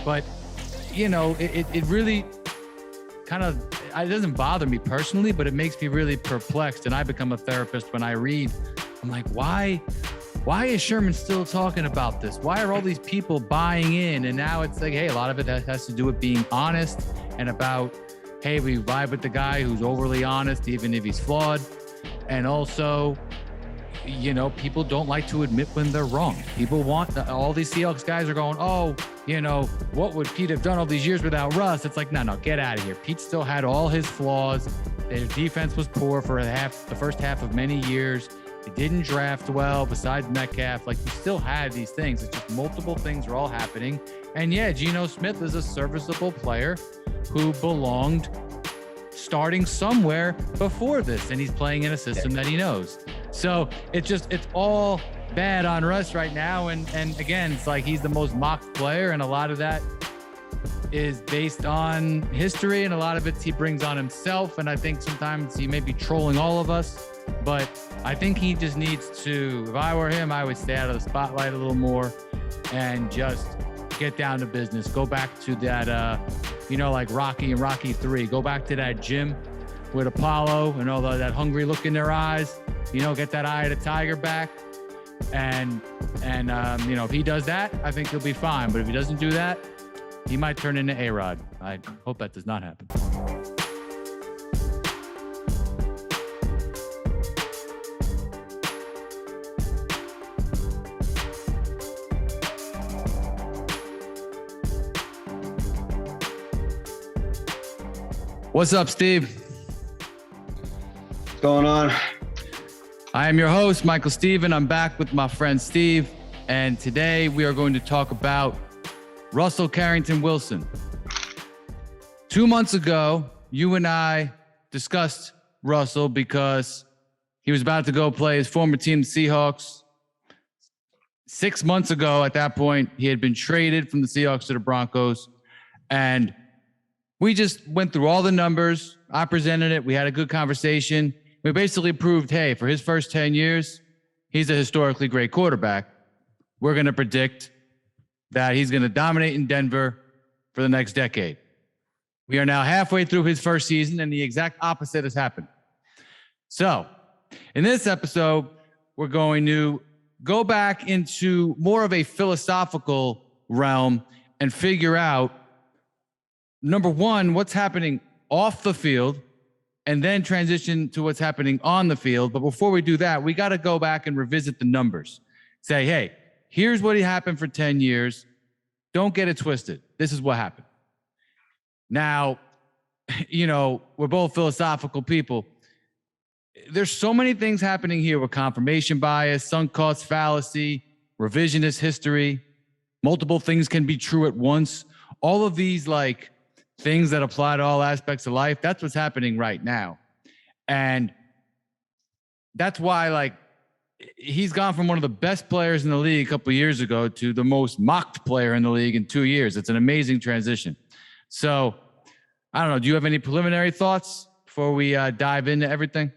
But, it really kind of, it doesn't bother me personally, but it makes me really perplexed. And I become a therapist when I read. I'm like, why is Sherman still talking about this? Why are all these people buying in? And now it's like, hey, a lot of it has to do with being honest and about, hey, we vibe with the guy who's overly honest, even if he's flawed. And also, people don't like to admit when they're wrong. People want, all these Seahawks guys are going, what would Pete have done all these years without Russ? It's like, no, get out of here. Pete still had all his flaws. Their defense was poor for the first half of many years. They didn't draft well besides Metcalf. Like, you still had these things. It's just multiple things are all happening. And yeah, Geno Smith is a serviceable player who belonged starting somewhere before this, and he's playing in a system that he knows. So it's all bad on Russ right now. And again, it's like he's the most mocked player, and a lot of that is based on history, and a lot of it he brings on himself. And I think sometimes he may be trolling all of us, but I think he just needs to, if I were him, I would stay out of the spotlight a little more and just get down to business. Go back to that, like Rocky and Rocky 3. Go back to that gym with Apollo and all that hungry look in their eyes. Get that eye of the tiger back. And if he does that, I think he'll be fine. But if he doesn't do that, he might turn into A-Rod. I hope that does not happen. What's up, Steve? What's going on? I am your host, Michael Steven. I'm back with my friend Steve, and today we are going to talk about Russell Carrington Wilson. 2 months ago, you and I discussed Russell because he was about to go play his former team, the Seahawks. 6 months ago, at that point, he had been traded from the Seahawks to the Broncos, and we just went through all the numbers. I presented it. We had a good conversation. We basically proved, hey, for his first 10 years, he's a historically great quarterback. We're going to predict that he's going to dominate in Denver for the next decade. We are now halfway through his first season, and the exact opposite has happened. So, in this episode, we're going to go back into more of a philosophical realm and figure out, number one, what's happening off the field, and then transition to what's happening on the field. But before we do that, we got to go back and revisit the numbers. Say, hey, here's what happened for 10 years. Don't get it twisted. This is what happened. Now, we're both philosophical people. There's so many things happening here with confirmation bias, sunk cost fallacy, revisionist history. Multiple things can be true at once. All of these, things that apply to all aspects of life. That's what's happening right now. And that's why, he's gone from one of the best players in the league a couple of years ago to the most mocked player in the league in 2 years. It's an amazing transition. So, I don't know. Do you have any preliminary thoughts before we dive into everything?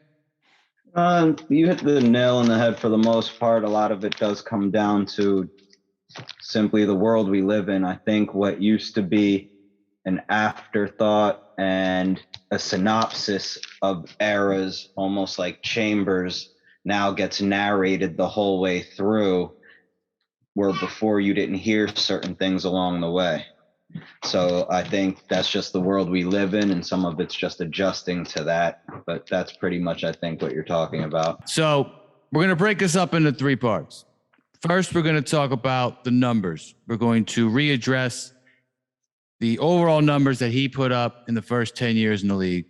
You hit the nail on the head for the most part. A lot of it does come down to simply the world we live in. I think what used to be an afterthought and a synopsis of eras, almost like chambers, now gets narrated the whole way through, where before you didn't hear certain things along the way. So I think that's just the world we live in, and some of it's just adjusting to that. But that's pretty much, I think, what you're talking about. So we're going to break this up into 3 parts. First, we're going to talk about the numbers. We're going to readdress the overall numbers that he put up in the first 10 years in the league.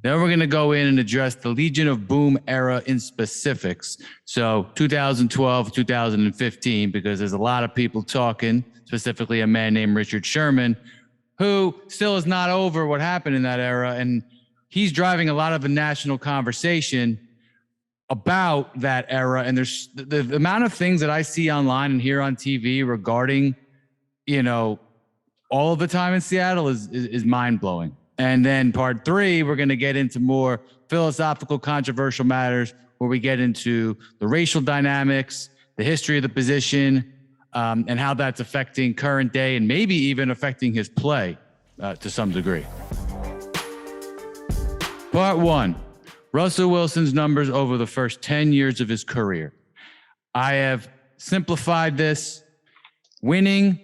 Then we're going to go in and address the Legion of Boom era in specifics. So 2012, 2015, because there's a lot of people talking, specifically a man named Richard Sherman, who still is not over what happened in that era. And he's driving a lot of the national conversation about that era. And there's the amount of things that I see online and hear on TV regarding, all of the time in Seattle is mind-blowing. And then part 3, we're going to get into more philosophical, controversial matters where we get into the racial dynamics, the history of the position, and how that's affecting current day and maybe even affecting his play to some degree. Part one, Russell Wilson's numbers over the first 10 years of his career. I have simplified this. Winning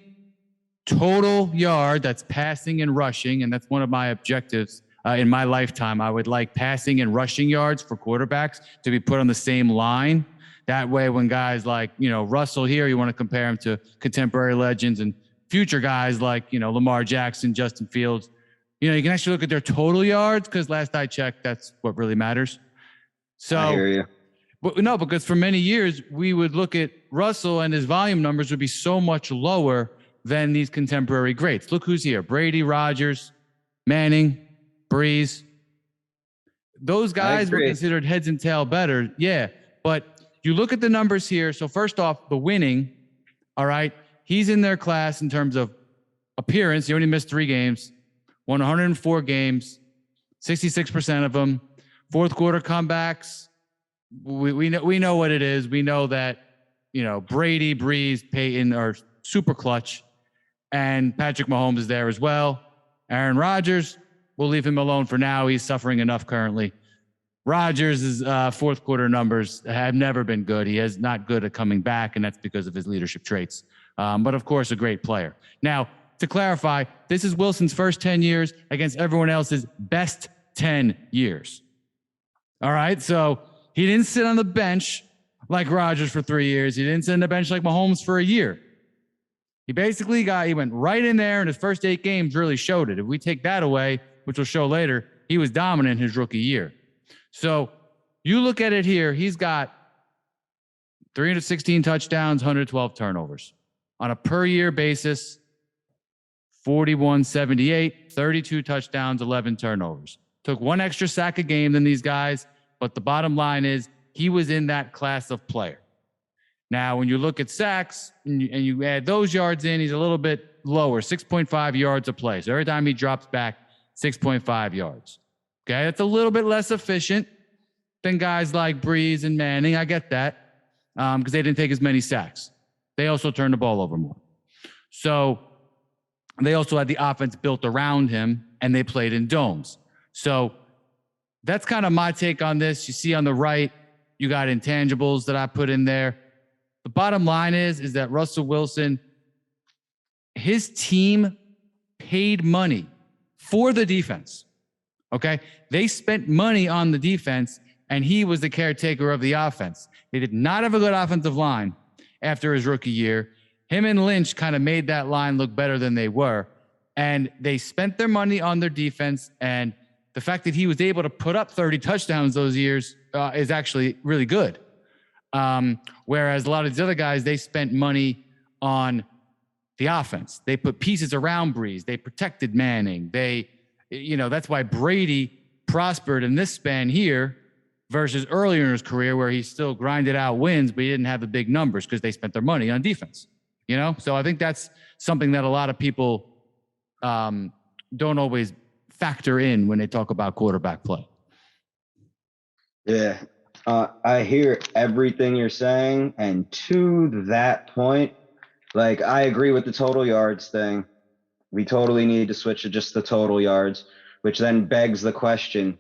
total yard, that's passing and rushing, and that's one of my objectives in my lifetime. I would like passing and rushing yards for quarterbacks to be put on the same line. That way, when guys like, Russell here, you want to compare him to contemporary legends and future guys like, Lamar Jackson, Justin Fields, you can actually look at their total yards because last I checked, that's what really matters. So, I hear you. But no, because for many years, we would look at Russell and his volume numbers would be so much lower than these contemporary greats. Look who's here. Brady, Rodgers, Manning, Brees. Those guys were considered heads and tail better. Yeah. But you look at the numbers here. So first off, the winning, all right, he's in their class in terms of appearance. He only missed 3 games, won 104 games, 66% of them. Fourth quarter comebacks. We know what it is. We know that, Brady, Brees, Peyton are super clutch, and Patrick Mahomes is there as well. Aaron Rodgers, we'll leave him alone for now. He's suffering enough currently. Rodgers' fourth quarter numbers have never been good. He is not good at coming back, and that's because of his leadership traits. But of course, a great player. Now, to clarify, this is Wilson's first 10 years against everyone else's best 10 years. All right, so he didn't sit on the bench like Rodgers for 3 years. He didn't sit on the bench like Mahomes for a year. He basically he went right in there, and his first 8 games really showed it. If we take that away, which we'll show later, he was dominant his rookie year. So you look at it here, he's got 316 touchdowns, 112 turnovers. On a per year basis, 41-78, 32 touchdowns, 11 turnovers. Took 1 extra sack a game than these guys, but the bottom line is he was in that class of player. Now, when you look at sacks and you add those yards in, he's a little bit lower, 6.5 yards a play. So every time he drops back, 6.5 yards. Okay, that's a little bit less efficient than guys like Brees and Manning. I get that because they didn't take as many sacks. They also turned the ball over more. So they also had the offense built around him, and they played in domes. So that's kind of my take on this. You see on the right, you got intangibles that I put in there. The bottom line is that Russell Wilson, his team paid money for the defense. Okay? They spent money on the defense, and he was the caretaker of the offense. They did not have a good offensive line after his rookie year. Him and Lynch kind of made that line look better than they were. And they spent their money on their defense, and the fact that he was able to put up 30 touchdowns those years is actually really good. Whereas a lot of these other guys, they spent money on the offense. They put pieces around Brees. They protected Manning. That's why Brady prospered in this span here versus earlier in his career where he still grinded out wins, but he didn't have the big numbers because they spent their money on defense. So I think that's something that a lot of people don't always factor in when they talk about quarterback play. Yeah, I hear everything you're saying. And to that point, I agree with the total yards thing. We totally need to switch to just the total yards, which then begs the question,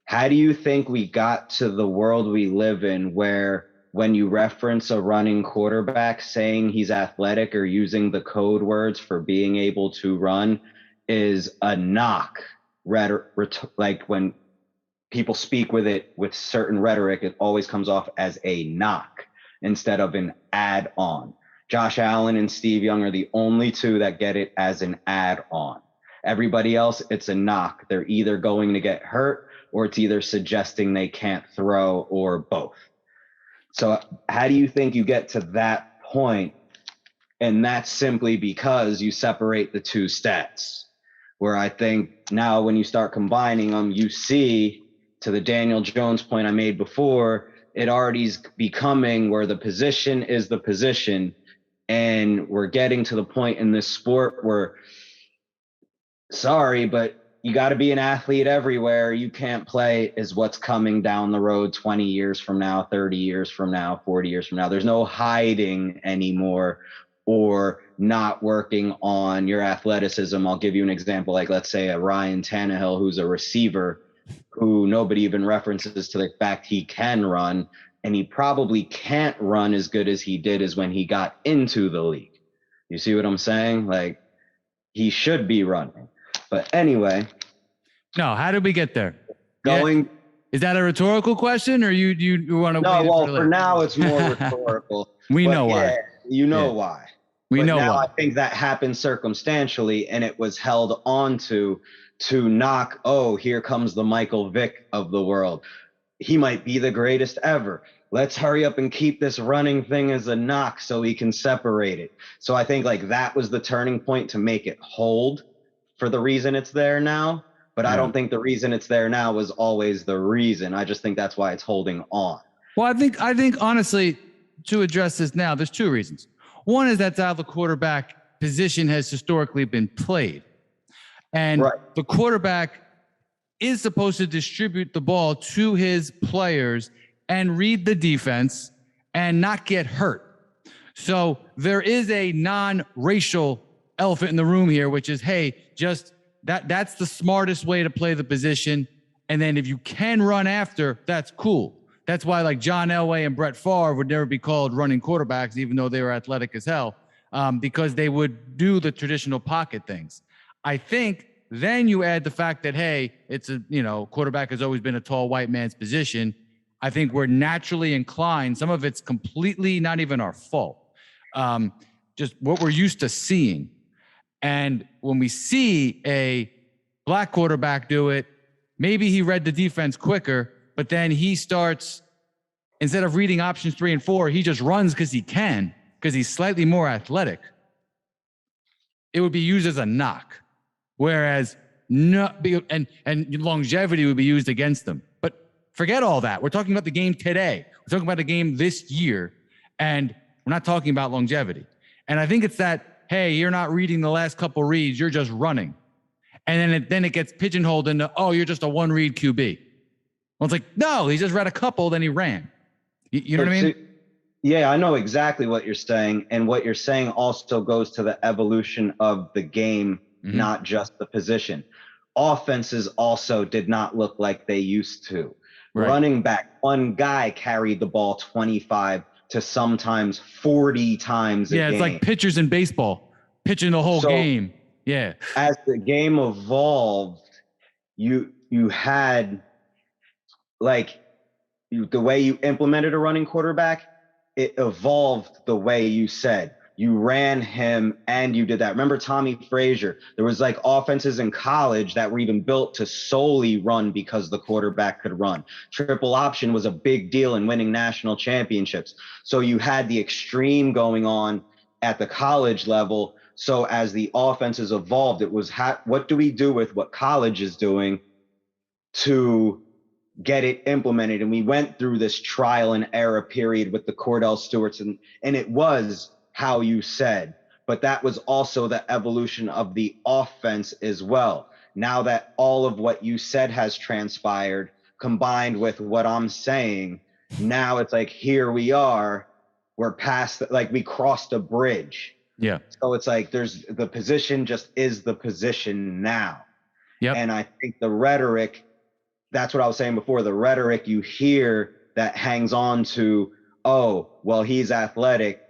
how do you think we got to the world we live in where when you reference a running quarterback saying he's athletic or using the code words for being able to run is a knock? Like when people speak with it with certain rhetoric, it always comes off as a knock instead of an add-on. Josh Allen and Steve Young are the only two that get it as an add-on. Everybody else, it's a knock. They're either going to get hurt or it's either suggesting they can't throw or both. So how do you think you get to that point? And that's simply because you separate the two stats, where I think now when you start combining them, you see, to the Daniel Jones point I made before, it already's becoming where the position is the position. And we're getting to the point in this sport where, sorry, but you got to be an athlete everywhere. You can't play is what's coming down the road 20 years from now, 30 years from now, 40 years from now. There's no hiding anymore or not working on your athleticism. I'll give you an example. Like, let's say a Ryan Tannehill, who's a receiver, who nobody even references to the fact he can run, and he probably can't run as good as he did as when he got into the league. You see what I'm saying? Like, he should be running. But anyway. No, how did we get there? Going. Yeah. Is that a rhetorical question, or you want to? No, well, for now it's more rhetorical. We know why. You know why. We know now why. I think that happened circumstantially, and it was held onto to knock, oh, here comes the Michael Vick of the world. He might be the greatest ever. Let's hurry up and keep this running thing as a knock so we can separate it. So I think like that was the turning point to make it hold for the reason it's there now. But I don't think the reason it's there now was always the reason. I just think that's why it's holding on. Well, I think honestly, to address this now, there's two reasons. One is that's how the quarterback position has historically been played. And the quarterback is supposed to distribute the ball to his players and read the defense and not get hurt. So there is a non-racial elephant in the room here, which is, hey, just that's the smartest way to play the position. And then if you can run after, that's cool. That's why like John Elway and Brett Favre would never be called running quarterbacks, even though they were athletic as hell, because they would do the traditional pocket things. I think then you add the fact that, hey, it's quarterback has always been a tall white man's position. I think we're naturally inclined. Some of it's completely not even our fault. Just what we're used to seeing. And when we see a black quarterback do it, maybe he read the defense quicker, but then he starts, instead of reading options 3 and 4, he just runs because he can, because he's slightly more athletic. It would be used as a knock. Whereas and longevity would be used against them. But forget all that. We're talking about the game today. We're talking about the game this year, and we're not talking about longevity. And I think it's that, hey, you're not reading the last couple reads, you're just running. And then it gets pigeonholed into, oh, you're just a one-read QB. Well, it's like, no, he just read a couple, then he ran. You know what I mean? Yeah, I know exactly what you're saying. And what you're saying also goes to the evolution of the game, not just the position. Offenses also did not look like they used to. Right. Running back, one guy carried the ball 25 to sometimes 40 times a game. Yeah, it's like pitchers in baseball, pitching the whole game. Yeah. As the game evolved, you had like the way you implemented a running quarterback, it evolved the way you said. You ran him and you did that. Remember Tommy Frazier? There was like offenses in college that were even built to solely run because the quarterback could run. Triple option was a big deal in winning national championships. So you had the extreme going on at the college level. So as the offenses evolved, it was what do we do with what college is doing to get it implemented? And we went through this trial and error period with the Cordell Stewarts, and it was how you said, but that was also the evolution of the offense as well. Now that all of what you said has transpired, combined with what I'm saying, now it's like, here we are, we're past, like we crossed a bridge. Yeah. So it's like the position just is the position now. Yeah. And I think the rhetoric, that's what I was saying before, the rhetoric you hear that hangs on to, oh, well, he's athletic,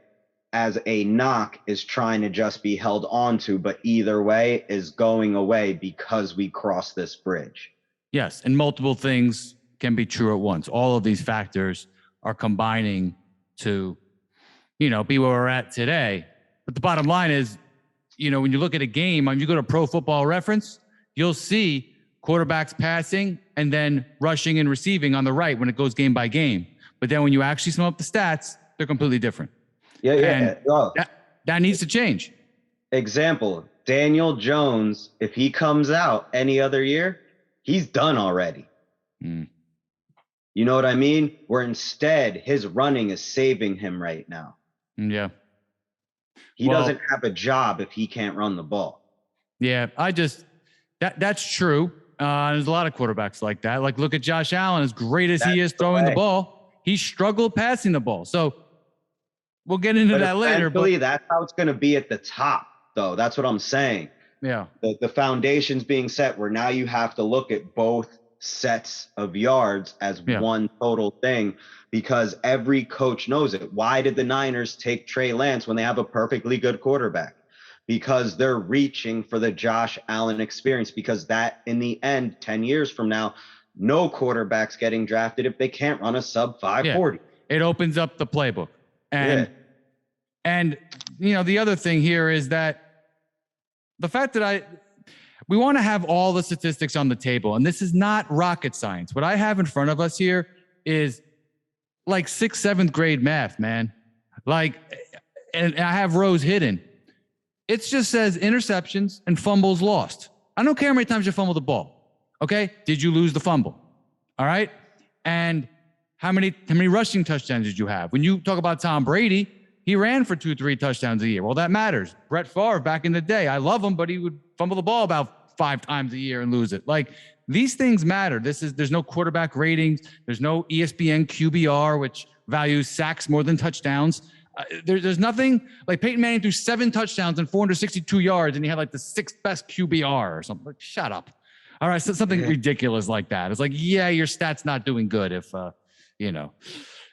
as a knock is trying to just be held on to, but either way is going away because we crossed this bridge. Yes, and multiple things can be true at once. All of these factors are combining to, be where we're at today. But the bottom line is, when you look at a game, when you go to Pro Football Reference, you'll see quarterbacks passing and then rushing and receiving on the right when it goes game by game. But then when you actually sum up the stats, they're completely different. Yeah. That needs to change. Example, Daniel Jones, if he comes out any other year, he's done already. You know what I mean? Where instead his running is saving him right now. Yeah. He doesn't have a job if he can't run the ball. Yeah, that's true. There's a lot of quarterbacks like that. Like, look at Josh Allen. As great as he is throwing the ball, he struggled passing the ball. So we'll get into But that later. But eventually, that's how it's going to be at the top, though. That's what I'm saying. yeah, The foundation's being set where now you have to look at both sets of yards as Yeah. one total thing, because every coach knows it. Why did the Niners take Trey Lance when they have a perfectly good quarterback? Because they're reaching for the Josh Allen experience, because that in the end, 10 years from now, no quarterback's getting drafted if they can't run a sub 540. It opens up the playbook. And Yeah. and you know, the other thing here is that the fact that we want to have all the statistics on the table, and this is not rocket science. What I have in front of us here is like 6th, 7th grade math, man. Like, and I have rows hidden. It just says interceptions and fumbles lost. I don't care how many times you fumble the ball. Okay? Did you lose the fumble? All right? And how many rushing touchdowns did you have? When you talk about Tom Brady, he ran for 2-3 touchdowns a year. Well, that matters. Brett Favre back in the day, I love him, but he would fumble the ball about 5 times a year and lose it. Like, these things matter. There's no quarterback ratings. There's no ESPN QBR, which values sacks more than touchdowns. There's nothing like Peyton Manning threw 7 touchdowns and 462 yards, and he had like the 6th best QBR or something. Like, shut up. All right, so something ridiculous like that. It's like, yeah, your stat's not doing good if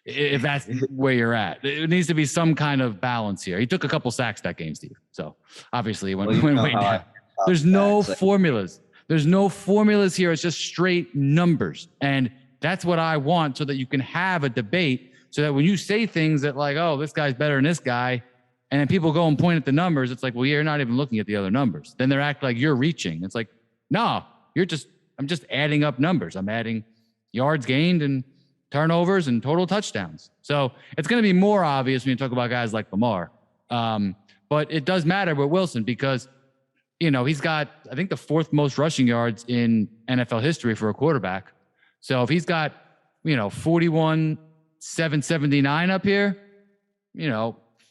if that's where you're at. It needs to be some kind of balance here. He took a couple sacks that game, Steve. So obviously it went way down. There's no formulas. There's no formulas here. It's just straight numbers. And that's what I want, so that you can have a debate, so that when you say things that like, oh, this guy's better than this guy, and then people go and point at the numbers, it's like, well, you're not even looking at the other numbers. Then they're acting like you're reaching. It's like, no, I'm just adding up numbers. I'm adding yards gained and turnovers and total touchdowns. So it's going to be more obvious when you talk about guys like Lamar. But it does matter with Wilson, because, you know, he's got, I think, the 4th most rushing yards in NFL history for a quarterback. So if he's got, 41,779 up here,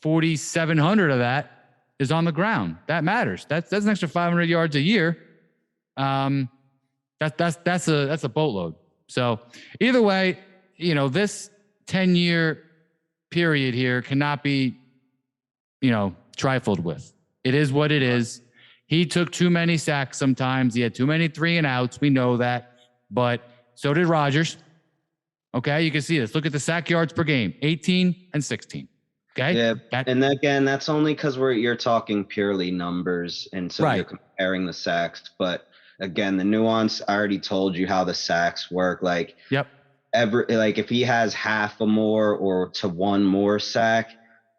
4,700 of that is on the ground. That matters. That's an extra 500 yards a year. That's a boatload. So either way, this 10-year period here cannot be, trifled with. It is what it is. He took too many sacks sometimes. He had too many 3-and-outs. We know that. But so did Rodgers. Okay, you can see this. Look at the sack yards per game, 18 and 16. Okay? Yeah, and again, that's only because you're talking purely numbers, and so you're comparing the sacks. But again, the nuance, I already told you how the sacks work. Like, if he has half a more or to 1 more sack,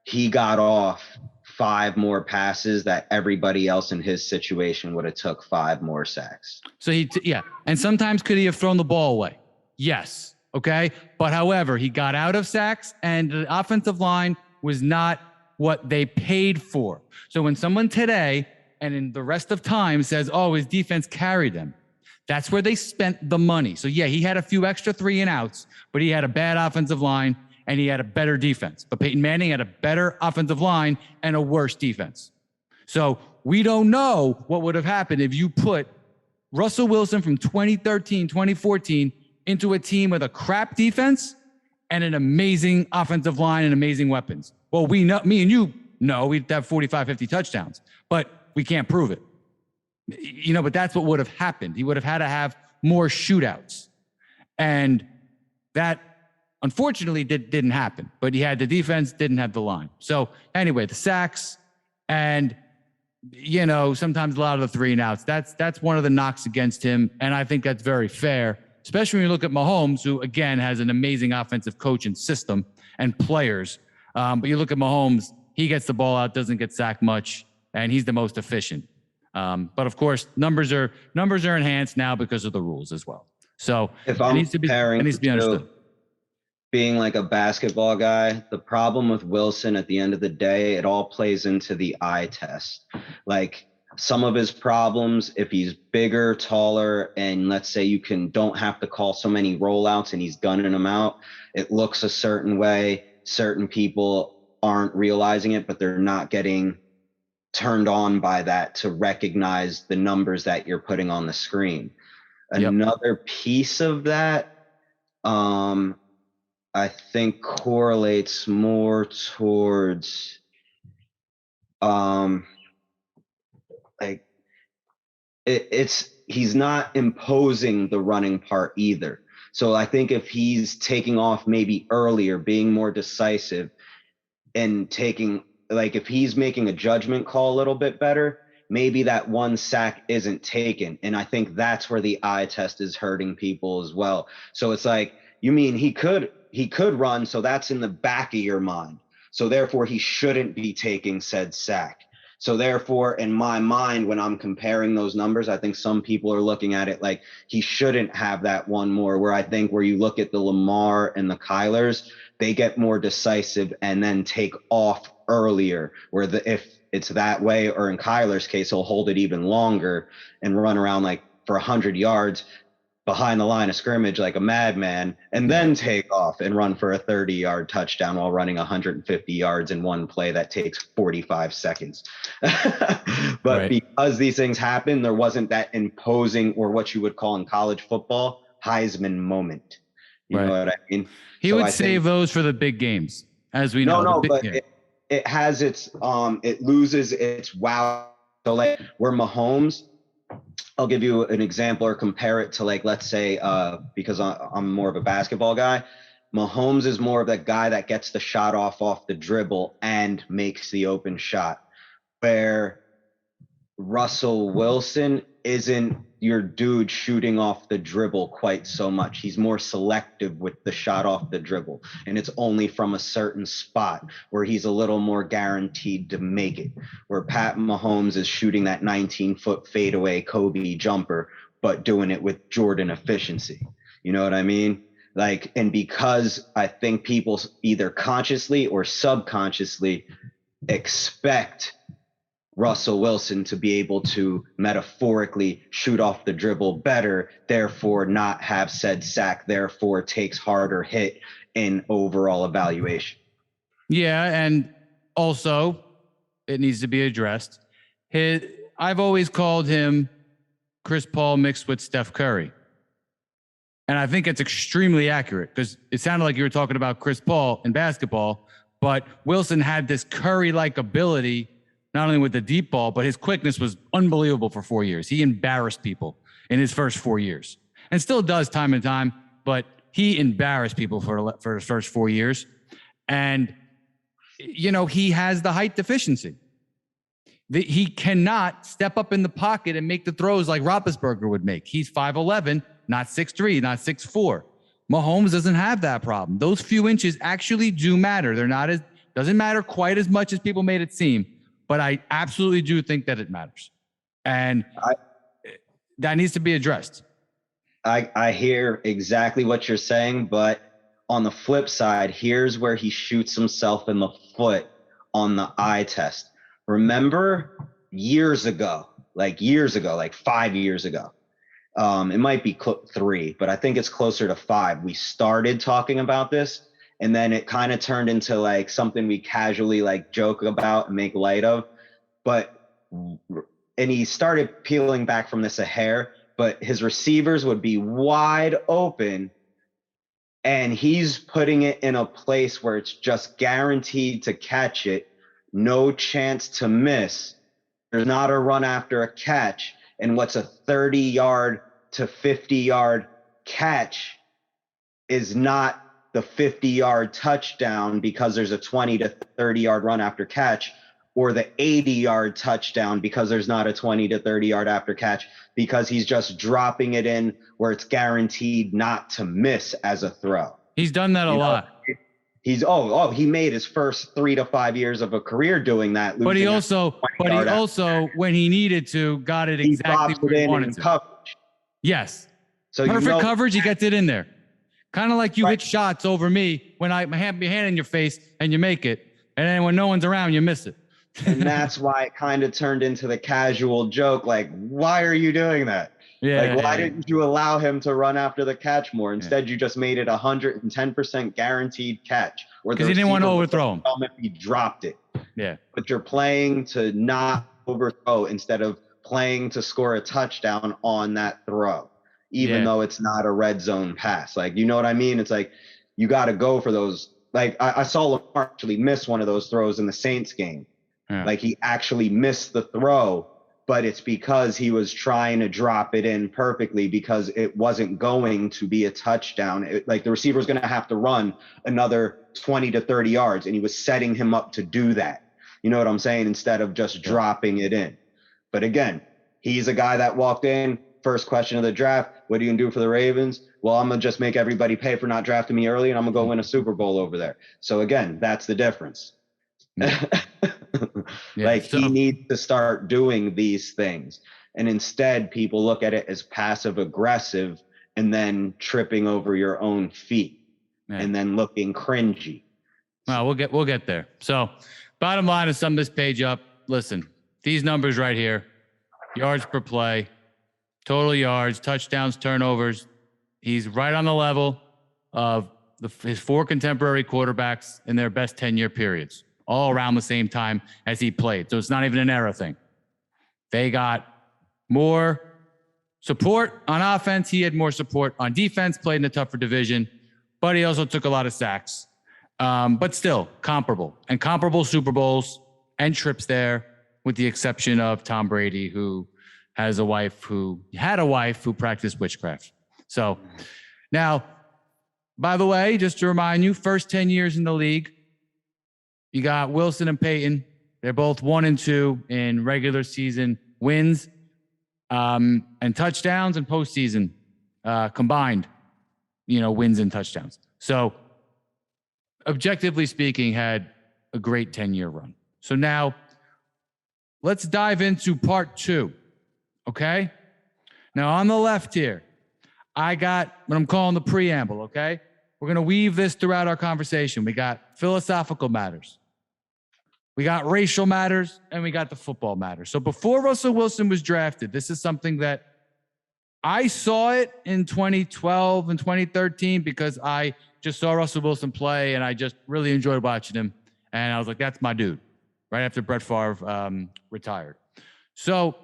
he got off 5 more passes that everybody else in his situation would have took 5 more sacks. So and sometimes could he have thrown the ball away? Yes. Okay. But however, he got out of sacks, and the offensive line was not what they paid for. So when someone today and in the rest of time says, oh, his defense carried them, that's where they spent the money. So yeah, he had a few extra 3-and-outs, but he had a bad offensive line and he had a better defense. But Peyton Manning had a better offensive line and a worse defense. So we don't know what would have happened if you put Russell Wilson from 2013, 2014 into a team with a crap defense and an amazing offensive line and amazing weapons. Well, we know, me and you know, we'd have 45, 50 touchdowns, but we can't prove it. But that's what would have happened. He would have had to have more shootouts. And that, unfortunately, didn't happen. But he had the defense, didn't have the line. So anyway, the sacks and, sometimes a lot of the 3-and-outs, that's one of the knocks against him. And I think that's very fair, especially when you look at Mahomes, who, again, has an amazing offensive coach and system and players. But you look at Mahomes, he gets the ball out, doesn't get sacked much, and he's the most efficient. But of course, numbers are enhanced now because of the rules as well. So if I'm it needs to be understood. Being like a basketball guy, the problem with Wilson at the end of the day, it all plays into the eye test. Like, some of his problems, if he's bigger, taller, and let's say you don't have to call so many rollouts and he's gunning them out, it looks a certain way. Certain people aren't realizing it, but they're not getting turned on by that to recognize the numbers that you're putting on the screen. Another piece of that, I think correlates more towards like it's he's not imposing the running part either. So I think if he's taking off maybe earlier, being more decisive, and taking, like, if he's making a judgment call a little bit better, maybe that one sack isn't taken. And I think that's where the eye test is hurting people as well. So it's like, you mean he could run, so that's in the back of your mind. So therefore he shouldn't be taking said sack. So therefore, in my mind, when I'm comparing those numbers, I think some people are looking at it like he shouldn't have that one more, where I think where you look at the Lamar and the Kylers, they get more decisive and then take off earlier, where if it's that way, or in Kyler's case, he'll hold it even longer and run around like for 100 yards behind the line of scrimmage like a madman, and then take off and run for a 30-yard touchdown while running 150 yards in one play that takes 45 seconds. But because these things happen, there wasn't that imposing, or what you would call in college football, Heisman moment. You know what I mean? He would save those for the big games, as we know. No, but it has its it loses its wow. So like where Mahomes, I'll give you an example or compare it to, like, let's say, because I'm more of a basketball guy, Mahomes is more of that guy that gets the shot off the dribble and makes the open shot, where Russell Wilson isn't your dude shooting off the dribble quite so much. He's more selective with the shot off the dribble, and it's only from a certain spot where he's a little more guaranteed to make it, where Pat Mahomes is shooting that 19-foot fadeaway Kobe jumper, but doing it with Jordan efficiency. You know what I mean? Like, and because I think people either consciously or subconsciously expect Russell Wilson to be able to metaphorically shoot off the dribble better, therefore not have said sack, therefore takes harder hit in overall evaluation. Yeah, and also it needs to be addressed. I've always called him Chris Paul mixed with Steph Curry. And I think it's extremely accurate, because it sounded like you were talking about Chris Paul in basketball, but Wilson had this Curry-like ability, not only with the deep ball, but his quickness was unbelievable for 4 years. He embarrassed people in his first 4 years, and still does time and time, but he embarrassed people for his first 4 years. And, you know, he has the height deficiency. He cannot step up in the pocket and make the throws like Roethlisberger would make. He's 5'11", not 6'3", not 6'4". Mahomes doesn't have that problem. Those few inches actually do matter. Doesn't matter quite as much as people made it seem, but I absolutely do think that it matters. And that needs to be addressed. I hear exactly what you're saying, but on the flip side, here's where he shoots himself in the foot on the eye test. Remember years ago, like 5 years ago, it might be 3, but I think it's closer to 5. We started talking about this, and then it kind of turned into like something we casually like joke about and make light of. And he started peeling back from this a hair, but his receivers would be wide open, and he's putting it in a place where it's just guaranteed to catch it. No chance to miss. There's not a run after a catch. And what's a 30-yard to 50-yard catch is not the 50-yard touchdown because there's a 20 to 30-yard run after catch, or the 80-yard touchdown because there's not a 20 to 30-yard after catch, because he's just dropping it in where it's guaranteed not to miss as a throw. He's done that a lot. He made his first 3 to 5 years of a career doing that. But he also, when he needed to, got it exactly where he wanted to. Coverage. Yes. So perfect coverage, he gets it in there. Kind of like you hit shots over me when I have my hand in your face and you make it, and then when no one's around, you miss it. And that's why it kind of turned into the casual joke, like, why are you doing that? Yeah. Like, why didn't you allow him to run after the catch more? Instead, you just made it 110% guaranteed catch. Because he didn't want to overthrow him. If he dropped it. Yeah. But you're playing to not overthrow instead of playing to score a touchdown on that throw, even though it's not a red zone pass. Like, you know what I mean? It's like, you got to go for those. Like I saw Lamar actually miss one of those throws in the Saints game. Yeah. Like he actually missed the throw, but it's because he was trying to drop it in perfectly because it wasn't going to be a touchdown. Like the receiver was going to have to run another 20 to 30 yards, and he was setting him up to do that. You know what I'm saying? Instead of just dropping it in. But again, he's a guy that walked in, first question of the draft, what are you going to do for the Ravens? Well, I'm going to just make everybody pay for not drafting me early, and I'm going to go win a Super Bowl over there. So again, that's the difference. Yeah. He needs to start doing these things. And instead, people look at it as passive aggressive and then tripping over your own feet and then looking cringy. Well, we'll get there. So bottom line is sum this page up. Listen, these numbers right here, yards per play, total yards, touchdowns, turnovers. He's right on the level of his 4 contemporary quarterbacks in their best 10-year periods, all around the same time as he played. So it's not even an era thing. They got more support on offense. He had more support on defense, played in a tougher division, but he also took a lot of sacks. But still comparable Super Bowls and trips there, with the exception of Tom Brady, who had a wife who practiced witchcraft. So now, by the way, just to remind you, first 10 years in the league, you got Wilson and Peyton. They're both 1 and 2 in regular season wins, and touchdowns, and postseason combined, wins and touchdowns. So objectively speaking, had a great 10-year run. So now let's dive into part 2. Okay. Now on the left here, I got what I'm calling the preamble. Okay. We're going to weave this throughout our conversation. We got philosophical matters, we got racial matters, and we got the football matters. So before Russell Wilson was drafted, this is something that I saw it in 2012 and 2013 because I just saw Russell Wilson play and I just really enjoyed watching him. And I was like, that's my dude, right after Brett Favre retired. So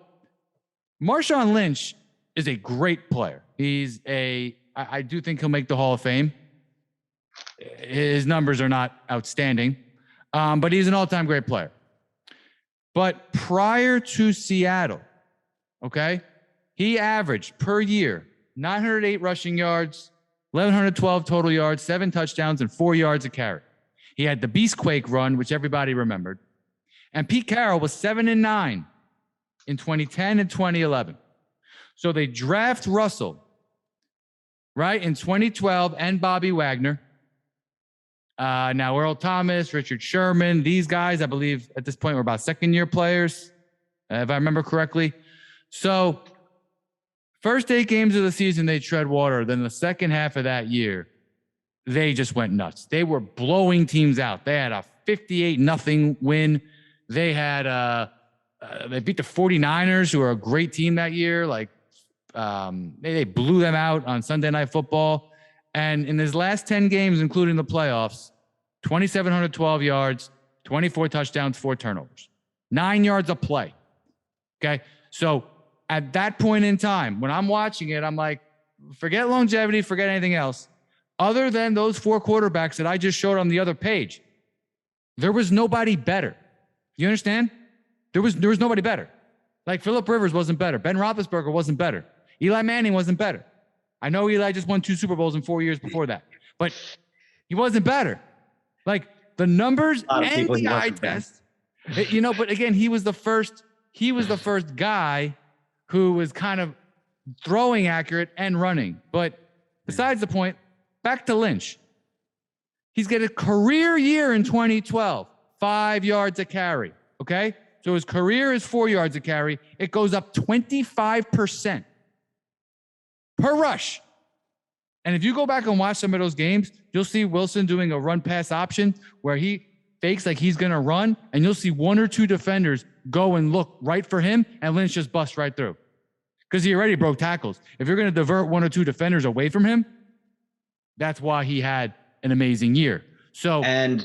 Marshawn Lynch is a great player. I do think he'll make the Hall of Fame. His numbers are not outstanding, but he's an all-time great player. But prior to Seattle, okay, he averaged per year 908 rushing yards, 1,112 total yards, 7 touchdowns, and 4 yards a carry. He had the Beastquake run, which everybody remembered. And Pete Carroll was 7-9 in 2010 and 2011. So they draft Russell, right, in 2012, and Bobby Wagner. Now Earl Thomas, Richard Sherman, these guys, I believe at this point were about second-year players, if I remember correctly. So first 8 games of the season, they tread water. Then the second half of that year, they just went nuts. They were blowing teams out. They had a 58-0 win. They had they beat the 49ers, who are a great team that year. They blew them out on Sunday Night Football. And in his last 10 games, including the playoffs, 2,712 yards, 24 touchdowns, 4 turnovers, 9 yards a play. Okay. So at that point in time, when I'm watching it, I'm like, forget longevity, forget anything else. Other than those 4 quarterbacks that I just showed on the other page, there was nobody better. You understand? There was nobody better. Like Phillip Rivers wasn't better. Ben Roethlisberger wasn't better. Eli Manning wasn't better. I know Eli just won 2 Super Bowls in 4 years before that, but he wasn't better. Like the numbers and the eye test, but again, he was the first guy who was kind of throwing accurate and running. But besides the point, back to Lynch. He's got a career year in 2012, 5 yards a carry. Okay. So his career is 4 yards a carry. It goes up 25% per rush. And if you go back and watch some of those games, you'll see Wilson doing a run pass option where he fakes like he's going to run, and you'll see 1 or 2 defenders go and look right for him, and Lynch just busts right through because he already broke tackles. If you're going to divert 1 or 2 defenders away from him, that's why he had an amazing year. So, and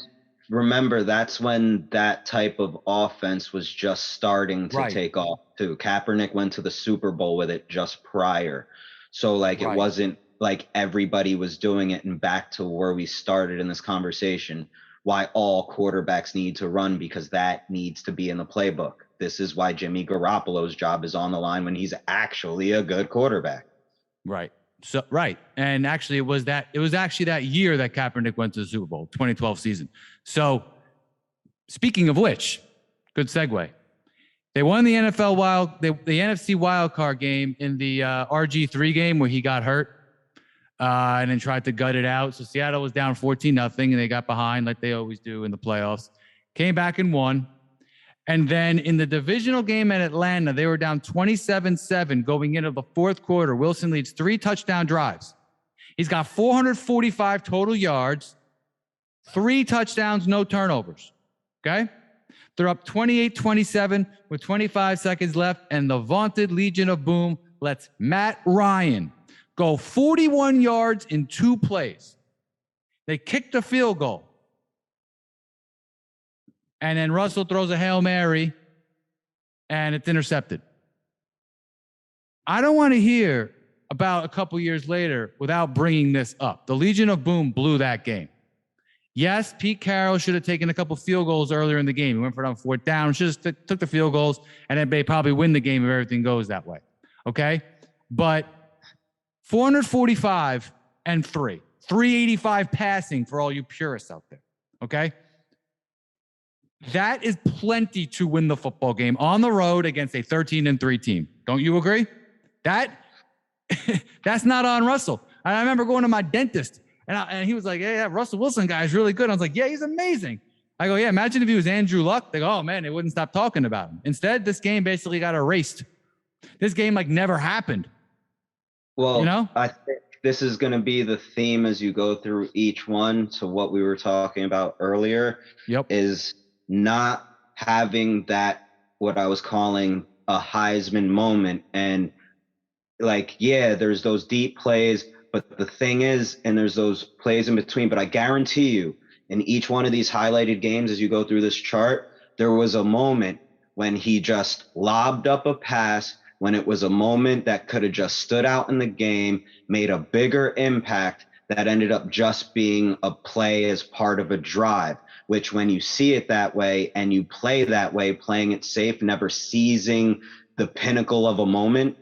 remember, that's when that type of offense was just starting to take off too. Kaepernick went to the Super Bowl with it just prior. So it wasn't like everybody was doing it, and back to where we started in this conversation, why all quarterbacks need to run, because that needs to be in the playbook. This is why Jimmy Garoppolo's job is on the line when he's actually a good quarterback. Right. So right. And actually it was actually that year that Kaepernick went to the Super Bowl, 2012 season. So speaking of which, good segue. They won the NFC wild card game in the RG3 game where he got hurt and then tried to gut it out. So Seattle was down 14-0 and they got behind like they always do in the playoffs. Came back and won. And then in the divisional game at Atlanta, they were down 27-7 going into the fourth quarter. Wilson leads 3 touchdown drives. He's got 445 total yards, 3 touchdowns, no turnovers. Okay? They're up 28-27 with 25 seconds left, and the vaunted Legion of Boom lets Matt Ryan go 41 yards in 2 plays. They kicked a field goal. And then Russell throws a Hail Mary, and it's intercepted. I don't want to hear about a couple years later without bringing this up. The Legion of Boom blew that game. Yes, Pete Carroll should have taken a couple field goals earlier in the game. He went for it on 4th down, should have took the field goals, and then they probably win the game if everything goes that way. Okay? But 445 and 3. 385 passing for all you purists out there. Okay? That is plenty to win the football game on the road against a 13-3 team. Don't you agree? That's not on Russell. And I remember going to my dentist, and he was like, yeah, Russell Wilson guy is really good. I was like, yeah, he's amazing. I go, yeah, imagine if he was Andrew Luck. They go, oh, man, they wouldn't stop talking about him. Instead, this game basically got erased. This game, like, never happened. Well, you know? I think this is going to be the theme as you go through each one to what we were talking about earlier. Yep. Is not having that, what I was calling a Heisman moment. And like, yeah, there's those deep plays, but the thing is, and there's those plays in between, but I guarantee you in each one of these highlighted games, as you go through this chart, there was a moment when he just lobbed up a pass, when it was a moment that could have just stood out in the game, made a bigger impact, that ended up just being a play as part of a drive, which when you see it that way and you play that way, playing it safe, never seizing the pinnacle of a moment,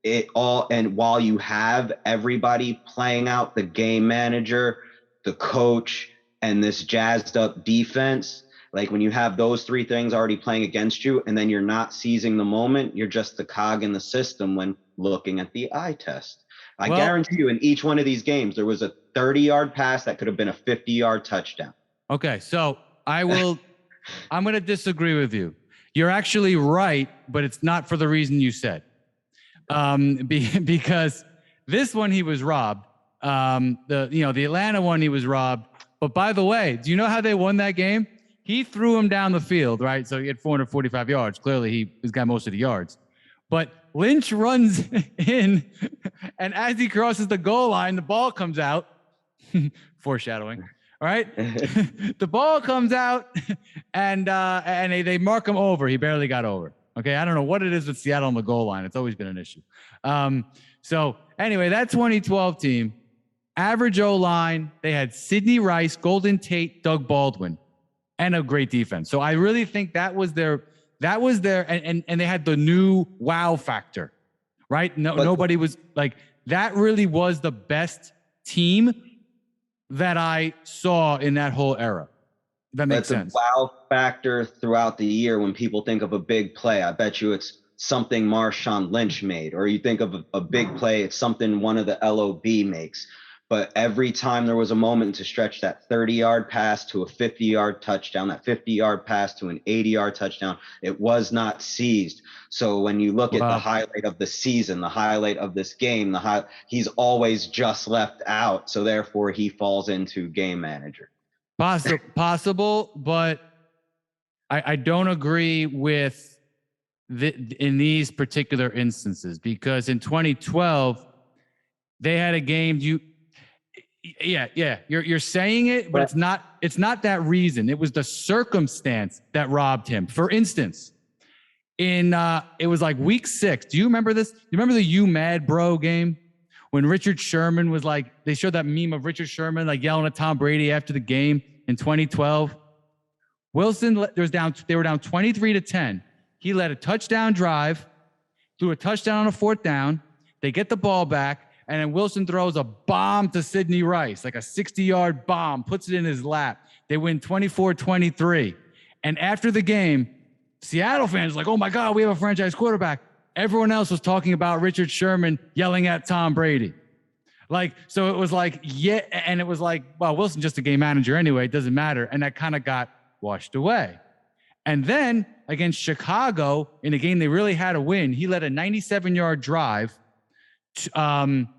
and while you have everybody playing out, the game manager, the coach, and this jazzed up defense, like when you have those 3 things already playing against you and then you're not seizing the moment, you're just the cog in the system when looking at the eye test. I guarantee you in each one of these games, there was a 30-yard pass that could have been a 50-yard touchdown. Okay, so I'm going to disagree with you. You're actually right, but it's not for the reason you said. Because this one he was robbed. The Atlanta one he was robbed. But by the way, do you know how they won that game? He threw him down the field, right? So he had 445 yards. Clearly, he's got most of the yards. But Lynch runs in, and as he crosses the goal line, the ball comes out. Foreshadowing. All right. The ball comes out, and they mark him over. He barely got over. Okay. I don't know what it is with Seattle on the goal line. It's always been an issue. So anyway, that 2012 team, average O-line, they had Sidney Rice, Golden Tate, Doug Baldwin, and a great defense. So I really think that was their, and they had the new wow factor, right? Nobody was like, that really was the best team that I saw in that whole era. That makes sense. The wow factor throughout the year, when people think of a big play, I bet you it's something Marshawn Lynch made, or you think of a big play, it's something one of the LOB makes. But every time there was a moment to stretch that 30-yard pass to a 50-yard touchdown, that 50-yard pass to an 80-yard touchdown, it was not seized. So when you look at the highlight of the season, the highlight of this game, he's always just left out. So therefore, he falls into game manager. Possible, but I don't agree with in these particular instances, because in 2012, they had a game you're saying it, but it's not that reason. It was the circumstance that robbed him. For instance, it was like week 6. Do you remember this? You remember the You Mad Bro game when Richard Sherman was like, they showed that meme of Richard Sherman like yelling at Tom Brady after the game in 2012. Wilson, they were down 23-10. He led a touchdown drive, threw a touchdown on a 4th down. They get the ball back, and then Wilson throws a bomb to Sidney Rice, like a 60-yard bomb, puts it in his lap. They win 24-23. And after the game, Seattle fans were like, oh my God, we have a franchise quarterback. Everyone else was talking about Richard Sherman yelling at Tom Brady. Like, so it was like, yeah, and it was like, well, Wilson's just a game manager anyway, it doesn't matter. And that kind of got washed away. And then against Chicago, in a game they really had to win, he led a 97-yard drive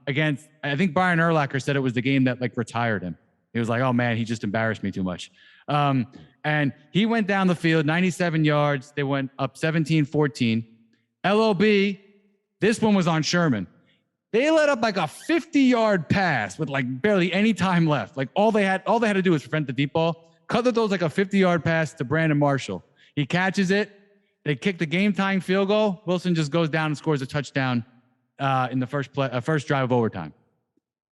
against, I think Brian Urlacher said it was the game that like retired him. He was like, oh man, he just embarrassed me too much. And he went down the field, 97 yards. They went up 17-14. LOB, this one was on Sherman. They let up like a 50-yard pass with like barely any time left. Like all they had to do was prevent the deep ball. Cutler throws like a 50-yard pass to Brandon Marshall. He catches it. They kick the game-tying field goal. Wilson just goes down and scores a touchdown in the first drive of overtime.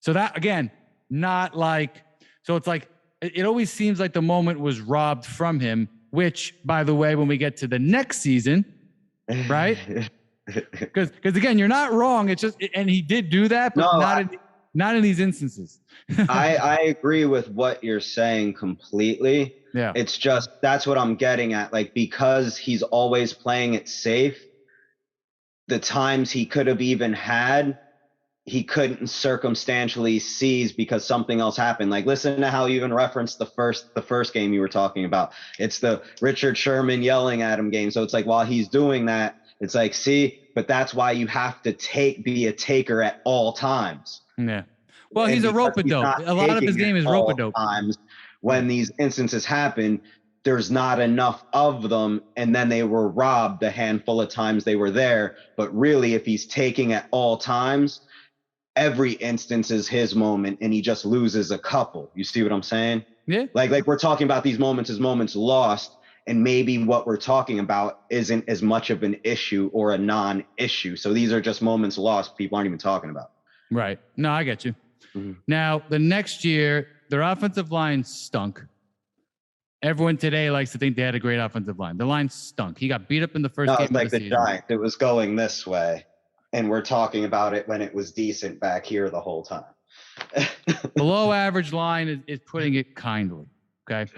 So that, again, not like, so it's like, it always seems like the moment was robbed from him, which, by the way, when we get to the next season, right? Because again, you're not wrong. It's just, and he did do that, but not in these instances. I agree with what you're saying completely. Yeah. It's just, that's what I'm getting at. Like, because he's always playing it safe, the times he could have even had, he couldn't circumstantially seize because something else happened. Like, listen to how you even referenced the first game you were talking about. It's the Richard Sherman yelling at him game. So it's like, while he's doing that, it's like, see, but that's why you have to be a taker at all times. Yeah. Well, he's a rope-a-dope. A lot of his game is rope-a-dope. Times when these instances happen, there's not enough of them, and then they were robbed a handful of times they were there. But really, if he's taking at all times, every instance is his moment, and he just loses a couple. You see what I'm saying? Yeah. Like we're talking about these moments as moments lost, and maybe what we're talking about isn't as much of an issue or a non-issue. So these are just moments lost people aren't even talking about. Right. No, I get you. Mm-hmm. Now, the next year, their offensive line stunk. Everyone today likes to think they had a great offensive line. The line stunk. He got beat up in the first game of the season. Giants. It was going this way, and we're talking about it when it was decent back here the whole time. Below average line is putting it kindly. Okay.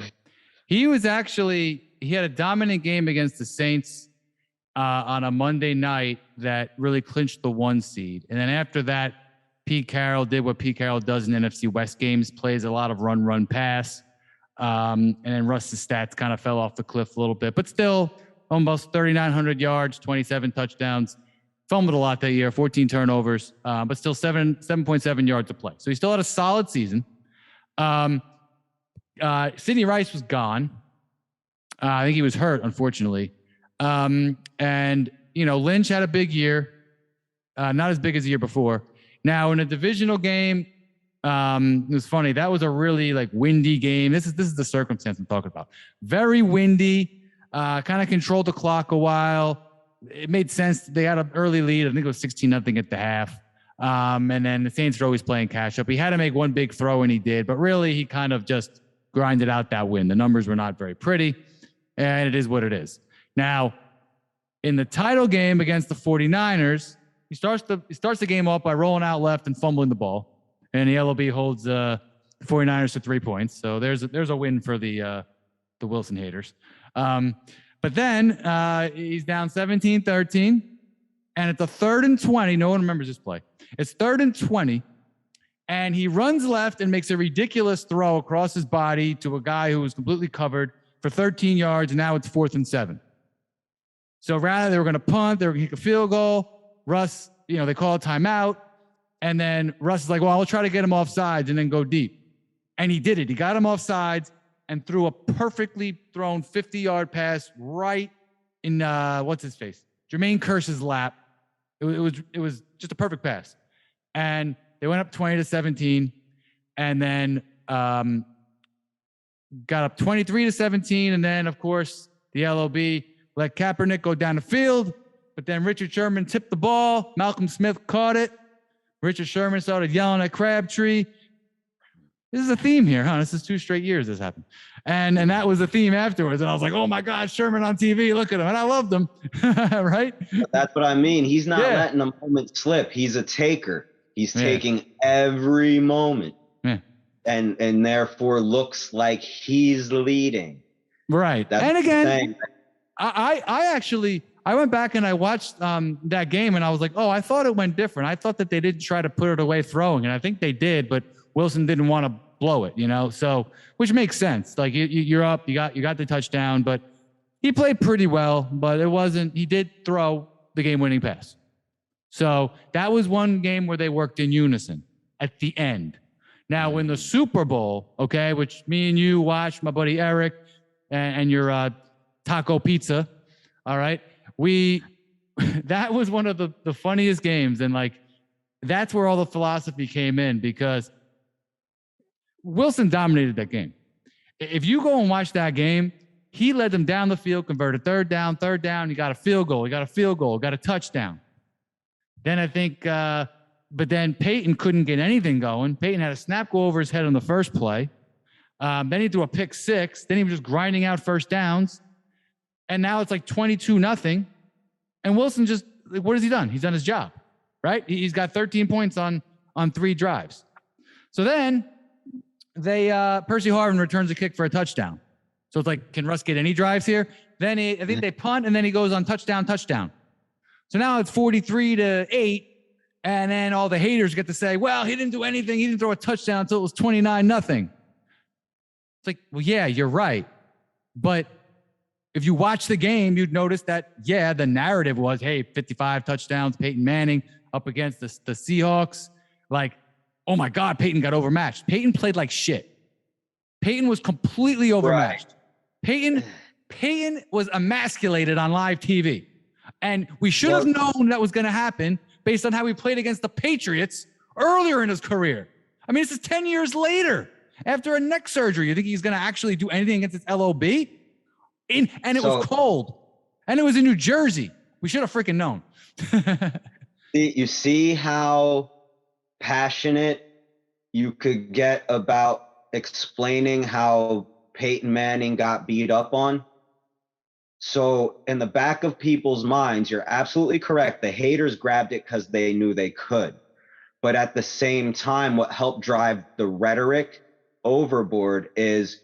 He had a dominant game against the Saints on a Monday night that really clinched the 1 seed. And then after that, Pete Carroll did what Pete Carroll does in NFC West games, plays a lot of run, pass. And then Russ's stats kind of fell off the cliff a little bit, but still almost 3,900 yards, 27 touchdowns, fumbled a lot that year, 14 turnovers, but still 7.7 yards to play. So he still had a solid season. Sidney Rice was gone. I think he was hurt, unfortunately. And, Lynch had a big year, not as big as the year before. Now, in a divisional game, it was funny. That was a really windy game. This is the circumstance I'm talking about. Very windy, kind of controlled the clock a while. It made sense. They had an early lead. I think it was 16-0 at the half. And then the Saints were always playing catch up. He had to make one big throw, and he did. But really, he kind of just grinded out that win. The numbers were not very pretty, and it is what it is. Now, in the title game against the 49ers, he starts the game off by rolling out left and fumbling the ball. And the LOB holds the 49ers to 3 points. So there's a win for the Wilson haters. But then he's down 17-13. And it's a 3rd and 20. No one remembers this play. It's 3rd and 20. And he runs left and makes a ridiculous throw across his body to a guy who was completely covered for 13 yards. And now it's 4th and 7. So rather they were going to punt, they were going to kick a field goal. Russ, they call a timeout. And then Russ is like, well, I'll try to get him off sides and then go deep. And he did it. He got him off sides and threw a perfectly thrown 50-yard pass right in, what's his face? Jermaine Kearse's lap. It was just a perfect pass. And they went up 20-17 and then got up 23-17. And then, of course, the LOB let Kaepernick go down the field. But then Richard Sherman tipped the ball. Malcolm Smith caught it. Richard Sherman started yelling at Crabtree. This is a theme here, huh? This is 2 straight years this happened. And that was the theme afterwards. And I was like, oh my God, Sherman on TV, look at him. And I loved him, right? But that's what I mean. He's not letting a moment slip. He's a taker. He's taking every moment. Yeah. And therefore looks like he's leading. Right. That's and again, I went back and I watched that game and I was like, oh, I thought it went different. I thought that they didn't try to put it away throwing. And I think they did, but Wilson didn't want to blow it, so which makes sense. Like you're up, you got the touchdown, but he played pretty well, but he did throw the game-winning pass. So that was one game where they worked in unison at the end. Now in the Super Bowl, okay, which me and you watched, my buddy Eric and your taco pizza, all right, that was one of the funniest games. And like, that's where all the philosophy came in because Wilson dominated that game. If you go and watch that game, he led them down the field, converted third down, he got a field goal, got a touchdown. Then I think, but then Peyton couldn't get anything going. Peyton had a snap go over his head on the first play. Then he threw a pick 6. Then he was just grinding out first downs. And now it's like 22-0. And Wilson just, what has he done? He's done his job, right? He's got 13 points on 3 drives. So then Percy Harvin returns a kick for a touchdown. So it's like, can Russ get any drives here? Then I think they punt, and then he goes on touchdown. So now it's 43-8, and then all the haters get to say, well, he didn't do anything. He didn't throw a touchdown until it was 29-0. It's like, well, yeah, you're right. But if you watch the game, you'd notice that, yeah, the narrative was, hey, 55 touchdowns, Peyton Manning up against the Seahawks. Like, oh my God, Peyton got overmatched. Peyton played like shit. Peyton was completely overmatched. Right. Peyton was emasculated on live TV. And we should have known that was going to happen based on how he played against the Patriots earlier in his career. I mean, this is 10 years later after a neck surgery. You think he's going to actually do anything against this LOB? And it was cold. And it was in New Jersey. We should have freaking known. You see how passionate you could get about explaining how Peyton Manning got beat up on? So in the back of people's minds, you're absolutely correct. The haters grabbed it because they knew they could. But at the same time, what helped drive the rhetoric overboard is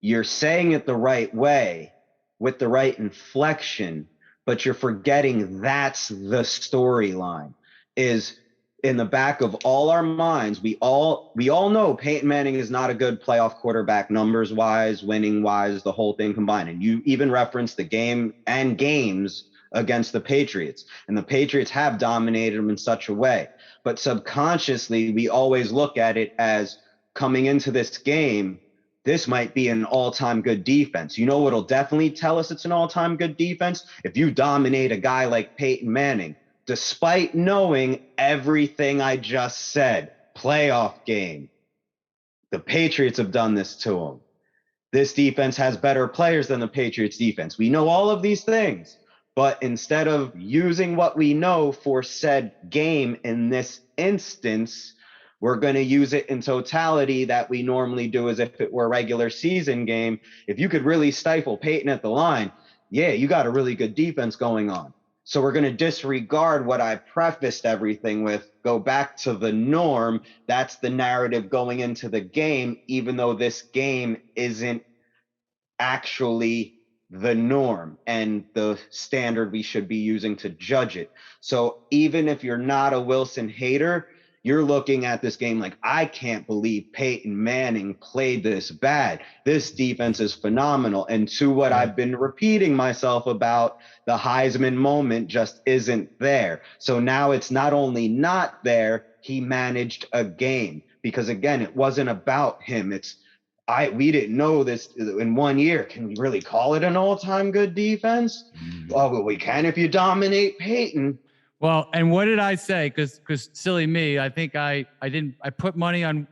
you're saying it the right way with the right inflection, but you're forgetting that's the storyline. Is in the back of all our minds, we all know Peyton Manning is not a good playoff quarterback, numbers wise, winning wise, the whole thing combined. And you even referenced the game and games against the Patriots, and the Patriots have dominated them in such a way. But subconsciously, we always look at it as coming into this game, this might be an all-time good defense. You know what'll definitely tell us it's an all-time good defense? If you dominate a guy like Peyton Manning, despite knowing everything I just said, playoff game, the Patriots have done this to him. This defense has better players than the Patriots defense. We know all of these things, but instead of using what we know for said game in this instance, we're going to use it in totality that we normally do as if it were a regular season game. If you could really stifle Peyton at the line, yeah, you got a really good defense going on. So we're going to disregard what I prefaced everything with, go back to the norm. That's the narrative going into the game, even though this game isn't actually the norm and the standard we should be using to judge it. So even if you're not a Wilson hater, you're looking at this game like, I can't believe Peyton Manning played this bad. This defense is phenomenal. And to what I've been repeating myself about, the Heisman moment just isn't there. So now it's not only not there, he managed a game. Because again, it wasn't about him. We didn't know this in 1 year. Can we really call it an all-time good defense? Oh, well, we can if you dominate Peyton. Well, and what did I say? Because silly me, I think I put money on.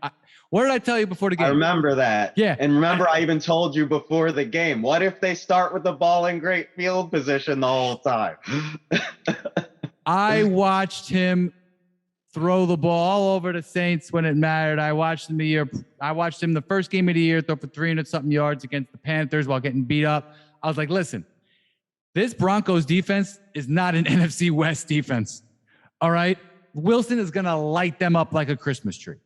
What did I tell you before the game? I remember that. Yeah. And remember, I even told you before the game, what if they start with the ball in great field position the whole time? I watched him throw the ball all over the Saints when it mattered. I watched him the first game of the year throw for 300-something yards against the Panthers while getting beat up. I was like, listen, this Broncos defense is not an NFC West defense. All right? Wilson is going to light them up like a Christmas tree.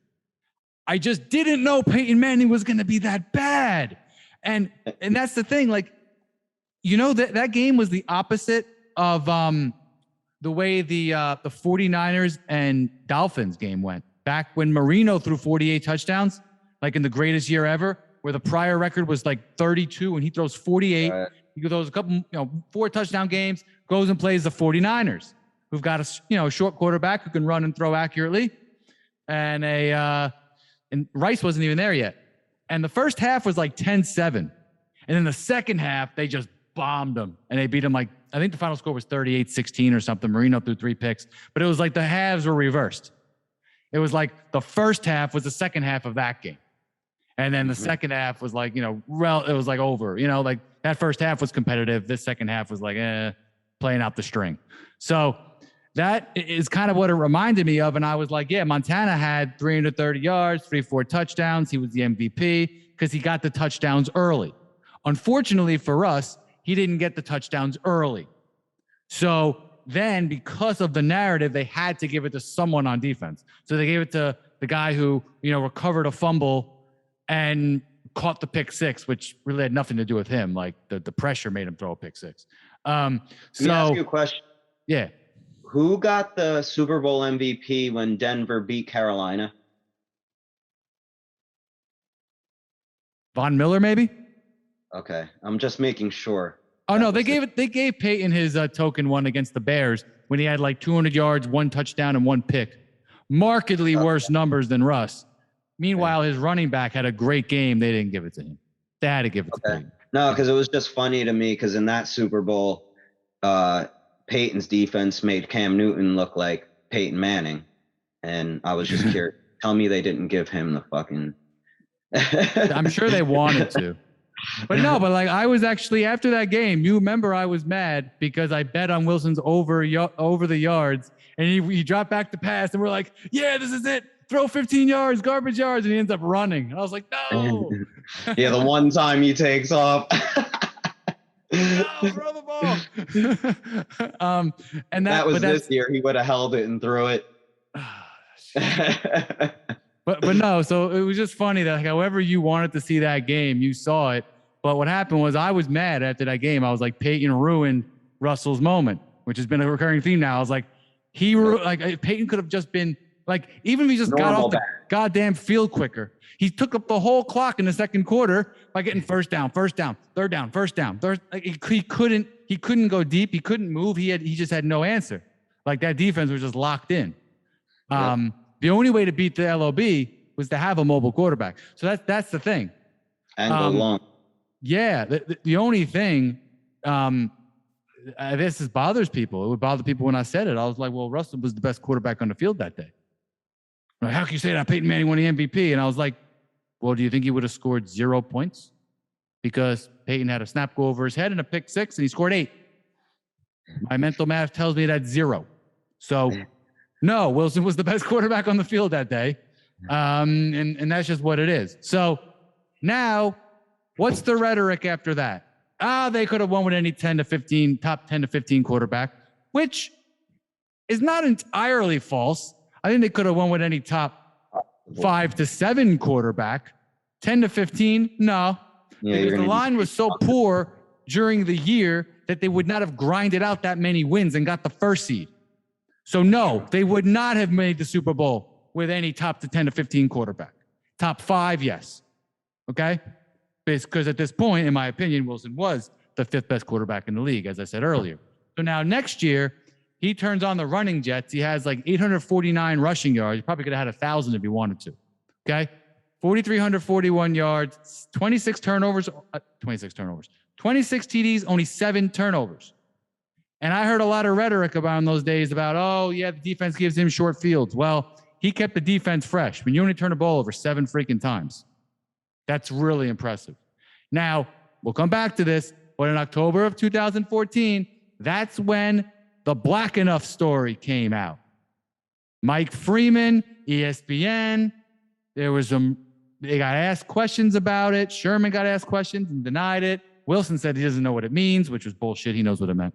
I just didn't know Peyton Manning was going to be that bad. And that's the thing. Like, that game was the opposite of the way the 49ers and Dolphins game went. Back when Marino threw 48 touchdowns, like in the greatest year ever, where the prior record was like 32 and he throws 48. Right. He throws a couple, 4 touchdown games, goes and plays the 49ers, who've got a short quarterback who can run and throw accurately. And Rice wasn't even there yet. And the first half was like 10-7. And then the second half, they just bombed them. And they beat them like, I think the final score was 38-16 or something. Marino threw 3 picks. But it was like the halves were reversed. It was like the first half was the second half of that game. And then the second half was like, it was like over. Like that first half was competitive. This second half was like, playing out the string. So that is kind of what it reminded me of. And I was like, yeah, Montana had 330 yards, 4 touchdowns. He was the MVP because he got the touchdowns early. Unfortunately for us, he didn't get the touchdowns early. So then because of the narrative, they had to give it to someone on defense. So they gave it to the guy who, recovered a fumble and caught the pick 6, which really had nothing to do with him. Like the pressure made him throw a pick 6. Let me ask you a question. Yeah. Who got the Super Bowl MVP when Denver beat Carolina? Von Miller, maybe? Okay. I'm just making sure. Oh, no, they gave Peyton his token one against the Bears when he had like 200 yards, 1 touchdown, and 1 pick. Markedly worse numbers than Russ. Meanwhile, his running back had a great game. They didn't give it to him. They had to give it to Peyton. No, because it was just funny to me because in that Super Bowl, Peyton's defense made Cam Newton look like Peyton Manning. And I was just curious. Tell me they didn't give him the fucking... I'm sure they wanted to. But like I was actually, after that game, you remember I was mad because I bet on Wilson's over the yards. And he dropped back the pass and we're like, yeah, this is it. Throw 15 yards, garbage yards. And he ends up running. And I was like, no. Yeah, the one time he takes off. No, throw the ball. And that was this year. He would have held it and threw it. But no, so it was just funny that however you wanted to see that game, you saw it. But what happened was I was mad after that game. I was like, Peyton ruined Russell's moment, which has been a recurring theme now. I was like, Peyton could have just been like, even if he just got off the goddamn field quicker. He took up the whole clock in the second quarter by getting first down, third down. He couldn't go deep. He couldn't move. He just had no answer. Like that defense was just locked in. The only way to beat the LOB was to have a mobile quarterback. So that's the thing. And go long. Yeah. The only thing, this bothers people. It would bother people when I said it. I was like, well, Russell was the best quarterback on the field that day. Like, how can you say that? Peyton Manning won the MVP. And I was like, well, do you think he would have scored 0 points? Because Peyton had a snap go over his head and a pick 6 and he scored 8. My mental math tells me that's 0. So no, Wilson was the best quarterback on the field that day. And that's just what it is. So now what's the rhetoric after that? They could have won with any top 10 to 15 quarterback, which is not entirely false. I think they could have won with any top 5 to 7 quarterback. 10 to 15, no. Yeah, because the line was so poor during the year that they would not have grinded out that many wins and got the first seed. So no, they would not have made the Super Bowl with any top 10 to 15 quarterback. Top 5, yes. Okay? Because at this point, in my opinion, Wilson was the 5th best quarterback in the league, as I said earlier. So now next year, he turns on the running jets. He has like 849 rushing yards. He probably could have had 1,000 if he wanted to. Okay? 4,341 yards, 26 turnovers, 26 TDs, only 7 turnovers. And I heard a lot of rhetoric about in those days about, the defense gives him short fields. Well, he kept the defense fresh. When you only turn the ball over 7 freaking times, that's really impressive. Now, we'll come back to this, but in October of 2014, that's when the Black Enough story came out. Mike Freeman, ESPN. There was they got asked questions about it. Sherman got asked questions and denied it. Wilson said he doesn't know what it means, which was bullshit. He knows what it meant.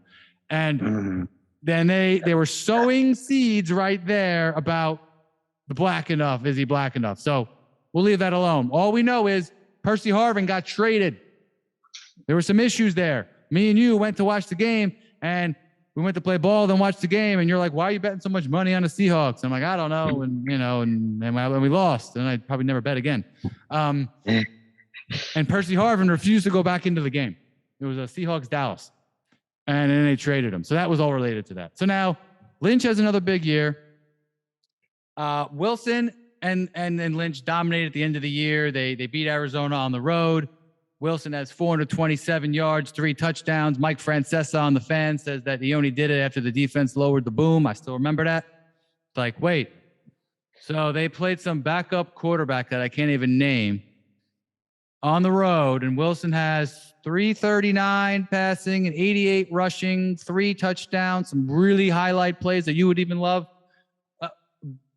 And then they were sowing seeds right there about the black enough. Is he black enough? So we'll leave that alone. All we know is Percy Harvin got traded. There were some issues there. Me and you went to watch the game, and we went to play ball, then watch the game, and you're like, why are you betting so much money on the Seahawks? I'm like, I don't know. And, and we lost, and I'd probably never bet again. And Percy Harvin refused to go back into the game. It was a Seahawks-Dallas. And then they traded him. So that was all related to that. So now Lynch has another big year. Wilson and Lynch dominated at the end of the year. They beat Arizona on the road. Wilson has 427 yards, 3 touchdowns. Mike Francesa on the fan says that he only did it after the defense lowered the boom. I still remember that. It's like, wait. So they played some backup quarterback that I can't even name on the road, and Wilson has 339 passing and 88 rushing, 3 touchdowns, some really highlight plays that you would even love.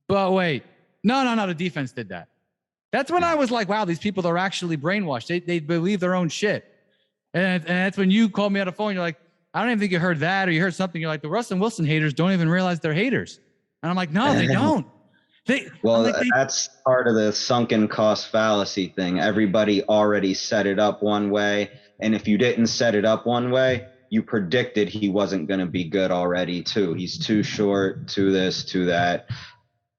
But wait, no, the defense did that. That's when I was like, wow, these people are actually brainwashed. They believe their own shit. And that's when you called me on the phone. You're like, I don't even think you heard that, or you heard something. You're like, the Russell Wilson haters don't even realize they're haters. And I'm like, no, they don't. That's part of the sunken cost fallacy thing. Everybody already set it up one way. And if you didn't set it up one way, you predicted he wasn't going to be good already too. He's too short, to this, to that.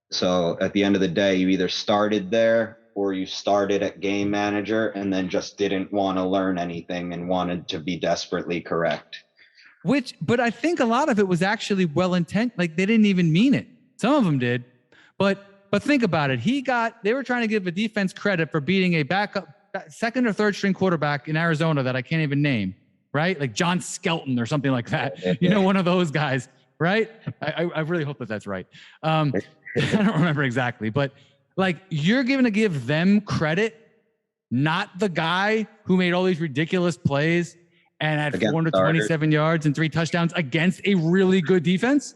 So at the end of the day, you either started there or you started at game manager and then just didn't want to learn anything and wanted to be desperately correct. But I think a lot of it was actually well-intended. Like, they didn't even mean it. Some of them did. But think about it. They were trying to give a defense credit for beating a backup, second or third string quarterback in Arizona that I can't even name, right? Like John Skelton or something like that. One of those guys, right? I really hope that that's right. I don't remember exactly, but like, you're going to give them credit, not the guy who made all these ridiculous plays and had 427 yards and 3 touchdowns against a really good defense.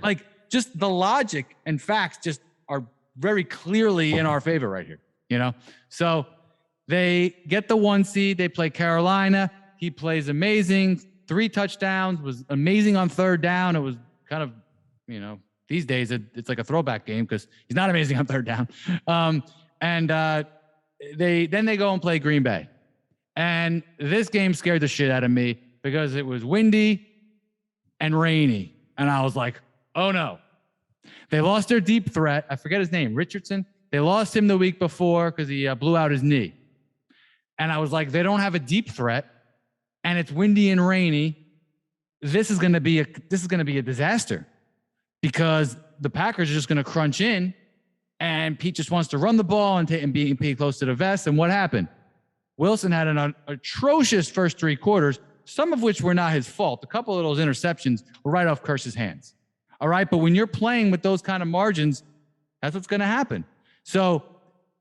Like, just the logic and facts just are very clearly in our favor right here, So they get the 1 seed. They play Carolina. He plays amazing. 3 touchdowns, was amazing on third down. It was kind of, these days it's like a throwback game because he's not amazing on third down. They go and play Green Bay. And this game scared the shit out of me because it was windy and rainy. And I was like, oh no. They lost their deep threat. I forget his name, Richardson. They lost him the week before because he blew out his knee. And I was like, they don't have a deep threat, and it's windy and rainy. This is going to be a disaster because the Packers are just going to crunch in, and Pete just wants to run the ball and be close to the vest. And what happened? Wilson had an atrocious first 3 quarters, some of which were not his fault. A couple of those interceptions were right off Kearse's hands. All right, but when you're playing with those kind of margins, that's what's going to happen. So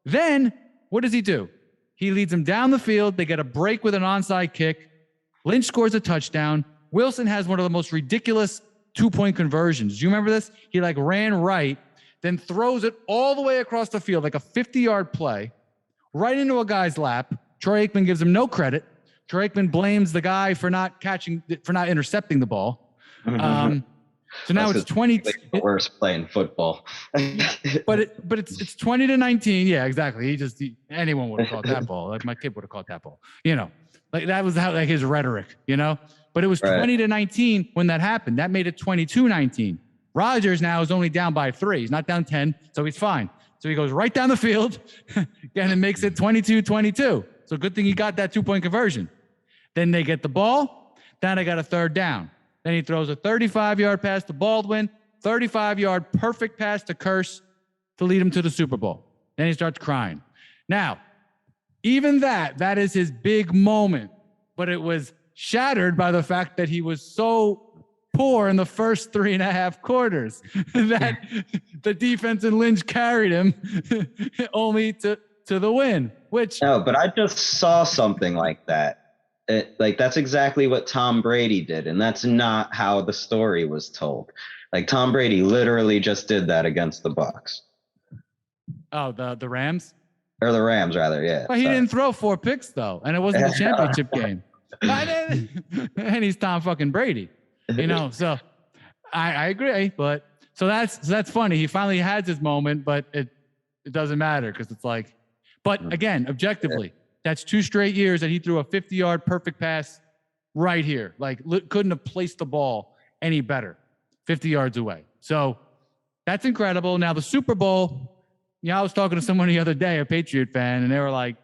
then what does he do? He leads them down the field. They get a break with an onside kick. Lynch scores a touchdown. Wilson has one of the most ridiculous 2-point conversions. Do you remember this? He ran right, then throws it all the way across the field, like a 50-yard play, right into a guy's lap. Troy Aikman gives him no credit. Troy Aikman blames the guy for not intercepting the ball. So now it's 20. The worst playing football. but it's 20-19. Yeah, exactly. Anyone would have caught that ball. Like, my kid would have caught that ball. Like, that was his rhetoric. But it was 20-19 when that happened. That made it 22-19. Rodgers now is only down by 3. He's not down 10, so he's fine. So he goes right down the field again and makes it 22-22. So good thing he got that 2-point conversion. Then they get the ball. Then they got a third down. Then he throws a 35-yard pass to Baldwin, 35-yard perfect pass to Kearse to lead him to the Super Bowl. Then he starts crying. Now, even that is his big moment, but it was shattered by the fact that he was so poor in the first 3.5 quarters that the defense and Lynch carried him only to the win, which... No, but I just saw something like that. That's exactly what Tom Brady did, and that's not how the story was told. Like Tom Brady literally just did that against the Bucks. Oh, the Rams? Or the Rams, rather, yeah. But he didn't throw 4 picks, though, and it wasn't the championship game. And he's Tom fucking Brady, So I agree, but so that's funny. He finally has his moment, but it doesn't matter because it's like. But again, objectively, that's 2 straight years that he threw a 50-yard perfect pass right here. Like couldn't have placed the ball any better, 50 yards away. So that's incredible. Now the Super Bowl. I was talking to someone the other day, a Patriot fan, and they were like,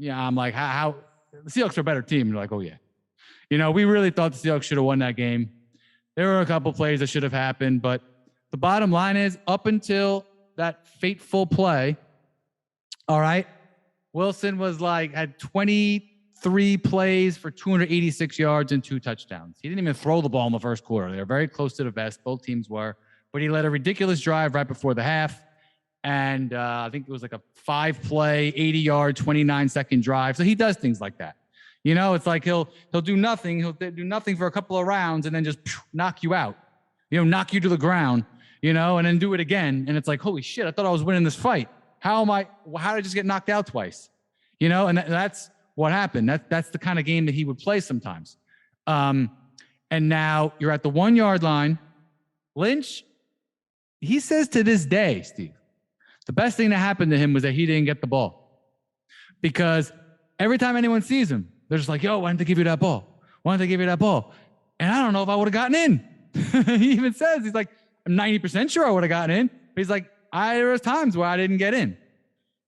I'm like, how the Seahawks are a better team. And they're like, oh, yeah. We really thought the Seahawks should have won that game. There were a couple plays that should have happened, but the bottom line is up until that fateful play, all right, Wilson had 23 plays for 286 yards and 2 touchdowns. He didn't even throw the ball in the first quarter. They were very close to the vest. Both teams were, but he led a ridiculous drive right before the half. And I think it was like a 5-play, 80-yard, 29-second drive. So he does things like that. It's like he'll do nothing. He'll do nothing for a couple of rounds and then just knock you out, knock you to the ground, and then do it again. And it's like, holy shit, I thought I was winning this fight. How did I just get knocked out twice? And that's what happened. That's the kind of game that he would play sometimes. And now you're at the 1-yard line. Lynch, he says to this day, Steve, the best thing that happened to him was that he didn't get the ball. Because every time anyone sees him, they're just like, yo, why didn't they give you that ball? Why didn't they give you that ball? And I don't know if I would have gotten in. He even says, he's like, I'm 90% sure I would have gotten in. But he's like, there was times where I didn't get in.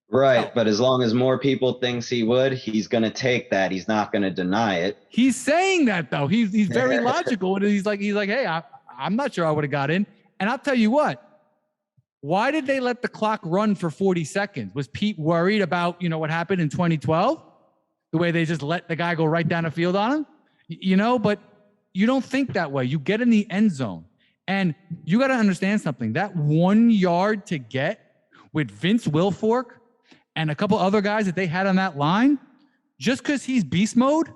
Right, but as long as more people thinks he would, he's going to take that. He's not going to deny it. He's saying that, though. He's very logical. He's like, hey, I'm not sure I would have got in. And I'll tell you what. Why did they let the clock run for 40 seconds? Was Pete worried about, what happened in 2012? The way they just let the guy go right down the field on him? But you don't think that way. You get in the end zone. And you got to understand something. That 1 yard to get with Vince Wilfork and a couple other guys that they had on that line, just because he's beast mode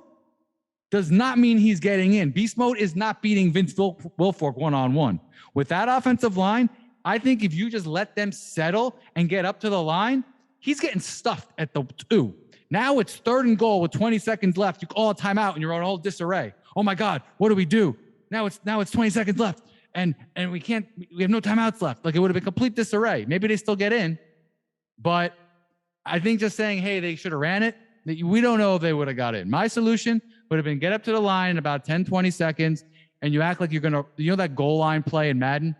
does not mean he's getting in. Beast mode is not beating Vince Wilfork one-on-one. With that offensive line, I think if you just let them settle and get up to the line, he's getting stuffed at the 2. Now it's 3rd and goal with 20 seconds left. You call a timeout and you're in all disarray. Oh my God, what do we do? Now it's 20 seconds left. And we have no timeouts left. Like it would have been complete disarray. Maybe they still get in. But I think just saying, hey, they should have ran it, we don't know if they would have got in. My solution would have been get up to the line in about 10, 20 seconds, and you act like you're going to, that goal line play in Madden?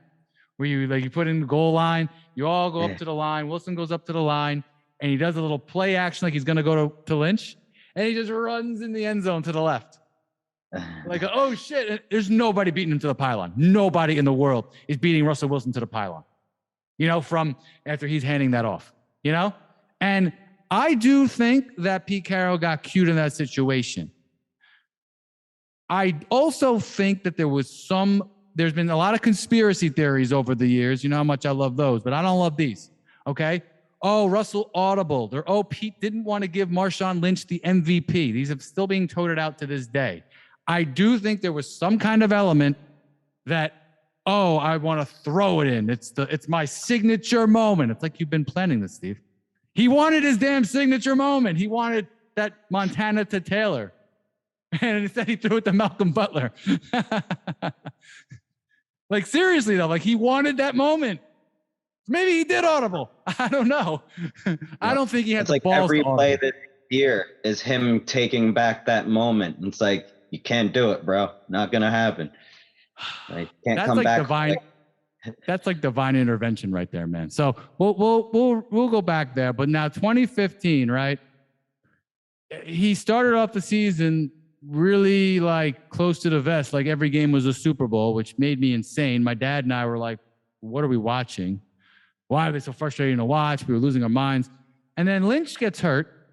Where you put in the goal line, you all go up to the line. Wilson goes up to the line, and he does a little play action like he's going to go to Lynch, and he just runs in the end zone to the left. Like, oh, shit, there's nobody beating him to the pylon. Nobody in the world is beating Russell Wilson to the pylon, from after he's handing that off, And I do think that Pete Carroll got cute in that situation. I also think that there's been a lot of conspiracy theories over the years. You know how much I love those, but I don't love these. Okay. Oh, Russell audibled. Or, Pete didn't want to give Marshawn Lynch the MVP. These are still being toted out to this day. I do think there was some kind of element that, I want to throw it in. It's my signature moment. It's like you've been planning this, Steve. He wanted his damn signature moment. He wanted that Montana to Taylor. And instead he threw it to Malcolm Butler. Like, seriously, though, he wanted that moment. Maybe he did audible. I don't know. I don't think he had the balls to audible. Every play this year is him taking back that moment. It's like, you can't do it, bro. Not going to happen. Can't that's come like back. Divine. That's like divine intervention right there, man. So we'll go back there. But now 2015, right? He started off the season really close to the vest, like every game was a Super Bowl, which made me insane. My dad and I were like, what are we watching? Why are they so frustrating to watch? We were losing our minds. And then Lynch gets hurt,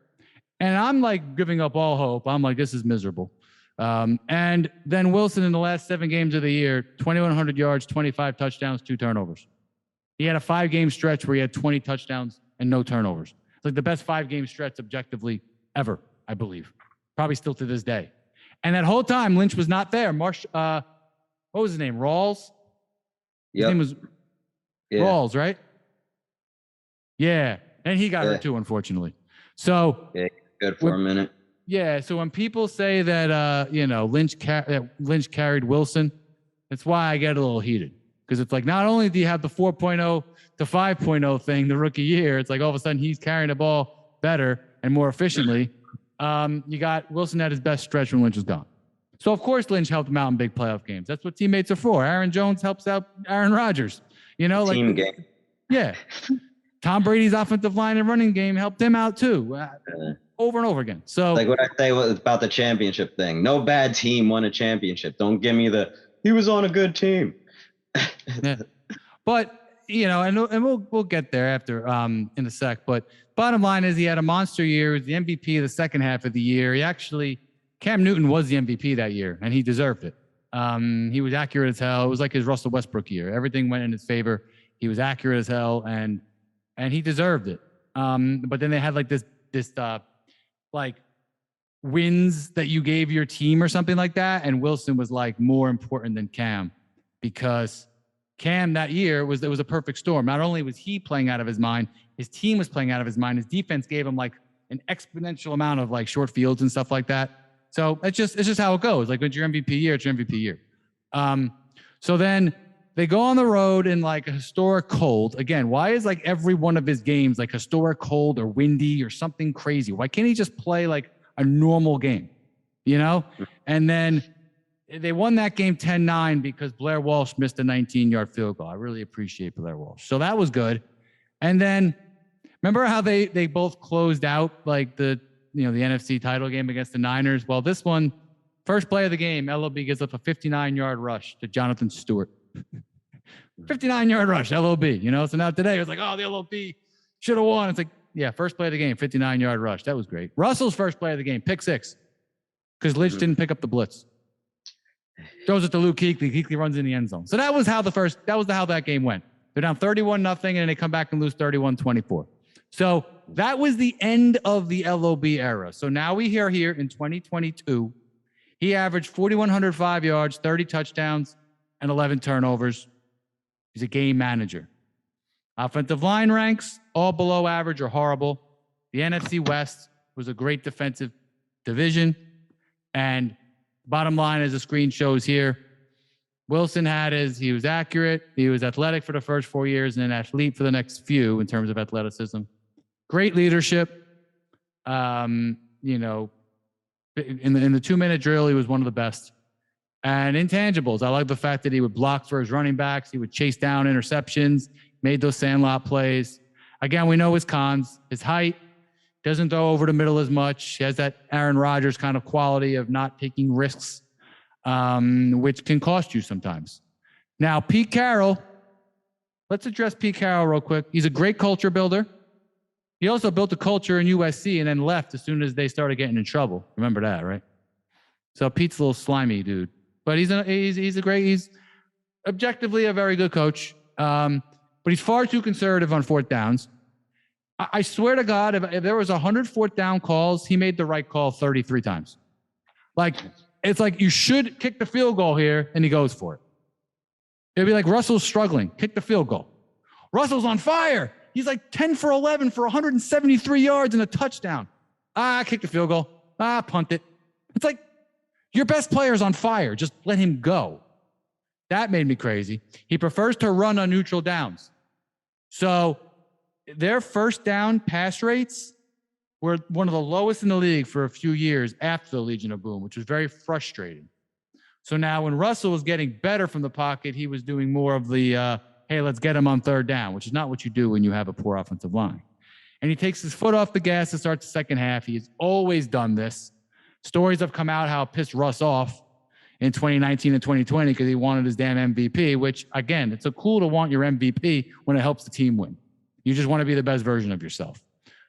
and I'm giving up all hope. I'm like, this is miserable. And then Wilson in the last 7 games of the year, 2,100 yards, 25 touchdowns, 2 turnovers. He had a 5-game stretch where he had 20 touchdowns and no turnovers. It's like the best 5-game stretch objectively ever, I believe. Probably still to this day. And that whole time, Lynch was not there. What was his name? Rawls? His name was Rawls, right? Yeah. And he got hurt too, unfortunately. So good for a minute. Yeah. So when people say that Lynch carried Wilson, that's why I get a little heated. Because it's like, not only do you have the 4.0 to 5.0 thing the rookie year, it's like all of a sudden he's carrying the ball better and more efficiently. You got Wilson at his best stretch when Lynch was gone. So, of course, Lynch helped him out in big playoff games. That's what teammates are for. Aaron Jones helps out Aaron Rodgers. Team game. Yeah. Tom Brady's offensive line and running game helped him out too, over and over again. So, like what I say about the championship thing. No bad team won a championship. Don't give me he was on a good team. Yeah. But and we'll get there after in a sec. But bottom line is he had a monster year. He was the MVP of the second half of the year. Cam Newton was the MVP that year, and he deserved it. He was accurate as hell. It was like his Russell Westbrook year. Everything went in his favor. He was accurate as hell, and he deserved it. But then they had like this like wins that you gave your team or something like that, and Wilson was like more important than Cam, because Cam that year it was a perfect storm. Not only was he playing out of his mind, his team was playing out of his mind. His defense gave him like an exponential amount of like short fields and stuff like that. So it's just how it goes. Like, when it's your MVP year, it's your MVP year. So then they go on the road in like a historic cold. Again, why is like every one of his games like historic cold or windy or something crazy? Why can't he just play like a normal game? And then they won that game 10-9 because Blair Walsh missed a 19-yard field goal. I really appreciate Blair Walsh. So that was good. And then remember how they both closed out like the NFC title game against the Niners? Well, this one, first play of the game, LOB gives up a 59-yard rush to Jonathan Stewart. 59-yard rush, LOB. So now today it was like, oh, the LOB should have won. It's like, yeah, first play of the game, 59-yard rush. That was great. Russell's first play of the game, pick six, because Lynch didn't pick up the blitz. Throws it to Luke Kuechly. Kuechly runs in the end zone. So that was how that game went. They're down 31-0, and they come back and lose 31-24. So that was the end of the LOB era. So now we hear here in 2022, he averaged 4,105 yards, 30 touchdowns, and 11 turnovers. He's a game manager. Offensive line ranks, all below average or horrible. The NFC West was a great defensive division. And bottom line, as the screen shows here, Wilson he was accurate, he was athletic for the first 4 years, and an athlete for the next few in terms of athleticism. Great leadership. In the 2-minute drill, he was one of the best. And intangibles, I like the fact that he would block for his running backs. He would chase down interceptions, made those sandlot plays. Again, we know his cons. His height, doesn't throw over the middle as much. He has that Aaron Rodgers kind of quality of not taking risks, which can cost you sometimes. Now, Pete Carroll, let's address Pete Carroll real quick. He's a great culture builder. He also built a culture in USC and then left as soon as they started getting in trouble. Remember that, right? So Pete's a little slimy dude, but he's objectively a very good coach. But he's far too conservative on fourth downs. I swear to God, if there was 100 fourth down calls, he made the right call 33 times. Like, it's like, you should kick the field goal here, and he goes for it. It'd be like Russell's struggling, kick the field goal. Russell's on fire. He's like 10 for 11 for 173 yards and a touchdown. Kick the field goal. Punt it. It's like, your best player's on fire. Just let him go. That made me crazy. He prefers to run on neutral downs. So their first down pass rates were one of the lowest in the league for a few years after the Legion of Boom, which was very frustrating. So now when Russell was getting better from the pocket, he was doing more of the, hey, let's get him on third down, which is not what you do when you have a poor offensive line. And he takes his foot off the gas to start the second half. He has always done this. Stories have come out how it pissed Russ off in 2019 and 2020 because he wanted his damn MVP, which, again, it's so cool to want your MVP when it helps the team win. You just want to be the best version of yourself.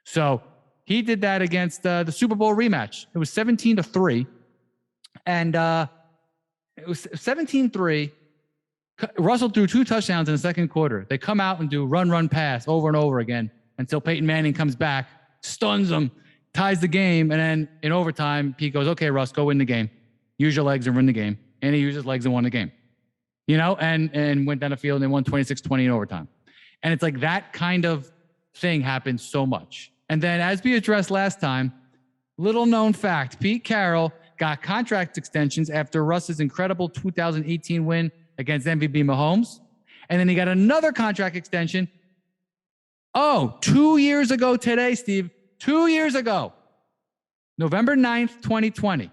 So he did that against the Super Bowl rematch. It was 17-3. And it was 17-3. Russell threw 2 touchdowns in the second quarter. They come out and do run, pass over and over again until Peyton Manning comes back, stuns him, ties the game, and then in overtime, Pete goes, okay, Russ, go win the game. use your legs and win the game. And he used his legs and won the game, and went down the field and they won 26-20 in overtime. And it's like that kind of thing happens so much. And then as we addressed last time, little known fact, Pete Carroll got contract extensions after Russ's incredible 2018 win against MVP Mahomes. And then he got another contract extension. 2 years ago today, Steve, 2 years ago, November 9th, 2020,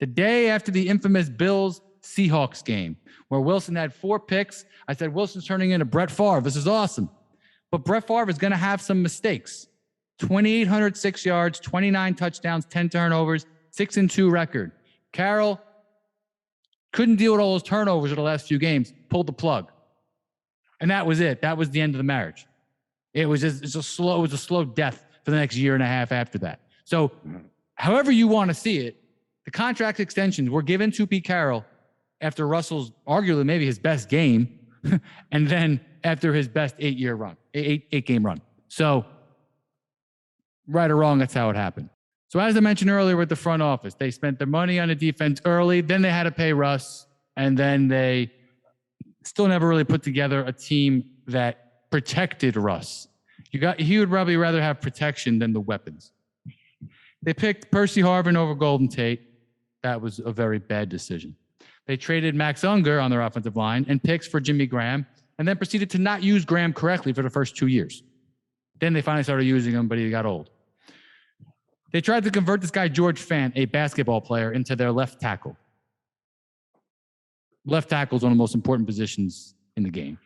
the day after the infamous Bills-Seahawks game, where Wilson had 4 picks. I said, Wilson's turning into Brett Favre. This is awesome. But Brett Favre is going to have some mistakes. 2,806 yards, 29 touchdowns, 10 turnovers, 6-2 record. Carroll couldn't deal with all those turnovers in the last few games, pulled the plug. And that was it. That was the end of the marriage. It was a slow death for the next year and a half after that. So however you want to see it, the contract extensions were given to Pete Carroll after Russell's arguably maybe his best game, and then after his best 8-game run. So right or wrong, that's how it happened. So as I mentioned earlier with the front office, they spent their money on the defense early, then they had to pay Russ, and then they still never really put together a team that protected Russ. He would probably rather have protection than the weapons. They picked Percy Harvin over Golden Tate. That was a very bad decision. They traded Max Unger on their offensive line and picks for Jimmy Graham, and then proceeded to not use Graham correctly for the first 2 years. Then they finally started using him, but he got old. They tried to convert this guy, George Fant, a basketball player, into their left tackle. Left tackle is one of the most important positions in the game.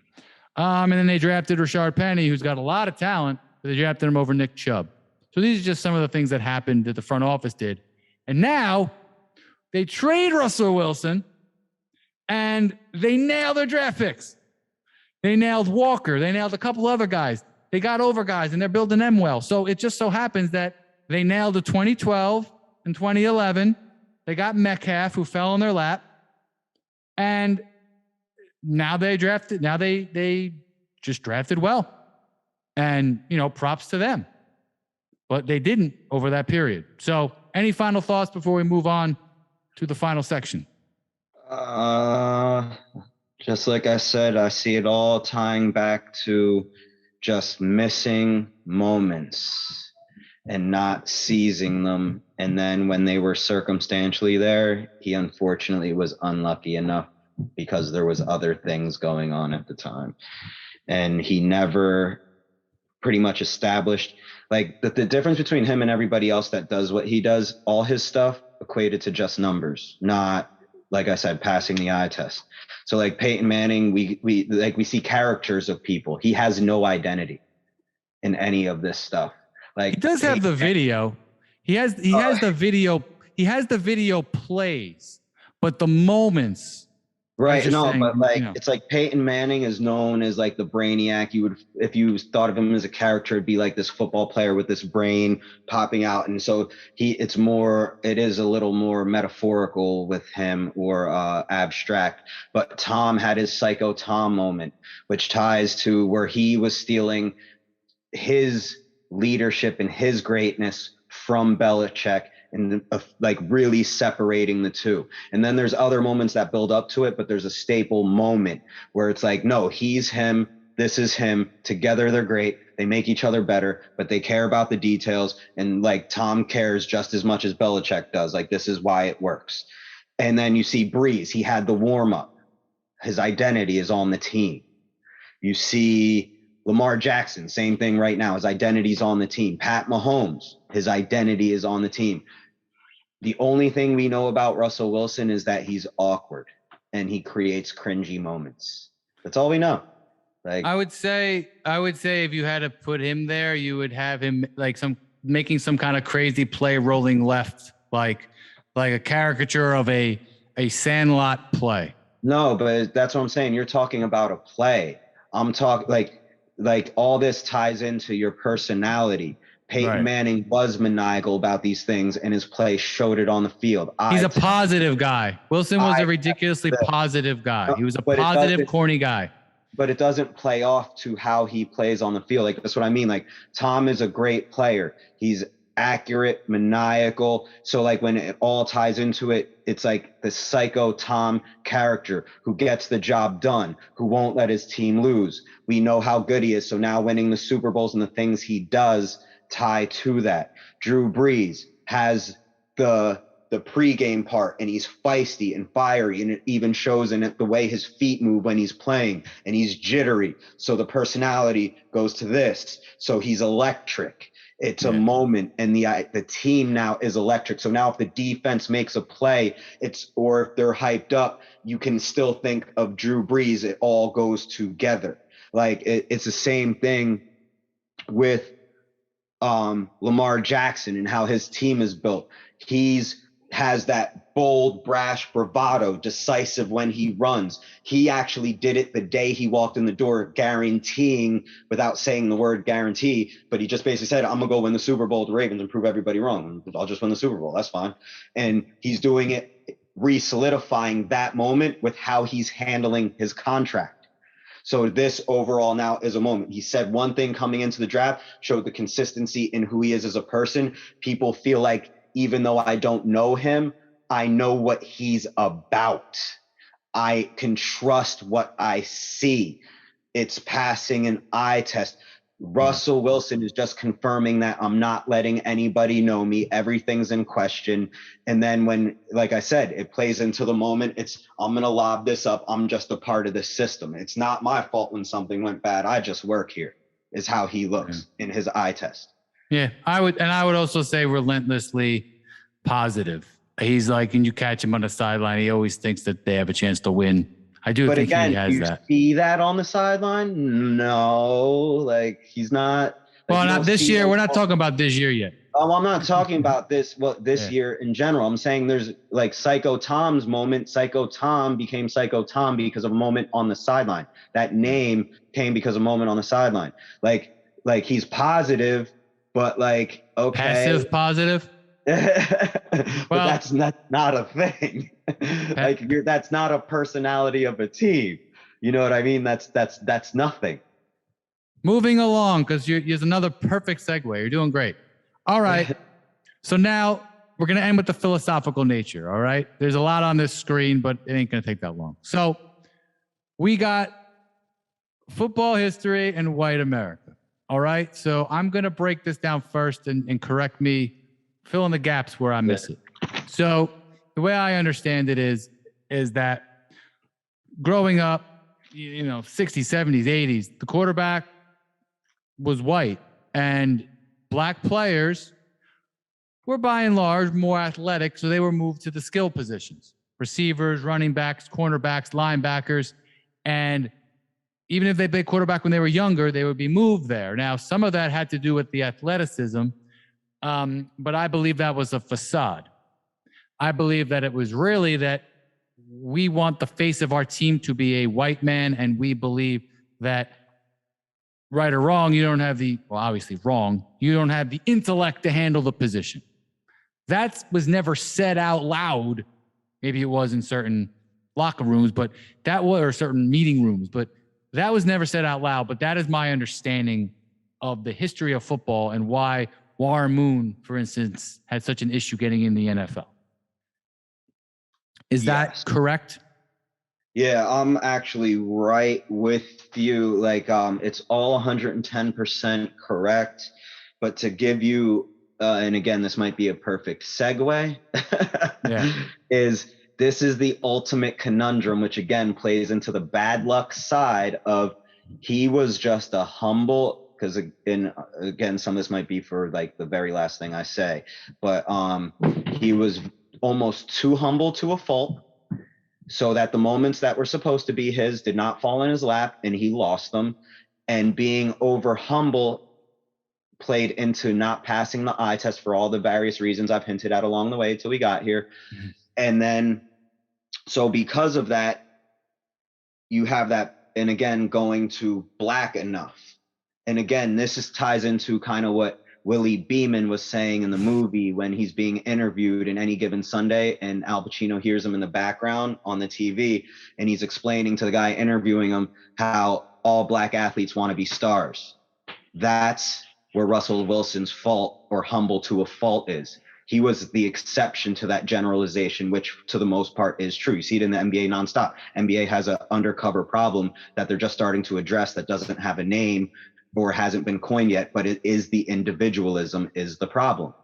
And then they drafted Rashard Penny, who's got a lot of talent, but they drafted him over Nick Chubb. So these are just some of the things that happened that the front office did. And now they trade Russell Wilson, and they nailed their draft picks. They nailed Walker. They nailed a couple other guys. They got over guys, and they're building them well. So it just so happens that they nailed the 2012 and 2011. They got Metcalf, who fell in their lap. And now they just drafted well. And, props to them. But they didn't over that period. So any final thoughts before we move on to the final section? Just like I said, I see it all tying back to just missing moments and not seizing them. And then when they were circumstantially there, he unfortunately was unlucky enough because there was other things going on at the time. And he never pretty much established, like the difference between him and everybody else that does what he does, all his stuff equated to just numbers, not, like I said, passing the eye test. So like Peyton Manning, we see characters of people. He has no identity in any of this stuff. Like he does have the video. He has the video. He has the video plays, but the moments. Right. No, but it's like Peyton Manning is known as like the brainiac. You would, if you thought of him as a character, it'd be like this football player with this brain popping out. And so it is a little more metaphorical with him or abstract. But Tom had his Psycho Tom moment, which ties to where he was stealing his leadership and his greatness from Belichick, and like really separating the two. And then there's other moments that build up to it, but there's a staple moment where it's like, no, he's him, this is him, together they're great, they make each other better, but they care about the details. And like Tom cares just as much as Belichick does. Like, this is why it works. And then you see Brees, he had the warm up, his identity is on the team. You see Lamar Jackson, same thing right now, his identity's on the team. Pat Mahomes, his identity is on the team. The only thing we know about Russell Wilson is that he's awkward and he creates cringy moments. That's all we know. Like, I would say if you had to put him there, you would have him like making some kind of crazy play rolling left, like a caricature of a Sandlot play. No, but that's what I'm saying. You're talking about a play. I'm talking like all this ties into your personality. Peyton Manning was maniacal about these things, and his play showed it on the field. He's a positive guy. Wilson was a ridiculously positive guy. He was a positive, corny guy. But it doesn't play off to how he plays on the field. Like, that's what I mean. Like, Tom is a great player. He's accurate, maniacal. So like when it all ties into it, it's like the psycho Tom character who gets the job done, who won't let his team lose. We know how good he is. So now winning the Super Bowls and the things he does tie to that. Drew Brees has the pregame part, and he's feisty and fiery, and it even shows in it the way his feet move when he's playing, and he's jittery. So the personality goes to this. So he's electric. It's a moment, and the team now is electric. So now if the defense makes a play, or if they're hyped up, you can still think of Drew Brees. It all goes together. Like it's the same thing with Lamar Jackson and how his team is built. Has that bold, brash bravado, decisive when he runs. He actually did it the day he walked in the door, guaranteeing, without saying the word guarantee, but he just basically said, I'm going to go win the Super Bowl with the Ravens and prove everybody wrong. I'll just win the Super Bowl. That's fine. And he's doing it, re-solidifying that moment with how he's handling his contract. So this overall now is a moment. He said one thing coming into the draft, showed the consistency in who he is as a person. People feel like, even though I don't know him, I know what he's about. I can trust what I see. It's passing an eye test. Russell Wilson is just confirming that I'm not letting anybody know me. Everything's in question. And then when, like I said, it plays into the moment, I'm going to lob this up. I'm just a part of the system. It's not my fault when something went bad. I just work here, is how he looks in his eye test. Yeah, I would also say relentlessly positive. He's like, and you catch him on the sideline, he always thinks that they have a chance to win. I do think he has that. See that on the sideline? No, like he's not. Well, not this year. We're not talking about this year yet. Oh, I'm not talking about this. Well, this year in general, I'm saying there's like Psycho Tom's moment. Psycho Tom became Psycho Tom because of a moment on the sideline. That name came because of a moment on the sideline. Like he's positive, but like, okay. Passive positive? But that's not a thing. Like that's not a personality of a team. You know what I mean? That's nothing. Moving along, because here's another perfect segue. You're doing great. All right. So now we're going to end with the philosophical nature. All right. There's a lot on this screen, but it ain't going to take that long. So we got football history and white America. All right. So I'm going to break this down first and correct me, fill in the gaps where I miss it. So the way I understand it is that growing up, 60s, 70s, 80s, the quarterback was white, and black players were by and large more athletic, so they were moved to the skill positions: receivers, running backs, cornerbacks, linebackers. And even if they played quarterback when they were younger, they would be moved there. Now, some of that had to do with the athleticism, but I believe that was a facade. I believe that it was really that we want the face of our team to be a white man, and we believe that, right or wrong, you don't have obviously wrong, you don't have the intellect to handle the position. That was never said out loud. Maybe it was in certain locker rooms, or certain meeting rooms, but that was never said out loud. But that is my understanding of the history of football and why Warren Moon, for instance, had such an issue getting in the NFL. Is that correct? Yeah, I'm actually right with you. Like, it's all 110% correct. But to give you, and again, this might be a perfect segue, this is the ultimate conundrum, which again plays into the bad luck side of he was just a humble, because again, some of this might be for like the very last thing I say, but he was almost too humble to a fault, so that the moments that were supposed to be his did not fall in his lap and he lost them. And being over humble played into not passing the eye test for all the various reasons I've hinted at along the way till we got here. Mm-hmm. And then, so because of that, you have that, and again, going to black enough. And again, ties into kind of what Willie Beeman was saying in the movie when he's being interviewed in Any Given Sunday, and Al Pacino hears him in the background on the TV, and he's explaining to the guy interviewing him how all black athletes want to be stars. That's where Russell Wilson's fault or humble to a fault is. He was the exception to that generalization, which to the most part is true. You see it in the NBA nonstop. NBA has an undercover problem that they're just starting to address that doesn't have a name or hasn't been coined yet, but it is the individualism is the problem.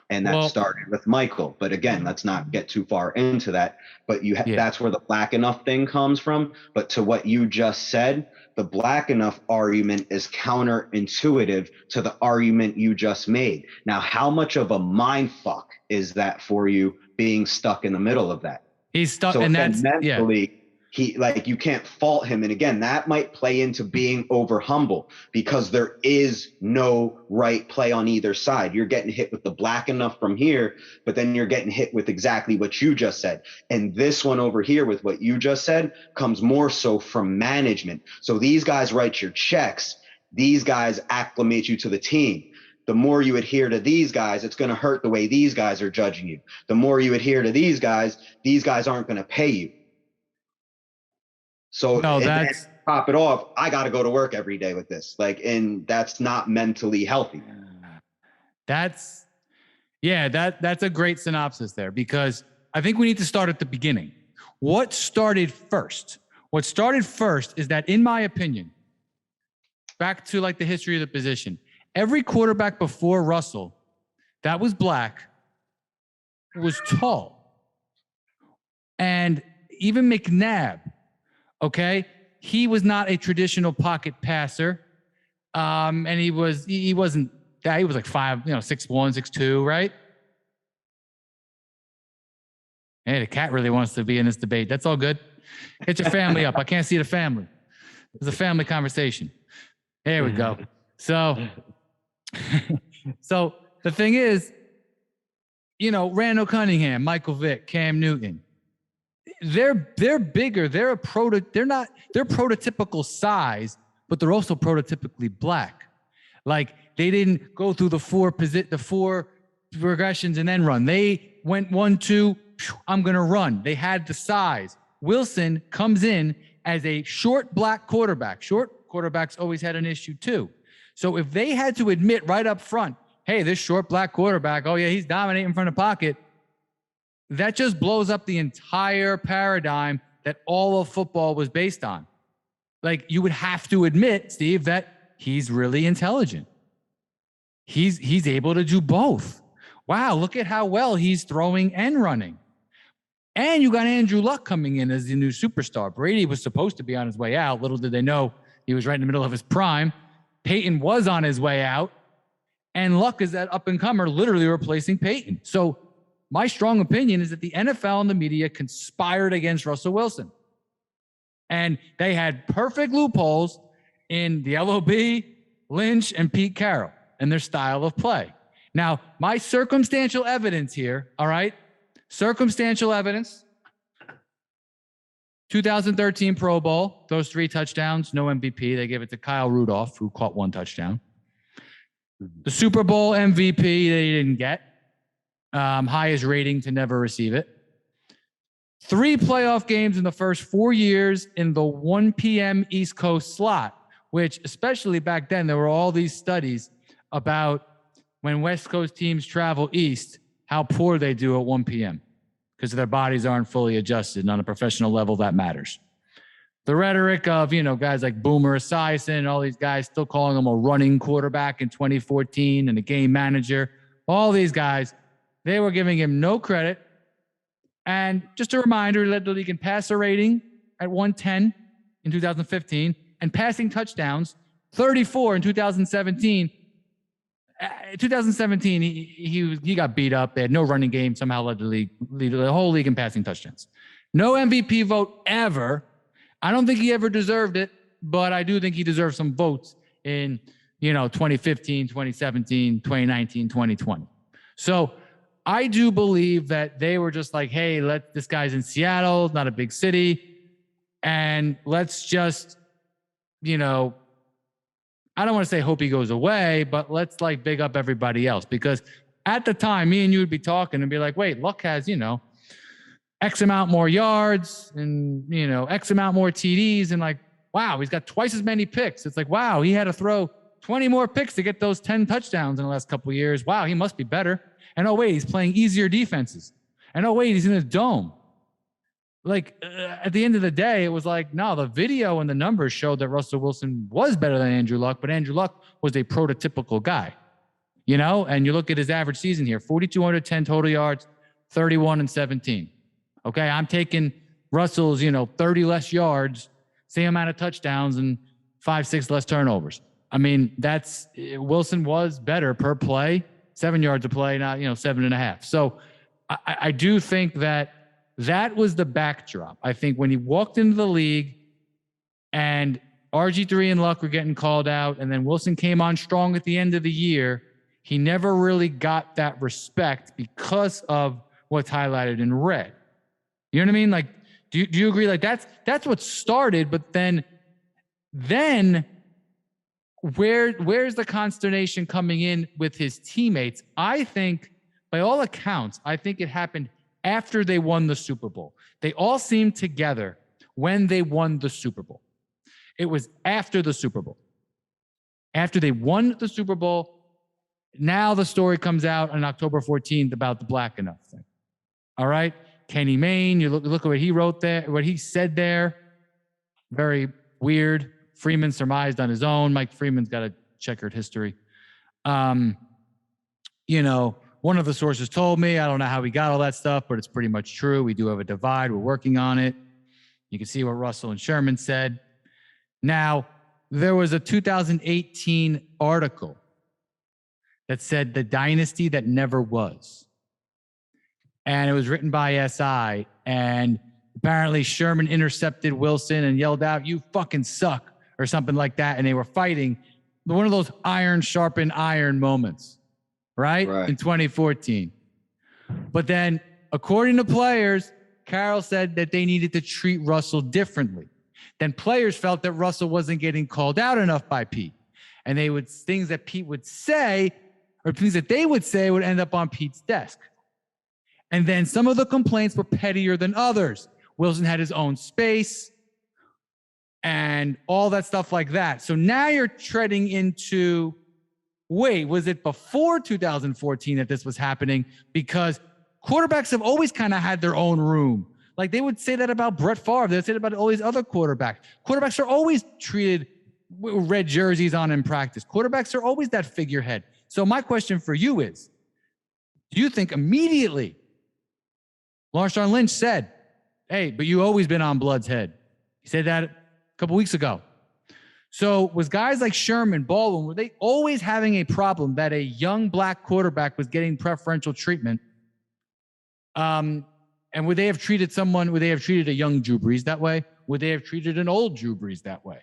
And that started with Michael. But again, let's not get too far into that. But that's where the black enough thing comes from. But to what you just said, the black enough argument is counterintuitive to the argument you just made. Now, how much of a mind fuck is that for you being stuck in the middle of that? He's stuck, so and that's mentally, you can't fault him. And again, that might play into being over humble because there is no right play on either side. You're getting hit with the black enough from here, but then you're getting hit with exactly what you just said. And this one over here with what you just said comes more so from management. So these guys write your checks. These guys acclimate you to the team. The more you adhere to these guys, it's going to hurt the way these guys are judging you. The more you adhere to these guys aren't going to pay you. So that's top it off. I got to go to work every day with this, and that's not mentally healthy. That's a great synopsis there, because I think we need to start at the beginning. What started first? What started first is that, in my opinion, back to the history of the position, every quarterback before Russell that was black was tall. And even McNabb, okay, he was not a traditional pocket passer. And he wasn't that, he was like 5, 6'1", 6'2", right? Hey, the cat really wants to be in this debate. That's all good. Get your family up. I can't see the family. It's a family conversation. There we go. So the thing is, Randall Cunningham, Michael Vick, Cam Newton, they're bigger. They're prototypical size, but they're also prototypically black. They didn't go through the four progressions and then run. They went 1, 2, I'm going to run. They had the size. Wilson comes in as a short black quarterback. Short quarterbacks always had an issue too. So if they had to admit right up front, hey, this short black quarterback, oh yeah, he's dominating from the pocket, that just blows up the entire paradigm that all of football was based on. You would have to admit, Steve, that he's really intelligent. He's able to do both. Wow, look at how well he's throwing and running. And you got Andrew Luck coming in as the new superstar. Brady was supposed to be on his way out. Little did they know he was right in the middle of his prime. Peyton was on his way out. And Luck is that up-and-comer, literally replacing Peyton. So my strong opinion is that the NFL and the media conspired against Russell Wilson. And they had perfect loopholes in the LOB, Lynch, and Pete Carroll and their style of play. Now, my circumstantial evidence here, all right? Circumstantial evidence. 2013 Pro Bowl, those 3 touchdowns, no MVP. They gave it to Kyle Rudolph, who caught 1 touchdown. The Super Bowl MVP they didn't get. Highest rating to never receive it. 3 playoff games in the first 4 years in the 1 p.m. East Coast slot, which especially back then, there were all these studies about when West Coast teams travel east, how poor they do at 1 p.m. because their bodies aren't fully adjusted. And on a professional level, that matters. The rhetoric of, guys like Boomer Esiason, all these guys still calling him a running quarterback in 2014 and a game manager, all these guys, they were giving him no credit. And just a reminder, he led the league in passer rating at 110 in 2015 and passing touchdowns, 34 in 2017. 2017, he got beat up. They had no running game, somehow led the whole league in passing touchdowns. No MVP vote ever. I don't think he ever deserved it, but I do think he deserved some votes in, 2015, 2017, 2019, 2020. So I do believe that they were just like, hey, this guy's in Seattle, not a big city, and let's just, I don't want to say hope he goes away, but let's big up everybody else. Because at the time, me and you would be talking and be like, wait, Luck has, X amount more yards and, X amount more TDs. And wow, he's got twice as many picks. It's wow, he had to throw 20 more picks to get those 10 touchdowns in the last couple of years. Wow, he must be better. And oh, wait, he's playing easier defenses. And oh, wait, he's in a dome. Like, at the end of the day, it was like, no, the video and the numbers showed that Russell Wilson was better than Andrew Luck, but Andrew Luck was a prototypical guy, you know? And you look at his average season here, 4,210 total yards, 31 and 17. Okay, I'm taking Russell's, 30 less yards, same amount of touchdowns, and 5-6 less turnovers. I mean, Wilson was better per play, 7 yards a play, not 7.5. So I do think that was the backdrop. I think when he walked into the league and RG3 and Luck were getting called out, and then Wilson came on strong at the end of the year, he never really got that respect because of what's highlighted in red. You know what I mean? Like, do you agree? Like that's what started, but then where's the consternation coming in with his teammates? I think, by all accounts, it happened after they won the Super Bowl. They all seemed together when they won the Super Bowl. It was after the Super Bowl. After they won the Super Bowl, now the story comes out on October 14th about the Black Enough thing. All right? Kenny Mayne, you look at what he wrote there, what he said there. Very weird. Freeman surmised on his own. Mike Freeman's got a checkered history. One of the sources told me, I don't know how we got all that stuff, but it's pretty much true. We do have a divide. We're working on it. You can see what Russell and Sherman said. Now, there was a 2018 article that said the dynasty that never was. And it was written by SI. And apparently Sherman intercepted Wilson and yelled out, "You fucking suck," or something like that. And they were fighting. One of those iron sharpened iron moments. Right? In 2014. But then, according to players, Carroll said that they needed to treat Russell differently. Then players felt that Russell wasn't getting called out enough by Pete. And things that Pete would say, or things that they would say, would end up on Pete's desk. And then some of the complaints were pettier than others. Wilson had his own space and all that stuff like that. So now you're treading into, wait, was it before 2014 that this was happening? Because quarterbacks have always kind of had their own room. Like they would say that about Brett Favre. They would say that about all these other quarterbacks. Quarterbacks are always treated with red jerseys on in practice. Quarterbacks are always that figurehead. So my question for you is, do you think immediately Marshawn Lynch said, "Hey, but you always been on Blood's head"? He said that a couple weeks ago. So was guys like Sherman, Baldwin, were they always having a problem that a young black quarterback was getting preferential treatment? And would they have treated a young Drew Brees that way? Would they have treated an old Drew Brees that way?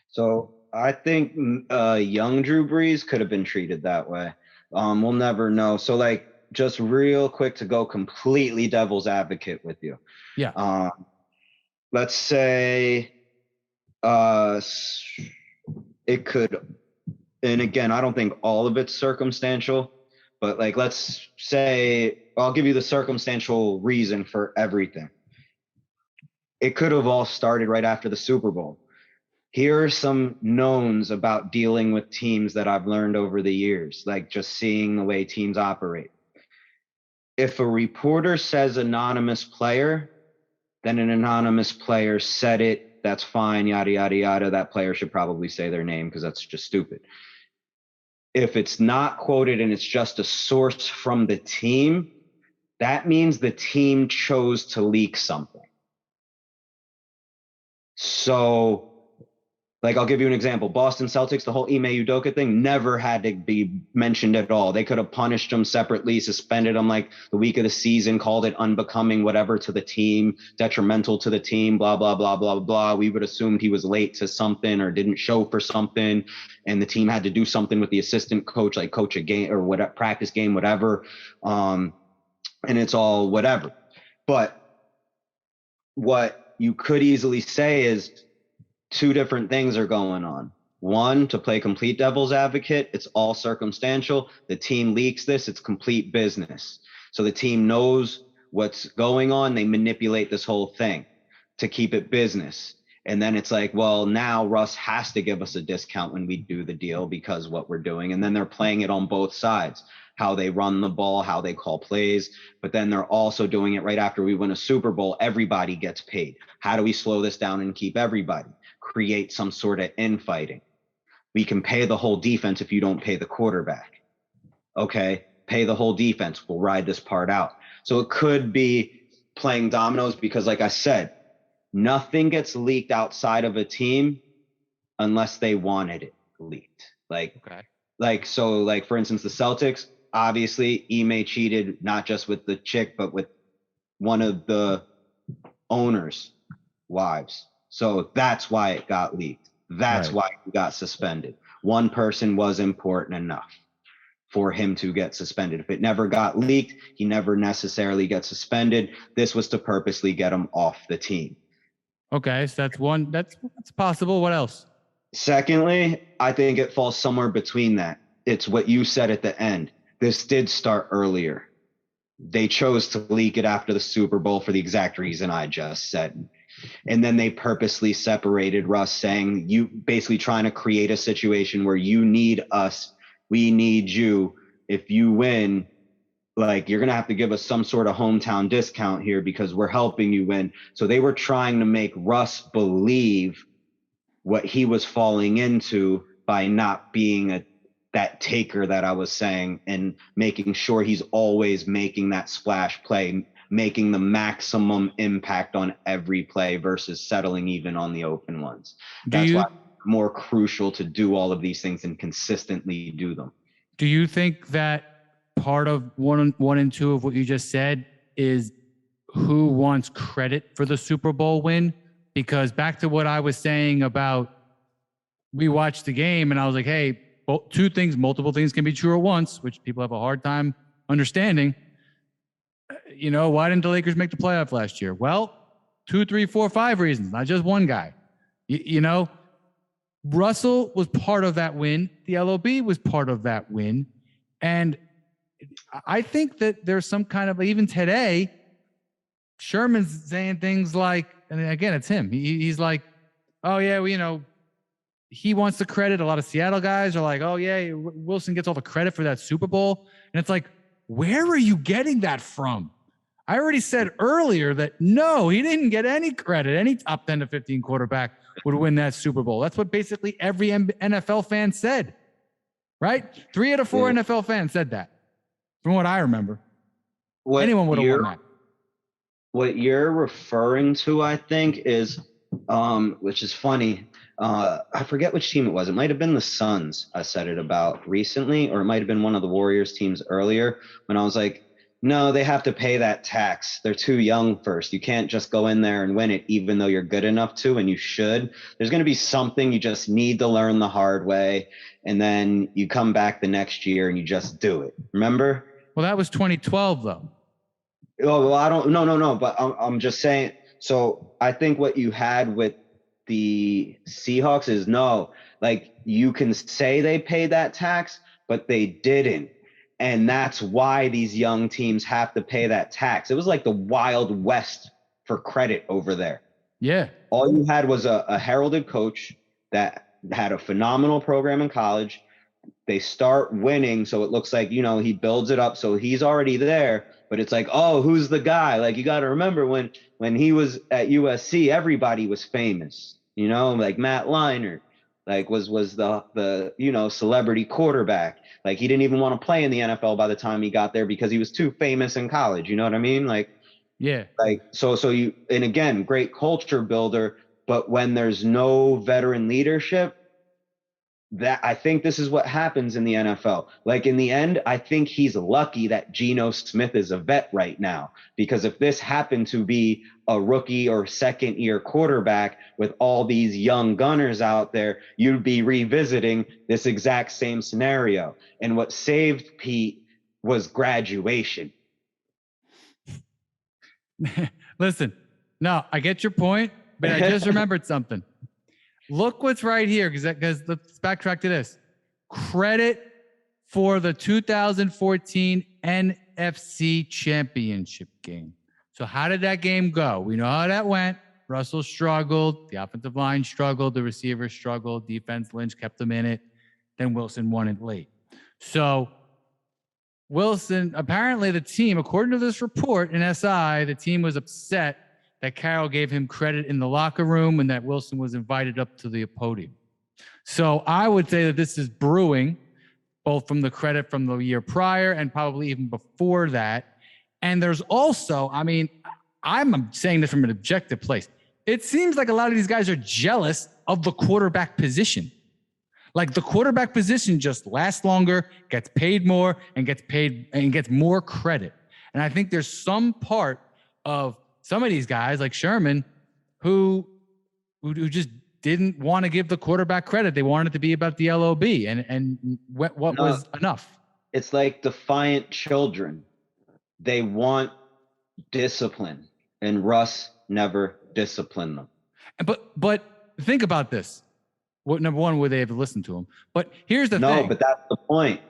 So I think young Drew Brees could have been treated that way. We'll never know. So like, just real quick to go completely devil's advocate with you. Yeah. Let's say it could, and again, I don't think all of it's circumstantial, but like, let's say, I'll give you the circumstantial reason for everything. It could have all started right after the Super Bowl. Here are some knowns about dealing with teams that I've learned over the years, like just seeing the way teams operate. If a reporter says anonymous player, then an anonymous player said it, that's fine, yada, yada, yada. That player should probably say their name because that's just stupid. If it's not quoted and it's just a source from the team, that means the team chose to leak something. So, like, I'll give you an example. Boston Celtics, the whole Ime Udoka thing never had to be mentioned at all. They could have punished him separately, suspended him like the week of the season, called it unbecoming, whatever, to the team, detrimental to the team, blah, blah, blah, blah, blah. We would assume he was late to something or didn't show for something, and the team had to do something with the assistant coach, like coach a game or whatever, practice game, whatever. And it's all whatever. But what you could easily say is, two different things are going on. One, to play complete devil's advocate, it's all circumstantial. The team leaks this, it's complete business. So the team knows what's going on. They manipulate this whole thing to keep it business. And then it's like, well, now Russ has to give us a discount when we do the deal because what we're doing. And then they're playing it on both sides, how they run the ball, how they call plays. But then they're also doing it right after we win a Super Bowl. Everybody gets paid. How do we slow this down and keep everybody? Create some sort of infighting. We can pay the whole defense if you don't pay the quarterback. Okay, pay the whole defense. We'll ride this part out. So it could be playing dominoes because, like I said, nothing gets leaked outside of a team unless they wanted it leaked. Like for instance, the Celtics, obviously Ime cheated not just with the chick, but with one of the owner's wives. So that's why it got leaked. That's why he got suspended. One person was important enough for him to get suspended. If it never got leaked, he never necessarily gets suspended. This was to purposely get him off the team. Okay, so that's possible. What else? Secondly, I think it falls somewhere between that. It's what you said at the end. This did start earlier. They chose to leak it after the Super Bowl for the exact reason I just said. And then they purposely separated Russ, saying, you basically trying to create a situation where you need us, we need you. If you win, like, you're going to have to give us some sort of hometown discount here because we're helping you win. So they were trying to make Russ believe what he was falling into by not being that taker that I was saying, and making sure he's always making that splash play, making the maximum impact on every play versus settling even on the open ones. That's why it's more crucial to do all of these things and consistently do them. Do you think that part of one and two of what you just said is who wants credit for the Super Bowl win? Because back to what I was saying about, we watched the game and I was like, hey, multiple things can be true at once, which people have a hard time understanding. Why didn't the Lakers make the playoff last year? Well, 2, 3, 4, 5 reasons, not just one guy. Russell was part of that win. The LOB was part of that win. And I think that there's some kind of, even today, Sherman's saying things like, and again, it's him. He's like, oh yeah, he wants the credit. A lot of Seattle guys are like, oh yeah, Wilson gets all the credit for that Super Bowl. And it's like, where are you getting that from? I already said earlier that no, he didn't get any credit. Any top 10 to 15 quarterback would win that Super Bowl. That's what basically every NFL fan said, right? 3 out of 4 NFL fans said that, from what I remember. Anyone would have won that. What you're referring to, I think, is, which is funny, I forget which team it was. It might have been the Suns I said it about recently, or it might have been one of the Warriors teams earlier, when I was like, no, they have to pay that tax. They're too young first. You can't just go in there and win it, even though you're good enough to, and you should. There's going to be something you just need to learn the hard way, and then you come back the next year and you just do it. Remember? Well, that was 2012, though. Oh, well, I don't, no, but I'm just saying. So I think what you had with the Seahawks is, no, like, you can say they paid that tax, but they didn't. And that's why these young teams have to pay that tax. It was like the Wild West for credit over there. Yeah. All you had was a heralded coach that had a phenomenal program in college. They start winning, so it looks like, he builds it up, so he's already there. But it's like, oh, who's the guy? Like, you got to remember when he was at USC, everybody was famous. Like Matt Leinart, like was the celebrity quarterback. Like, he didn't even want to play in the NFL by the time he got there because he was too famous in college. You know what I mean? Like, yeah. Like, so you, and again, great culture builder. But when there's no veteran leadership, that, I think this is what happens in the NFL. Like, in the end, I think he's lucky that Geno Smith is a vet right now, because if this happened to be a rookie or second year quarterback with all these young gunners out there, you'd be revisiting this exact same scenario. And what saved Pete was graduation. Listen, no, I get your point, but I just remembered something. Look what's right here, because let's backtrack to this. Credit for the 2014 NFC Championship game. So how did that game go? We know how that went. Russell struggled. The offensive line struggled. The receivers struggled. Defense, Lynch kept them in it. Then Wilson won it late. So Wilson, apparently the team, according to this report in SI, the team was upset that Carroll gave him credit in the locker room and that Wilson was invited up to the podium. So I would say that this is brewing, both from the credit from the year prior and probably even before that. And there's also, I mean, I'm saying this from an objective place. It seems like a lot of these guys are jealous of the quarterback position. Like the quarterback position just lasts longer, gets paid more, and gets more credit. And I think there's some part of some of these guys, like Sherman, who just didn't want to give the quarterback credit. They wanted it to be about the LOB, and what was enough. It's like defiant children. They want discipline, and Russ never disciplined them. But think about this. What number one, would they have listened to him? But here's the thing. No, but that's the point.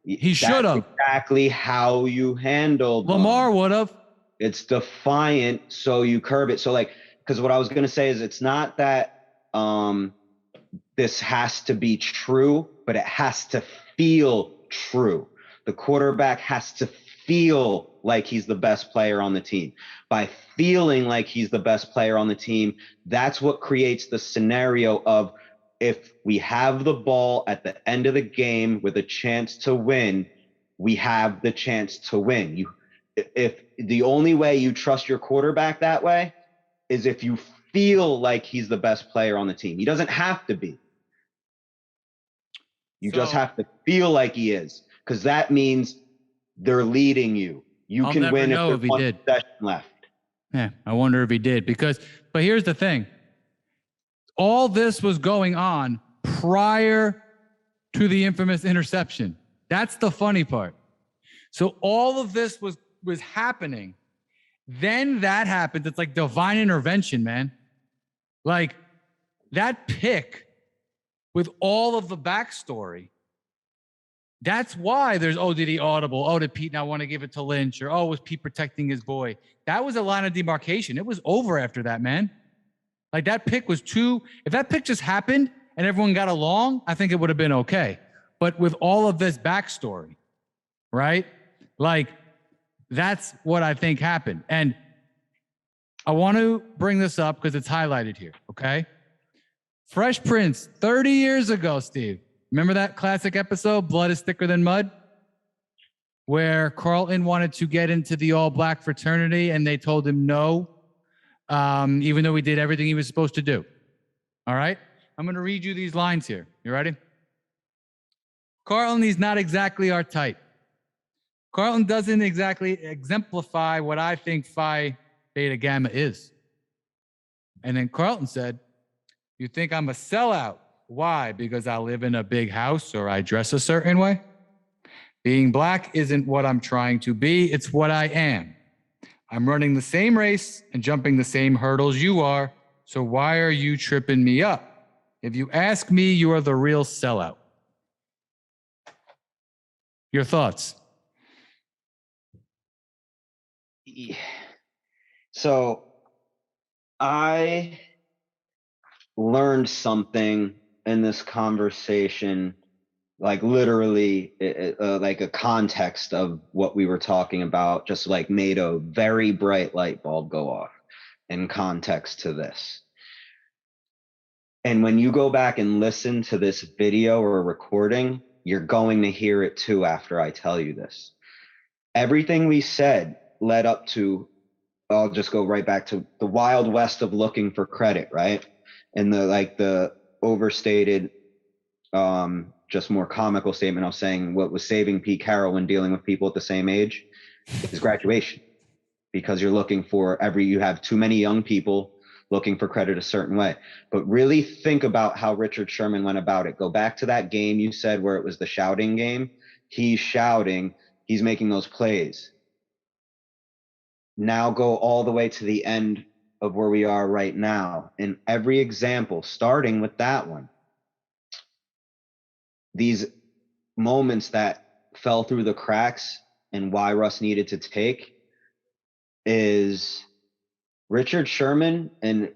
He should have. Exactly how you handled Lamar would have. It's defiant, so you curb it. So like, because what I was going to say is it's not that this has to be true, but it has to feel true. The quarterback has to feel like he's the best player on the team. By feeling like he's the best player on the team, that's what creates the scenario of, if we have the ball at the end of the game with a chance to win, we have the chance to win. If the only way you trust your quarterback that way is if you feel like he's the best player on the team. He doesn't have to be. You just have to feel like he is, because that means they're leading you. You can win if there's one possession left. Yeah, I wonder if he did, but here's the thing. All this was going on prior to the infamous interception. That's the funny part. So all of this was happening. Then that happens. It's like divine intervention, man. Like that pick with all of the backstory. That's why there's, did he audible? Did Pete not want to give it to Lynch? Or, was Pete protecting his boy? That was a line of demarcation. It was over after that, man. Like that pick was if that pick just happened and everyone got along, I think it would have been okay. But with all of this backstory, right? Like that's what I think happened. And I want to bring this up because it's highlighted here, okay? Fresh Prince, 30 years ago, Steve. Remember that classic episode, Blood is Thicker Than Mud? Where Carlton wanted to get into the all-black fraternity and they told him no. Even though he did everything he was supposed to do. All right? I'm going to read you these lines here. You ready? Carlton is not exactly our type. Carlton doesn't exactly exemplify what I think Phi Beta Gamma is. And then Carlton said, you think I'm a sellout? Why? Because I live in a big house or I dress a certain way? Being black isn't what I'm trying to be. It's what I am. I'm running the same race and jumping the same hurdles you are, so why are you tripping me up? If you ask me, you are the real sellout. Your thoughts? So I learned something in this conversation, like literally like a context of what we were talking about, just like made a very bright light bulb go off in context to this. And when you go back and listen to this video or recording, you're going to hear it too after I tell you this. Everything we said led up to, I'll just go right back to the Wild West of looking for credit, right? And the overstated, just more comical statement of saying what was saving Pete Carroll when dealing with people at the same age is graduation, because you're looking for you have too many young people looking for credit a certain way. But really think about how Richard Sherman went about it. Go back to that game you said where it was the shouting game. He's shouting, he's making those plays. Now go all the way to the end of where we are right now. In every example, starting with that one, these moments that fell through the cracks and why Russ needed to take is Richard Sherman, and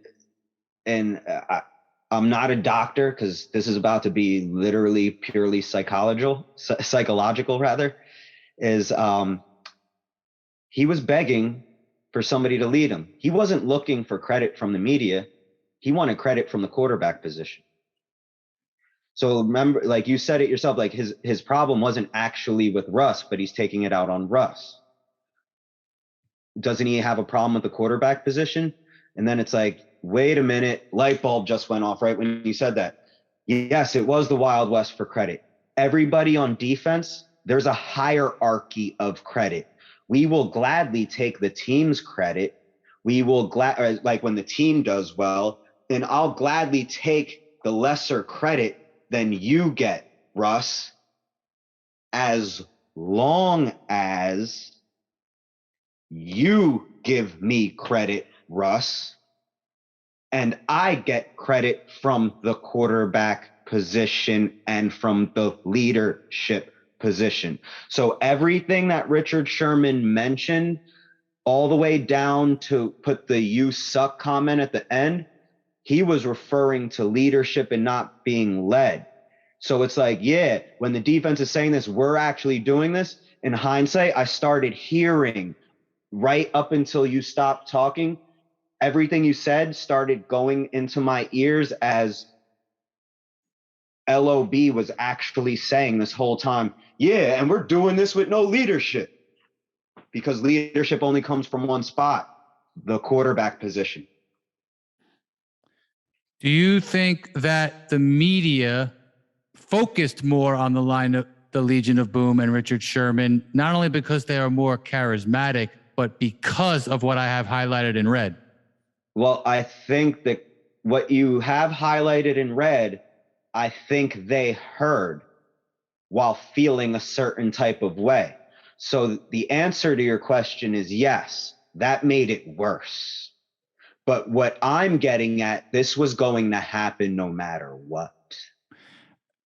and I'm not a doctor because this is about to be literally purely psychological rather, is he was begging for somebody to lead him. He wasn't looking for credit from the media. He wanted credit from the quarterback position. So remember, like you said it yourself, like his problem wasn't actually with Russ, but he's taking it out on Russ. Doesn't he have a problem with the quarterback position? And then it's like, wait a minute, light bulb just went off right when you said that. Yes, it was the Wild West for credit. Everybody on defense, there's a hierarchy of credit. We will gladly take the team's credit. We will like when the team does well, then I'll gladly take the lesser credit than you get, Russ, as long as you give me credit, Russ, and I get credit from the quarterback position and from the leadership position. So everything that Richard Sherman mentioned, all the way down to put the "you suck" comment at the end, he was referring to leadership and not being led. So it's like, yeah, when the defense is saying this, we're actually doing this. In hindsight, I started hearing right up until you stopped talking. Everything you said started going into my ears as LOB was actually saying this whole time, yeah, and we're doing this with no leadership. Because leadership only comes from one spot, the quarterback position. Do you think that the media focused more on the line of the Legion of Boom and Richard Sherman, not only because they are more charismatic, but because of what I have highlighted in red? Well, I think that what you have highlighted in red, I think they heard while feeling a certain type of way. So the answer to your question is yes, that made it worse. But what I'm getting at, this was going to happen no matter what.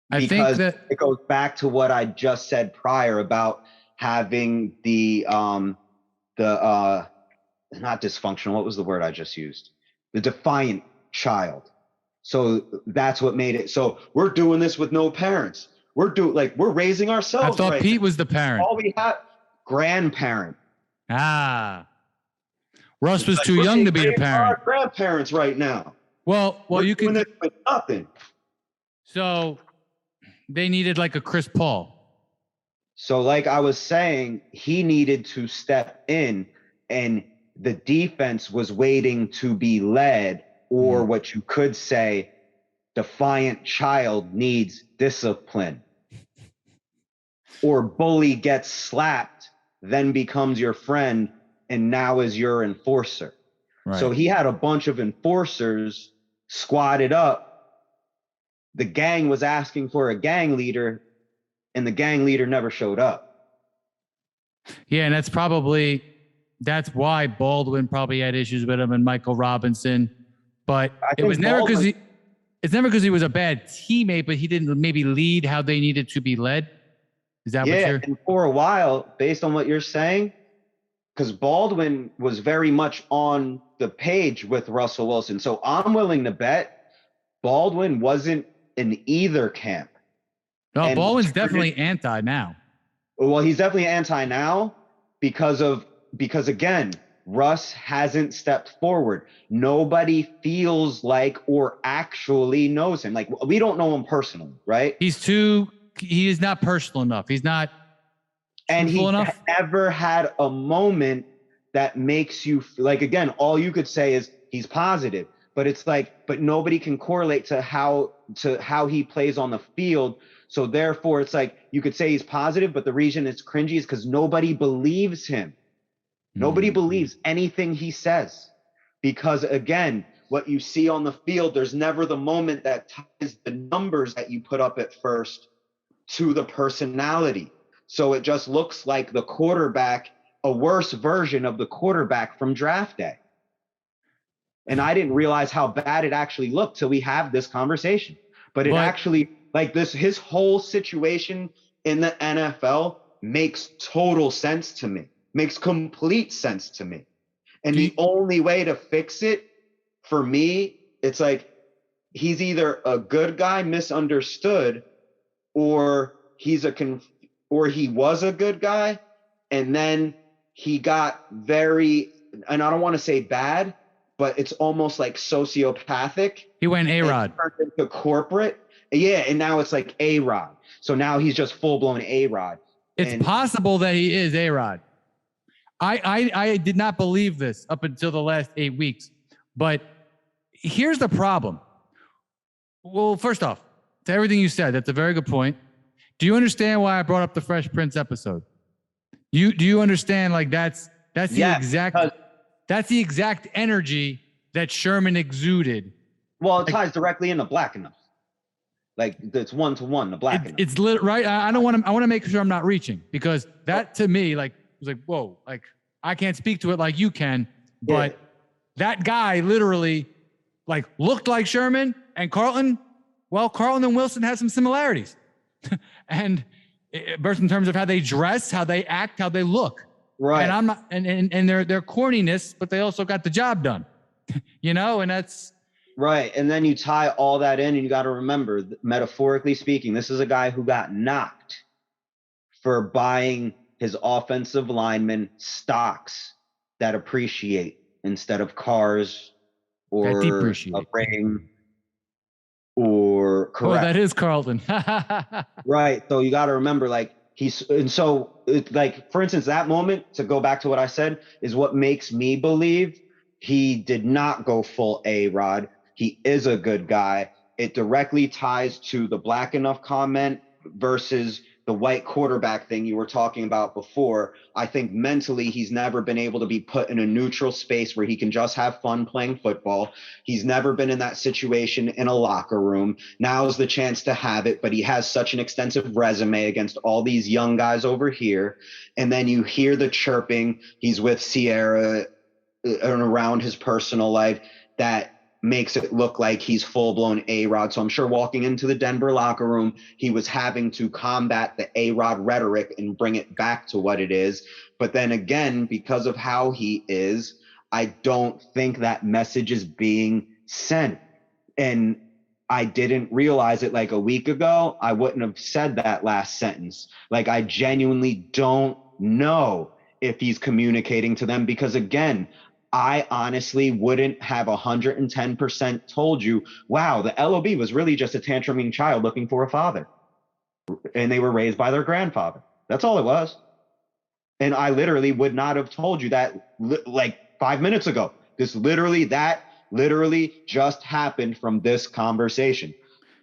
Because it goes back to what I just said prior about having the not dysfunctional, what was the word I just used? The defiant child. So that's what made it. So we're doing this with no parents. We're raising ourselves. I thought Pete was the parent. All we have, grandparent. Russ was too young to be the parent. Our grandparents right now. Well, you can. Doing this with nothing. So they needed like a Chris Paul. So like I was saying, he needed to step in, and the defense was waiting to be led, or what you could say, defiant child needs discipline. Or bully gets slapped, then becomes your friend, and now is your enforcer. Right. So he had a bunch of enforcers squatted up. The gang was asking for a gang leader, and the gang leader never showed up. Yeah, and that's why Baldwin probably had issues with him and Michael Robinson. But it was never because he was a bad teammate, but he didn't maybe lead how they needed to be led. Is that what you're? And for a while, based on what you're saying, because Baldwin was very much on the page with Russell Wilson. So I'm willing to bet Baldwin wasn't in either camp. No, Baldwin's definitely anti now. Well, he's definitely anti now because again, Russ hasn't stepped forward. Nobody feels like or actually knows him. Like, we don't know him personally, right? He is not personal enough. He's not truthful enough. And he never had a moment that makes you like, again, all you could say is he's positive, but it's like, but nobody can correlate to how he plays on the field. So therefore it's like, you could say he's positive, but the reason it's cringy is because nobody believes him. Nobody believes anything he says, because again, what you see on the field, there's never the moment that ties the numbers that you put up at first to the personality. So it just looks like the quarterback, a worse version of the quarterback from draft day. And I didn't realize how bad it actually looked till we have this conversation. But it actually, like this, his whole situation in the NFL makes total sense to me, makes complete sense to me. And the only way to fix it for me it's like he's either a good guy misunderstood, or or he was a good guy, and then he got very, and I don't want to say bad, but it's almost like sociopathic. He went A-Rod. Turned into corporate. Yeah, and now it's like A-Rod. So now he's just full-blown A-Rod. It's possible that he is A-Rod. I did not believe this up until the last 8 weeks. But here's the problem. Well, first off, to everything you said, that's a very good point. Do you understand why I brought up the Fresh Prince episode? Do you understand, like, that's the exact energy that Sherman exuded. Well, it ties directly into Black Enough. Like, it's 1-to-1, the Black Enough. It's right. I want to make sure I'm not reaching, because that to me, like, was like, whoa, like, I can't speak to it like you can, but that guy literally, like, looked like Sherman and Carlton. Well, Carlton and Wilson have some similarities. And first, in terms of how they dress, how they act, how they look. Right. And I'm not, and their corniness, but they also got the job done. And that's right. And then you tie all that in, and you got to remember, metaphorically speaking, this is a guy who got knocked for buying his offensive linemen stocks that appreciate instead of cars or a ring or correct. Oh, that is Carlton. Right. So you got to remember, like, for instance, that moment, to go back to what I said, is what makes me believe he did not go full A-Rod. He is a good guy. It directly ties to the Black Enough comment versus the white quarterback thing you were talking about before. I think mentally he's never been able to be put in a neutral space where he can just have fun playing football. He's never been in that situation in a locker room. Now is the chance to have it, but he has such an extensive resume against all these young guys over here. And then you hear the chirping. He's with Sierra and around his personal life that makes it look like he's full-blown A-Rod. So I'm sure walking into the Denver locker room, he was having to combat the A-Rod rhetoric and bring it back to what it is. But then again, because of how he is, I don't think that message is being sent. And I didn't realize it like a week ago. I wouldn't have said that last sentence. Like, I genuinely don't know if he's communicating to them, because again, I honestly wouldn't have 110% told you, wow, the LOB was really just a tantruming child looking for a father. And they were raised by their grandfather. That's all it was. And I literally would not have told you that like 5 minutes ago. That literally just happened from this conversation.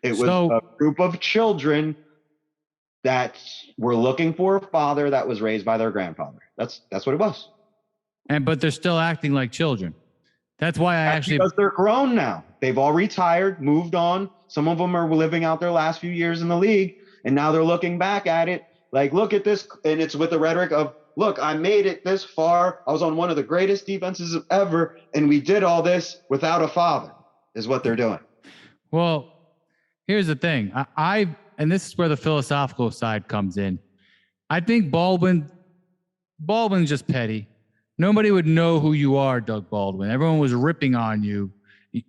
It was a group of children that were looking for a father that was raised by their grandfather. That's what it was. But they're still acting like children. That's why because they're grown now. They've all retired, moved on. Some of them are living out their last few years in the league, and now they're looking back at it like, look at this. And it's with the rhetoric of, look, I made it this far. I was on one of the greatest defenses ever, and we did all this without a father, is what they're doing. Well, here's the thing. And this is where the philosophical side comes in. I think Baldwin's just petty. Nobody would know who you are, Doug Baldwin. Everyone was ripping on you.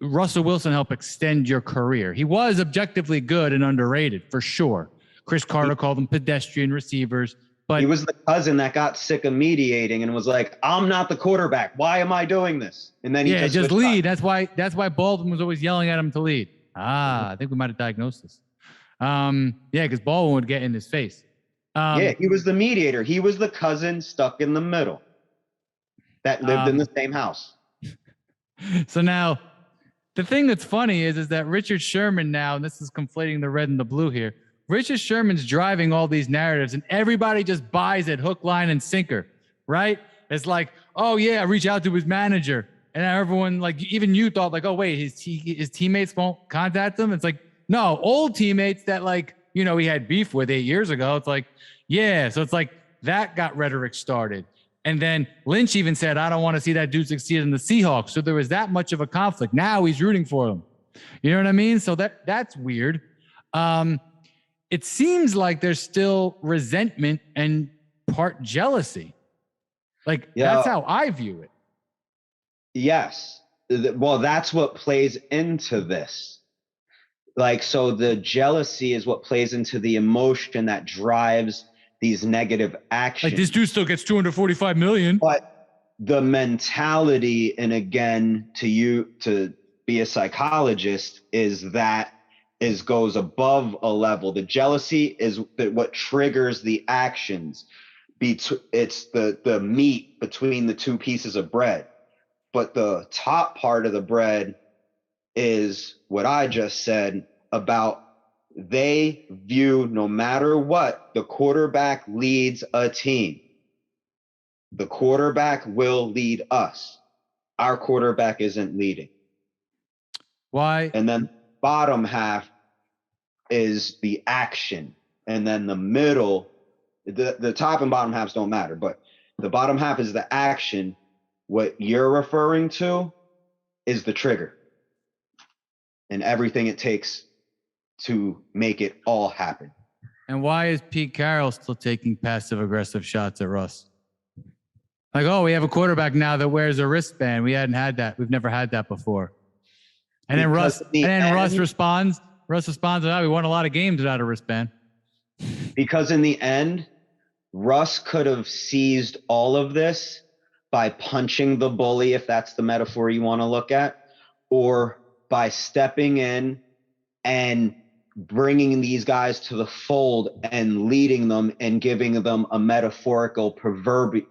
Russell Wilson helped extend your career. He was objectively good and underrated, for sure. Chris Carter called them pedestrian receivers. But he was the cousin that got sick of mediating and was like, I'm not the quarterback. Why am I doing this? And then he just lead. That's why Baldwin was always yelling at him to lead. I think we might have diagnosed this. Because Baldwin would get in his face. He was the mediator. He was the cousin stuck in the middle that lived in the same house. So now, the thing that's funny is that Richard Sherman now, and this is conflating the red and the blue here, Richard Sherman's driving all these narratives, and everybody just buys it hook, line, and sinker, right? It's like, oh, yeah, reach out to his manager. And everyone, like, even you thought, like, oh, wait, his teammates won't contact him? It's like, no, old teammates that, like, he had beef with 8 years ago. It's like, yeah. So it's like that got rhetoric started. And then Lynch even said, I don't want to see that dude succeed in the Seahawks. So there was that much of a conflict. Now he's rooting for him. You know what I mean? So that's weird. It seems like there's still resentment and part jealousy. Like, that's how I view it. Yes. well, that's what plays into this. Like, so the jealousy is what plays into the emotion that drives these negative actions. Like, this dude still gets $245 million. But the mentality, and again, to be a psychologist, goes above a level. The jealousy is what triggers the actions. It's the meat between the two pieces of bread. But the top part of the bread is what I just said about they view, no matter what, the quarterback leads a team. The quarterback will lead us. Our quarterback isn't leading. Why? And then bottom half is the action. And then the middle, the top and bottom halves don't matter, but the bottom half is the action. What you're referring to is the trigger and everything it takes to make it all happen. And why is Pete Carroll still taking passive aggressive shots at Russ? Like, oh, we have a quarterback now that wears a wristband. We hadn't had that. We've never had that before. And then Russ responds. Russ responds, oh, we won a lot of games without a wristband. Because in the end, Russ could have seized all of this by punching the bully, if that's the metaphor you want to look at, or by stepping in and bringing these guys to the fold and leading them and giving them a metaphorical proverbial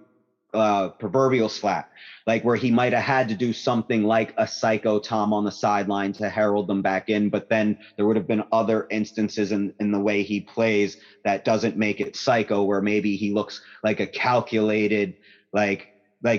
slap, like where he might have had to do something like a psycho Tom on the sideline to herald them back in. But then there would have been other instances in the way he plays that doesn't make it psycho, where maybe he looks like a calculated, like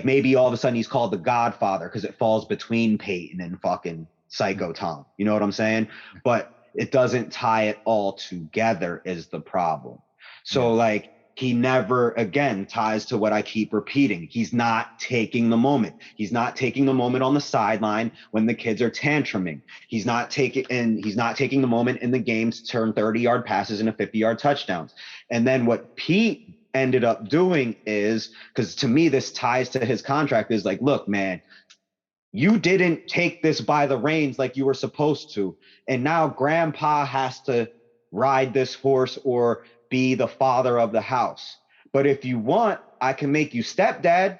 maybe all of a sudden he's called the Godfather because it falls between Peyton and fucking psycho Tom. You know what I'm saying? But it doesn't tie it all together is the problem. So like, he never, again, ties to what I keep repeating. He's not taking the moment. He's not taking the moment on the sideline when the kids are tantruming. He's not taking the moment in the game to turn 30-yard passes into 50-yard touchdowns. And then what Pete ended up doing is, because to me, this ties to his contract, is like, look, man, you didn't take this by the reins like you were supposed to. And now grandpa has to ride this horse or be the father of the house. But if you want, I can make you stepdad.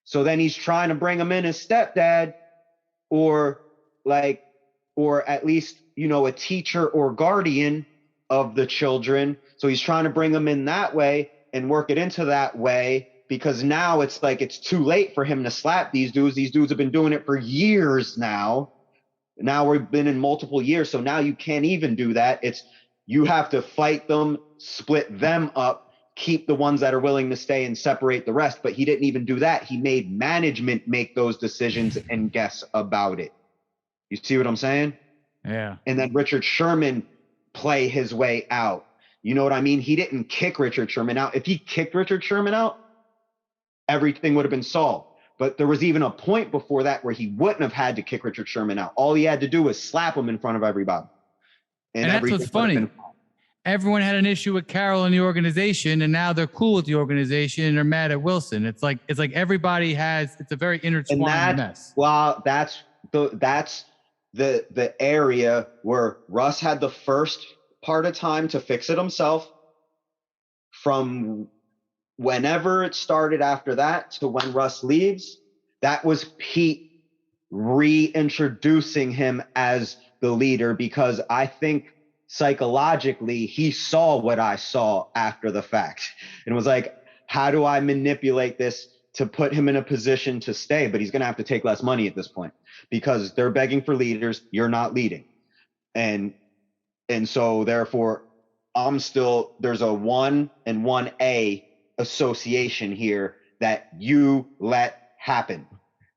So then he's trying to bring him in as stepdad, or at least, a teacher or guardian of the children. So he's trying to bring them in that way and work it into that way, because now it's like, it's too late for him to slap these dudes. These dudes have been doing it for years now. Now we've been in multiple years. So now you can't even do that. You have to fight them, split them up, keep the ones that are willing to stay and separate the rest. But he didn't even do that. He made management make those decisions and guess about it. You see what I'm saying? Yeah. And then Richard Sherman play his way out. You know what I mean? He didn't kick Richard Sherman out. If he kicked Richard Sherman out, everything would have been solved. But there was even a point before that where he wouldn't have had to kick Richard Sherman out. All he had to do was slap him in front of everybody. And that's what's funny. Everyone had an issue with Carroll in the organization, and now they're cool with the organization and they're mad at Wilson. It's like everybody it's a very intertwined mess. Well, that's the area where Russ had the first part of time to fix it himself. From whenever it started after that to when Russ leaves, that was Pete reintroducing him as the leader, because I think psychologically he saw what I saw after the fact and was like, how do I manipulate this to put him in a position to stay? But he's going to have to take less money at this point because they're begging for leaders. You're not leading. And so therefore there's a 1 and 1A association here that you let happen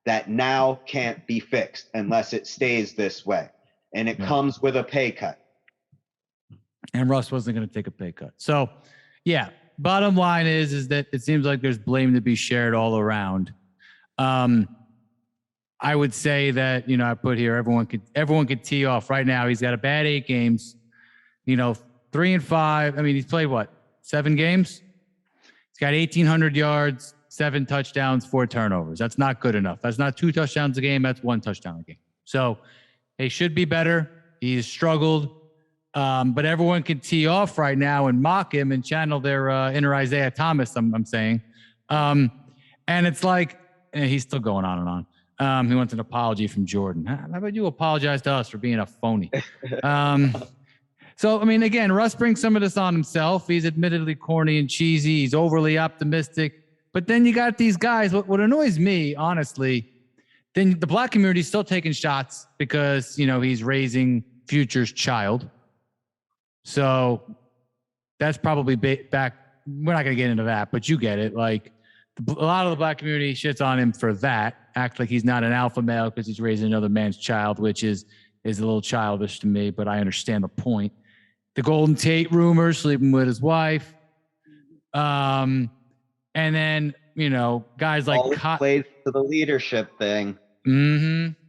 that now can't be fixed unless it stays this way. And it comes with a pay cut. And Russ wasn't going to take a pay cut. So, yeah, bottom line is that it seems like there's blame to be shared all around. I would say that, I put here, everyone could tee off right now. He's got a bad 8 games, 3 and 5. I mean, he's played 7 games? He's got 1,800 yards, 7 touchdowns, 4 turnovers. That's not good enough. That's not 2 touchdowns a game. That's 1 touchdown a game. So he should be better. He's struggled. But everyone can tee off right now and mock him and channel their inner Isaiah Thomas, I'm saying. And it's like, he's still going on and on. He wants an apology from Jordan. How about you apologize to us for being a phony? So, I mean, again, Russ brings some of this on himself. He's admittedly corny and cheesy. He's overly optimistic. But then you got these guys. What annoys me, honestly, then the black community is still taking shots because, he's raising future's child. So that's probably back. We're not going to get into that, but you get it. Like a lot of the black community shits on him for that. Act like he's not an alpha male because he's raising another man's child, which is a little childish to me, but I understand the point. The Golden Tate rumors, sleeping with his wife. And then, guys like plays to the leadership thing.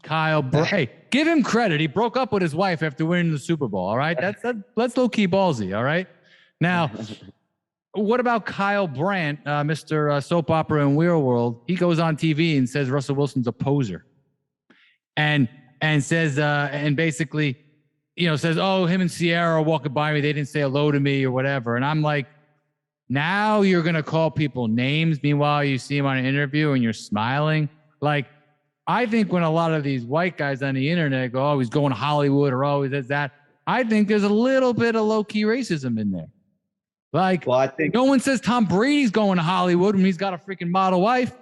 Kyle, hey, give him credit. He broke up with his wife after winning the Super Bowl. All right. That's low key ballsy. All right. Now, what about Kyle Brandt, Mr. Soap Opera and Real World? He goes on TV and says Russell Wilson's a poser. And says, and basically, says, oh, him and Sierra are walking by me. They didn't say hello to me or whatever. And I'm like, now you're going to call people names. Meanwhile, you see him on an interview and you're smiling. Like, I think when a lot of these white guys on the internet go, oh, he's going to Hollywood or oh, he does that. I think there's a little bit of low key racism in there. Like, well, I think no one says Tom Brady's going to Hollywood when he's got a freaking model wife.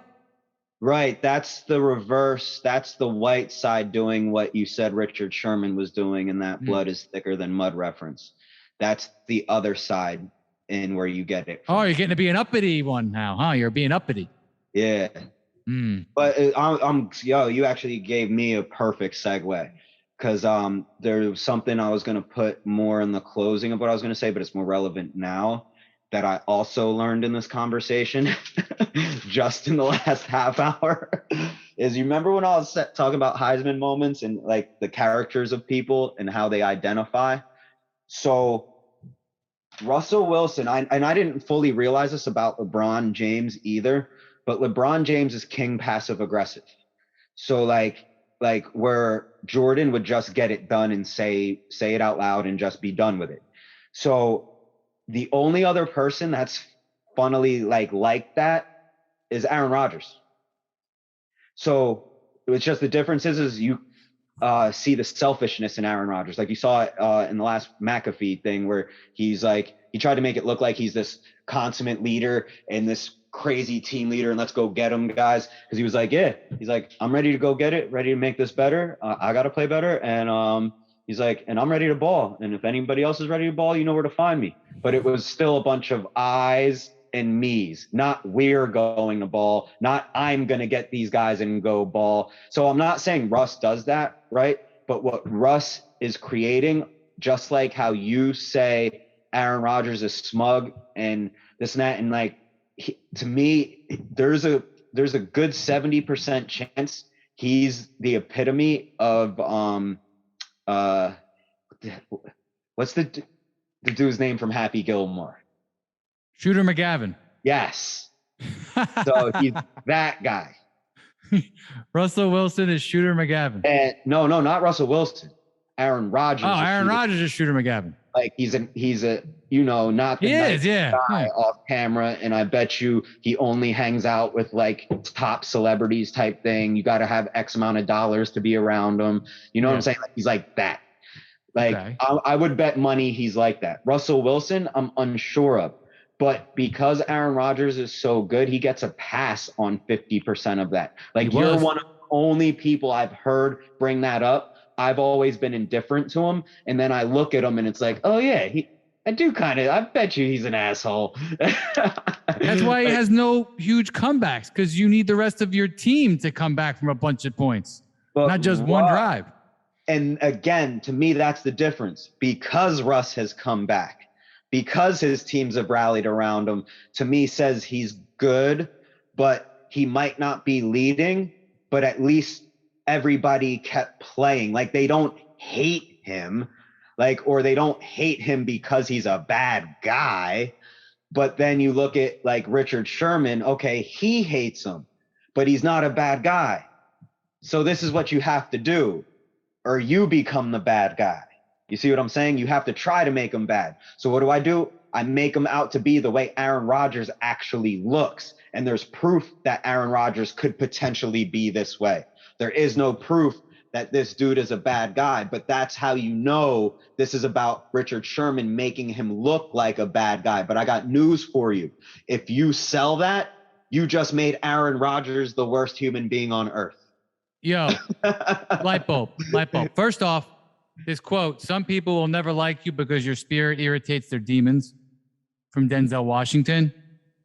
Right. That's the reverse. That's the white side doing what you said Richard Sherman was doing in that blood is thicker than mud reference. That's the other side in where you get it from. Oh, you're getting to be an uppity one now, huh? You're being uppity. Yeah. But you actually gave me a perfect segue because there was something I was going to put more in the closing of what I was going to say, but it's more relevant now. That I also learned in this conversation just in the last half hour is you remember when I was talking about Heisman moments and like the characters of people and how they identify. So Russell Wilson, I didn't fully realize this about LeBron James either, but LeBron James is king passive aggressive. So like where Jordan would just get it done and say it out loud and just be done with it. So the only other person that's funnily like that is Aaron Rodgers. So it's just the difference is you see the selfishness in Aaron Rodgers. Like you saw it in the last McAfee thing where he's like, he tried to make it look like he's this consummate leader and this crazy team leader and let's go get him, guys. Because he was like, he's like, I'm ready to go get it, ready to make this better. I got to play better. And he's like, and I'm ready to ball. And if anybody else is ready to ball, you know where to find me. But it was still a bunch of I's and me's, not we're going to ball, not I'm going to get these guys and go ball. So I'm not saying Russ does that, right? But what Russ is creating, just like how you say Aaron Rodgers is smug and this and that, and like, to me, there's a good 70% chance he's the epitome of what's the dude's name from Happy Gilmore? Shooter McGavin. Yes. So he's that guy. Russell Wilson is Shooter McGavin. And no, not Russell Wilson. Aaron Rodgers. Oh, Aaron Rodgers is Shooter McGavin. Like he's a not the nice guy off camera, and I bet you he only hangs out with like top celebrities type thing. You got to have X amount of dollars to be around him. You know what I'm saying? Like, he's like that. Like I would bet money he's like that. Russell Wilson, I'm unsure of. But because Aaron Rodgers is so good, he gets a pass on 50% of that. Like you're one of the only people I've heard bring that up. I've always been indifferent to him. And then I look at him and it's like, oh yeah, I bet you he's an asshole. That's why he has no huge comebacks, because you need the rest of your team to come back from a bunch of points, not just one drive. And again, to me, that's the difference. Because Russ has come back, because his teams have rallied around him, to me says he's good, but he might not be leading, but at least everybody kept playing. Like they don't hate him, or they don't hate him because he's a bad guy. But then you look at like Richard Sherman, okay, he hates him, but he's not a bad guy. So this is what you have to do, or you become the bad guy. You see what I'm saying? You have to try to make him bad. So what do? I make him out to be the way Aaron Rodgers actually looks. And there's proof that Aaron Rodgers could potentially be this way. There is no proof that this dude is a bad guy, but that's how you know this is about Richard Sherman making him look like a bad guy. But I got news for you. If you sell that, you just made Aaron Rodgers the worst human being on earth. Yo, light bulb. First off, this quote, some people will never like you because your spirit irritates their demons, from Denzel Washington.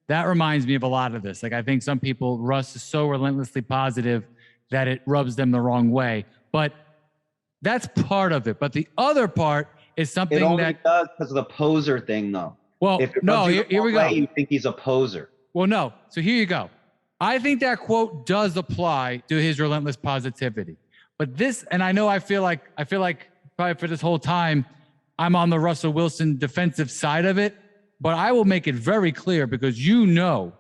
That reminds me of a lot of this. Like, I think some people, Russ is so relentlessly positive that it rubs them the wrong way. But that's part of it. But the other part is something it only that does because of the poser thing, though. Well, if it no, rubs you the here we wrong go. way, you think he's a poser. Well, no. So here you go. I think that quote does apply to his relentless positivity. But this, and I feel like probably for this whole time, I'm on the Russell Wilson defensive side of it. But I will make it very clear, because you know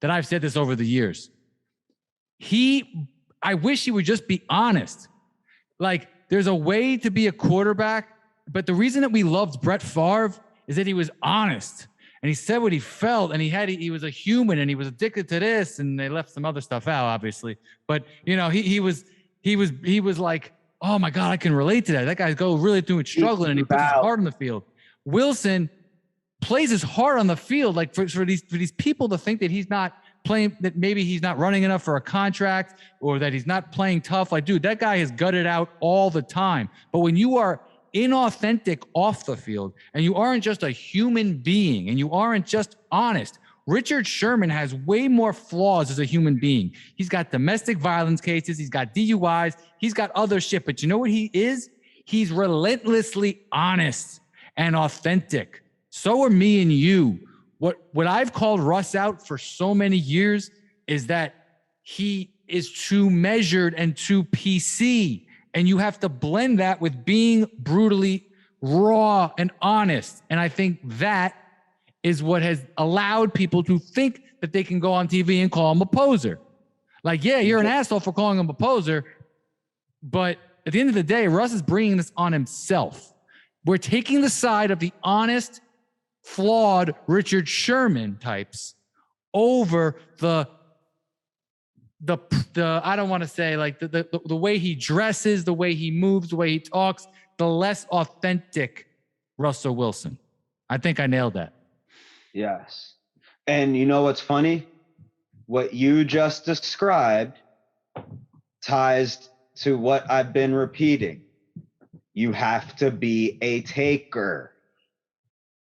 that I've said this over the years. I wish he would just be honest. Like, there's a way to be a quarterback, but the reason that we loved Brett Favre is that he was honest and he said what he felt, and he was a human, and he was addicted to this, and they left some other stuff out, obviously. But you know, he was like, oh my God, I can relate to that. That guy's really through it, struggling, and he puts his heart on the field. Wilson plays his heart on the field, like for these people to think that he's not playing, that maybe he's not running enough for a contract, or that he's not playing tough. Like, dude, that guy has gutted out all the time. But when you are inauthentic off the field, and you aren't just a human being, and you aren't just honest, Richard Sherman has way more flaws as a human being. He's got domestic violence cases, he's got DUIs, he's got other shit. But you know what he is? He's relentlessly honest and authentic. So are me and you. What I've called Russ out for so many years is that he is too measured and too PC. And you have to blend that with being brutally raw and honest. And I think that is what has allowed people to think that they can go on TV and call him a poser. Like, yeah, you're an asshole for calling him a poser. But at the end of the day, Russ is bringing this on himself. We're taking the side of the honest, flawed Richard Sherman types over the I don't want to say, like, the way he dresses, the way he moves, the way he talks, the less authentic Russell Wilson. I think I nailed that. Yes. And you know what's funny? What you just described ties to what I've been repeating. You have to be a taker.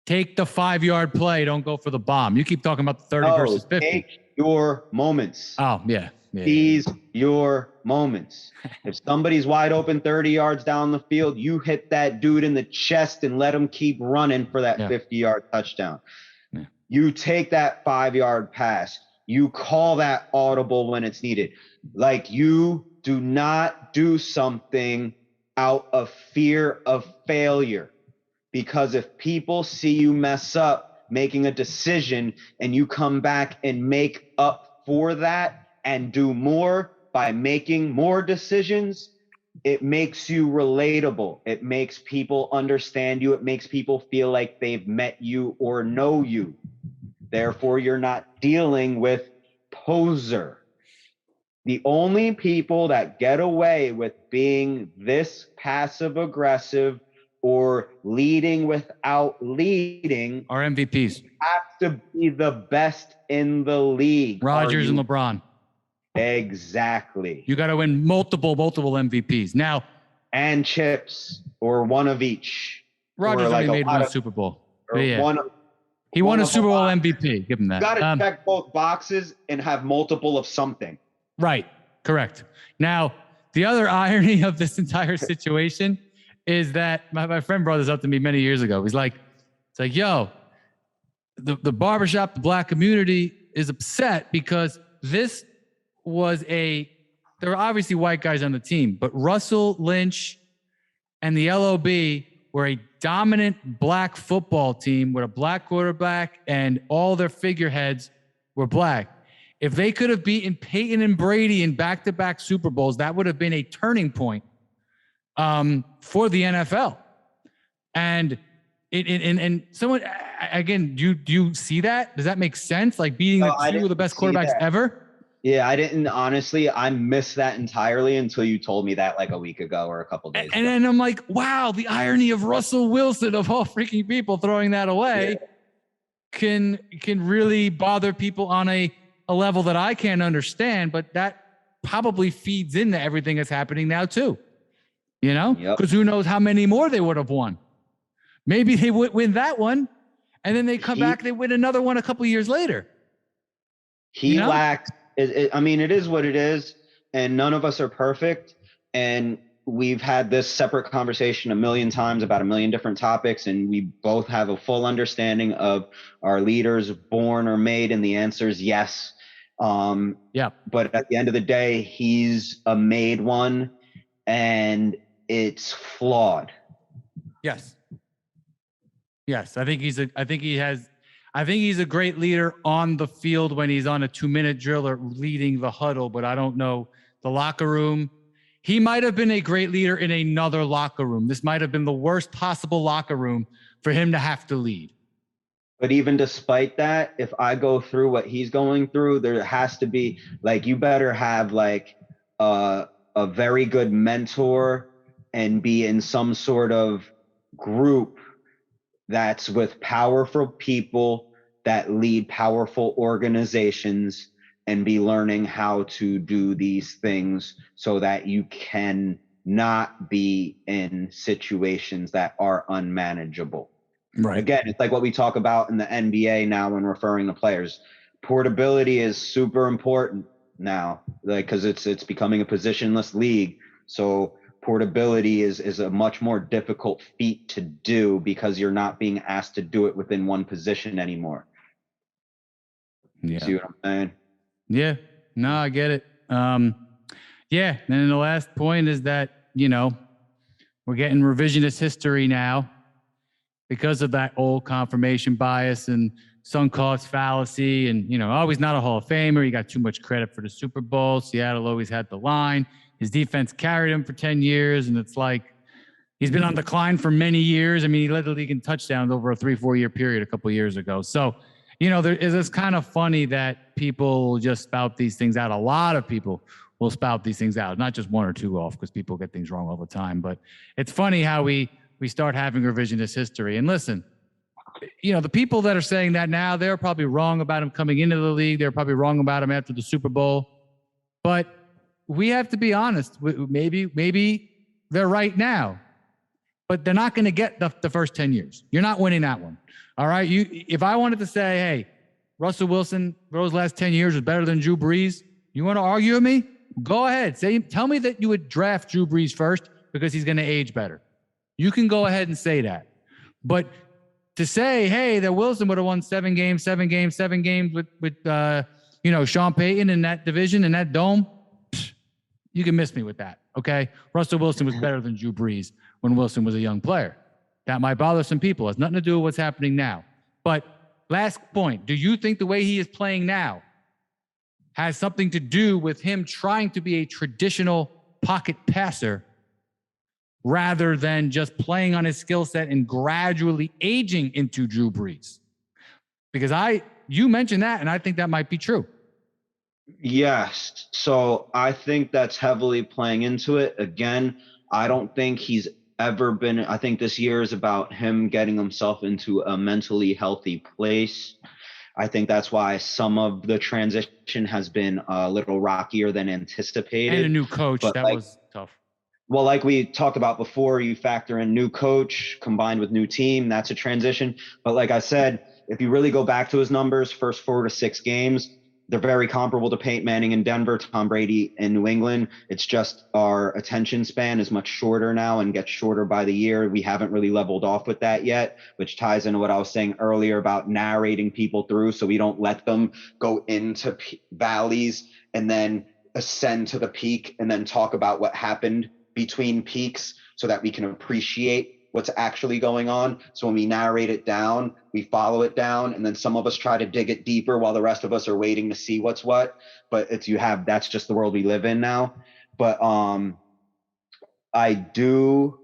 Take the 5-yard play. Don't go for the bomb. You keep talking about the 30 versus 50. Take your moments. Oh, yeah. Seize your moments. If somebody's wide open 30 yards down the field, you hit that dude in the chest and let him keep running for that 50-yard touchdown. Yeah. You take that 5-yard pass. You call that audible when it's needed. Like, you do not do something out of fear of failure. Because if people see you mess up making a decision and you come back and make up for that and do more by making more decisions, it makes you relatable. It makes people understand you. It makes people feel like they've met you or know you. Therefore, you're not dealing with poser. The only people that get away with being this passive aggressive or leading without leading are MVPs. Have to be the best in the league. Rodgers and LeBron. Exactly. You got to win multiple MVPs. Now, and chips, or one of each. Rodgers only made one Super Bowl. Yeah. He won a Super Bowl MVP. Give him that. You got to check both boxes and have multiple of something. Right. Correct. Now, the other irony of this entire situation is that my friend brought this up to me many years ago. It's like, yo, the barbershop, the black community is upset because this was there were obviously white guys on the team, but Russell Lynch and the LOB were a dominant black football team with a black quarterback and all their figureheads were black. If they could have beaten Peyton and Brady in back-to-back Super Bowls, that would have been a turning point for the NFL. And someone, again, do you see that? Does that make sense? Like beating the two of the best quarterbacks ever? Yeah, I didn't, honestly. I missed that entirely until you told me that like a week ago or a couple days ago. And then I'm like, wow, the irony of Russell Wilson, of all freaking people, throwing that away can really bother people on a level that I can't understand, but that probably feeds into everything that's happening now too. You know? Because who knows how many more they would have won. Maybe they would win that one, and then they come back, they win another one a couple years later. He lacks. I mean, it is what it is, and none of us are perfect. And we've had this separate conversation a million times about a million different topics, and we both have a full understanding of our leaders born or made, and the answer is yes. But at the end of the day, he's a made one, and it's flawed. Yes, I think he's a great leader on the field when he's on a 2-minute drill or leading the huddle, but I don't know the locker room. He might have been a great leader in another locker room. This might have been the worst possible locker room for him to have to lead. But even despite that, if I go through what he's going through, there has to be, like, you better have like a very good mentor and be in some sort of group that's with powerful people that lead powerful organizations, and be learning how to do these things so that you can not be in situations that are unmanageable. Right. Again, it's like what we talk about in the NBA now when referring to players. Portability is super important now, like, because it's becoming a positionless league. So portability is a much more difficult feat to do because you're not being asked to do it within one position anymore. Yeah. See what I'm saying? Yeah. No, I get it. Yeah. And then the last point is that, we're getting revisionist history now because of that old confirmation bias, and some call it fallacy. And, he's not a Hall of Famer. He got too much credit for the Super Bowl. Seattle always had the line. His defense carried him for 10 years. And it's like, he's been on decline for many years. I mean, he led the league in touchdowns over a 3-4 year period a couple of years ago. So, it's kind of funny that people just spout these things out. A lot of people will spout these things out, not just one or two off, because people get things wrong all the time. But it's funny how we start having revisionist history. And listen, the people that are saying that now, they're probably wrong about him coming into the league. They're probably wrong about him after the Super Bowl. But we have to be honest. Maybe they're right now, but they're not going to get the first 10 years. You're not winning that one. All right. If I wanted to say, hey, Russell Wilson for those last 10 years was better than Drew Brees, you want to argue with me? Go ahead. Tell me that you would draft Drew Brees first because he's going to age better. You can go ahead and say that. But to say, hey, that Wilson would have won 7 games with Sean Payton in that division, in that dome, you can miss me with that. Okay. Russell Wilson was better than Drew Brees when Wilson was a young player. That might bother some people. It has nothing to do with what's happening now. But last point, do you think the way he is playing now has something to do with him trying to be a traditional pocket passer rather than just playing on his skill set and gradually aging into Drew Brees? Because you mentioned that, and I think that might be true. Yes. So I think that's heavily playing into it. Again, I don't think he's ever been. I think this year is about him getting himself into a mentally healthy place. I think that's why some of the transition has been a little rockier than anticipated. And a new coach, that was tough. Well, like we talked about before, you factor in new coach combined with new team, that's a transition. But like I said, if you really go back to his numbers, first 4 to 6 games, they're very comparable to Peyton Manning in Denver, Tom Brady in New England. It's just our attention span is much shorter now and gets shorter by the year. We haven't really leveled off with that yet, which ties into what I was saying earlier about narrating people through so we don't let them go into valleys and then ascend to the peak and then talk about what happened between peaks so that we can appreciate what's actually going on. So when we narrate it down, we follow it down, and then some of us try to dig it deeper while the rest of us are waiting to see what's what. But that's just the world we live in now. But I do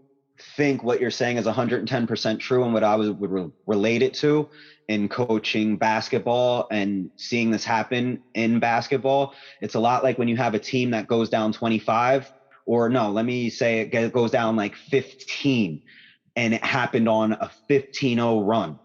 think what you're saying is 110% true, and what I would relate it to in coaching basketball and seeing this happen in basketball. It's a lot like when you have a team that goes down 25, or no, let me say it goes down like 15, and it happened on a 15-0 run.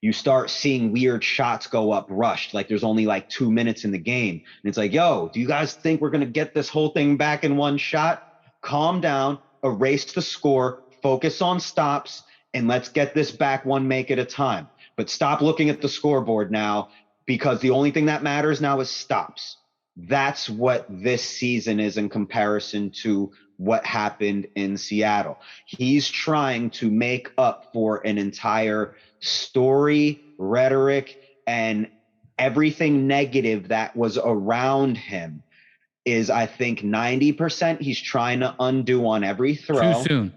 You start seeing weird shots go up rushed, like there's only like 2 minutes in the game. And it's like, yo, do you guys think we're going to get this whole thing back in one shot? Calm down, erase the score, focus on stops, and let's get this back one make at a time. But stop looking at the scoreboard now, because the only thing that matters now is stops. That's what this season is in comparison to what happened in Seattle. He's trying to make up for an entire story, rhetoric, and everything negative that was around him is, I think, 90% he's trying to undo on every throw. Too soon.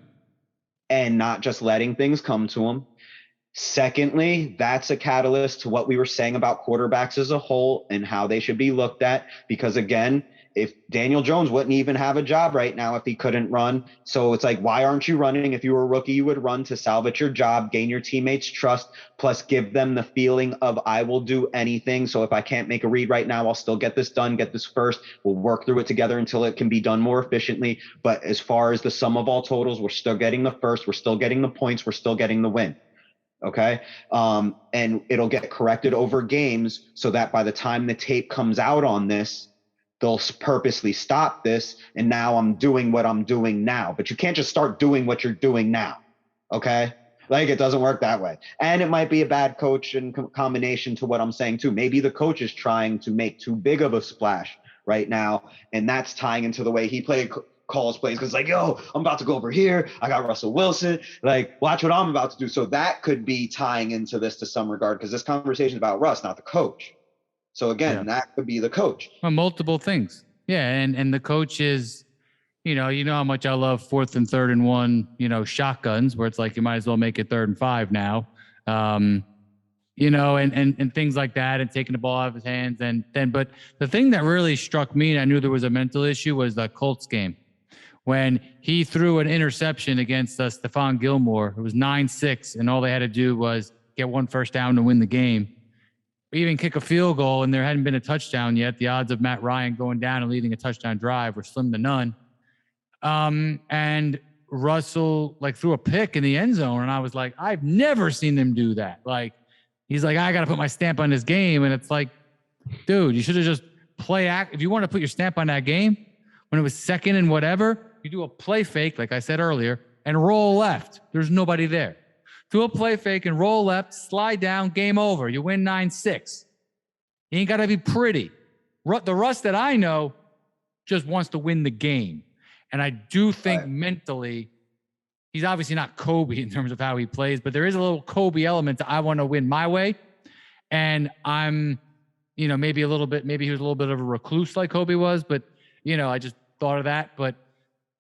And not just letting things come to him. Secondly, that's a catalyst to what we were saying about quarterbacks as a whole and how they should be looked at. Because again, if Daniel Jones wouldn't even have a job right now if he couldn't run. So it's like, why aren't you running? If you were a rookie, you would run to salvage your job, gain your teammates' trust, plus give them the feeling of, I will do anything. So if I can't make a read right now, I'll still get this done, get this first. We'll work through it together until it can be done more efficiently. But as far as the sum of all totals, we're still getting the first, we're still getting the points, we're still getting the win. Okay. And it'll get corrected over games so that by the time the tape comes out on this, they'll purposely stop this. And now I'm doing what I'm doing now, but you can't just start doing what you're doing now. Okay. Like, it doesn't work that way. And it might be a bad coach in combination to what I'm saying too. Maybe the coach is trying to make too big of a splash right now. And that's tying into the way he calls plays, because like, yo, I'm about to go over here, I got Russell Wilson, like, watch what I'm about to do. So that could be tying into this to some regard, because this conversation is about Russ, not the coach. So again, that could be the coach. Well, multiple things. Yeah. And the coach is, you know how much I love 4th and 3rd and 1, shotguns, where it's like, you might as well make it 3rd and 5 now. And things like that, and taking the ball out of his hands. But the thing that really struck me, and I knew there was a mental issue, was the Colts game. When he threw an interception against Stephon Gilmore, it was 9-6, and all they had to do was get one first down to win the game. Even kick a field goal, and there hadn't been a touchdown yet. The odds of Matt Ryan going down and leading a touchdown drive were slim to none. And Russell threw a pick in the end zone, and I was like, I've never seen them do that. Like, he's like, I got to put my stamp on this game, and it's like, dude, you should have just if you want to put your stamp on that game when it was 2nd and whatever, you do a play fake, like I said earlier, and roll left. There's nobody there. Do a play fake and roll left, slide down, game over. You win 9-6. You ain't got to be pretty. The Russ that I know just wants to win the game. And I do think mentally, he's obviously not Kobe in terms of how he plays, but there is a little Kobe element to, I want to win my way. And I'm, maybe he was a little bit of a recluse like Kobe was, but, I just thought of that. But,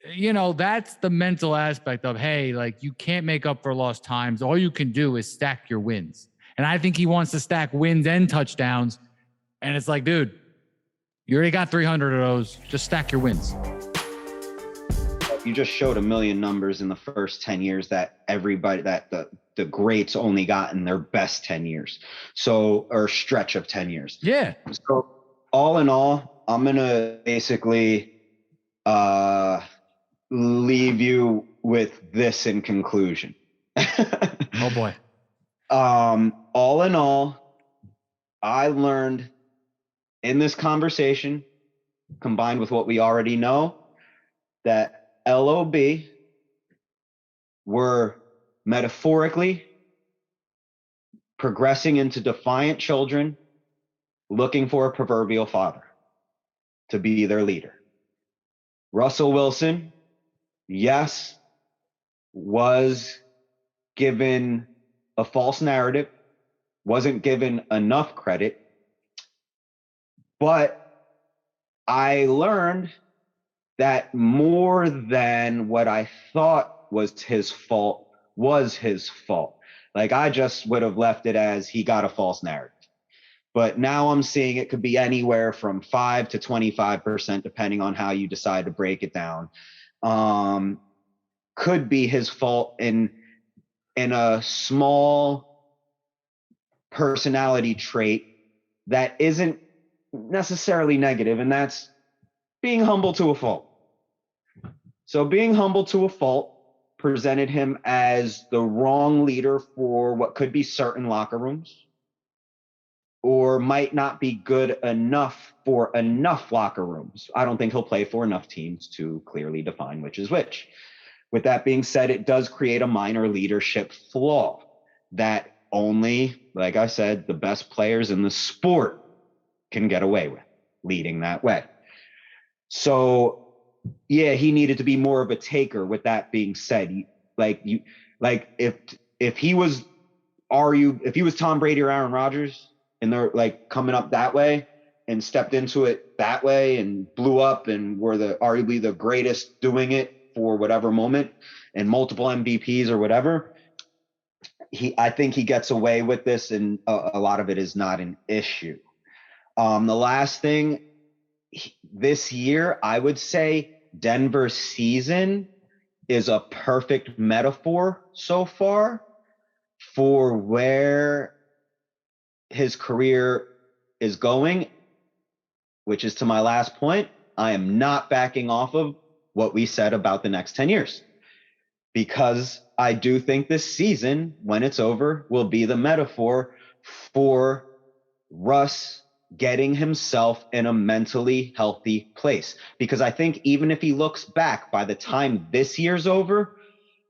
that's the mental aspect of, hey, you can't make up for lost times. All you can do is stack your wins. And I think he wants to stack wins and touchdowns. And it's like, dude, you already got 300 of those. Just stack your wins. You just showed a million numbers in the first 10 years that everybody, that the greats only got in their best 10 years. So, or stretch of 10 years. Yeah. So all in all, I'm going to basically leave you with this in conclusion. Oh boy. All in all, I learned in this conversation, combined with what we already know, that LOB were metaphorically progressing into defiant children looking for a proverbial father to be their leader. Russell Wilson, yes, was given a false narrative, wasn't given enough credit, but I learned that more than what I thought was his fault was his fault. Like, I just would have left it as he got a false narrative. But now I'm seeing it could be anywhere from 5 to 25%, depending on how you decide to break it down. Could be his fault in a small personality trait that isn't necessarily negative, and that's being humble to a fault. So being humble to a fault presented him as the wrong leader for what could be certain locker rooms, or might not be good enough for enough locker rooms. I don't think he'll play for enough teams to clearly define which is which. With that being said, it does create a minor leadership flaw that only, like I said, the best players in the sport can get away with leading that way. So, yeah, he needed to be more of a taker. With that being said, if he was Tom Brady or Aaron Rodgers, and they're like coming up that way and stepped into it that way and blew up and were arguably the greatest doing it for whatever moment and multiple MVPs or whatever, I think he gets away with this, and a lot of it is not an issue. The last thing, this year, I would say Denver's season is a perfect metaphor so far for where his career is going, which is to my last point. I am not backing off of what we said about the next 10 years, because I do think this season, when it's over, will be the metaphor for Russ getting himself in a mentally healthy place. Because I think even if he looks back, by the time this year's over,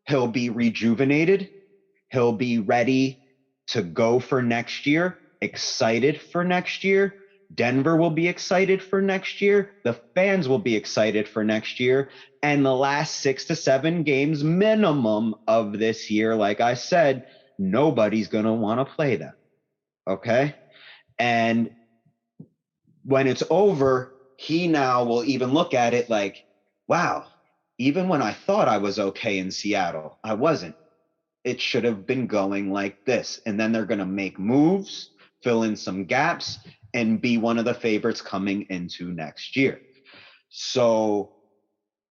he'll be rejuvenated. He'll be ready to go for next year, excited for next year. Denver will be excited for next year. The fans will be excited for next year. And the last 6 to 7 games minimum of this year, like I said, nobody's going to want to play them. Okay? And when it's over, he now will even look at it like, wow, even when I thought I was okay in Seattle, I wasn't. It should have been going like this. And then they're going to make moves, fill in some gaps, and be one of the favorites coming into next year. So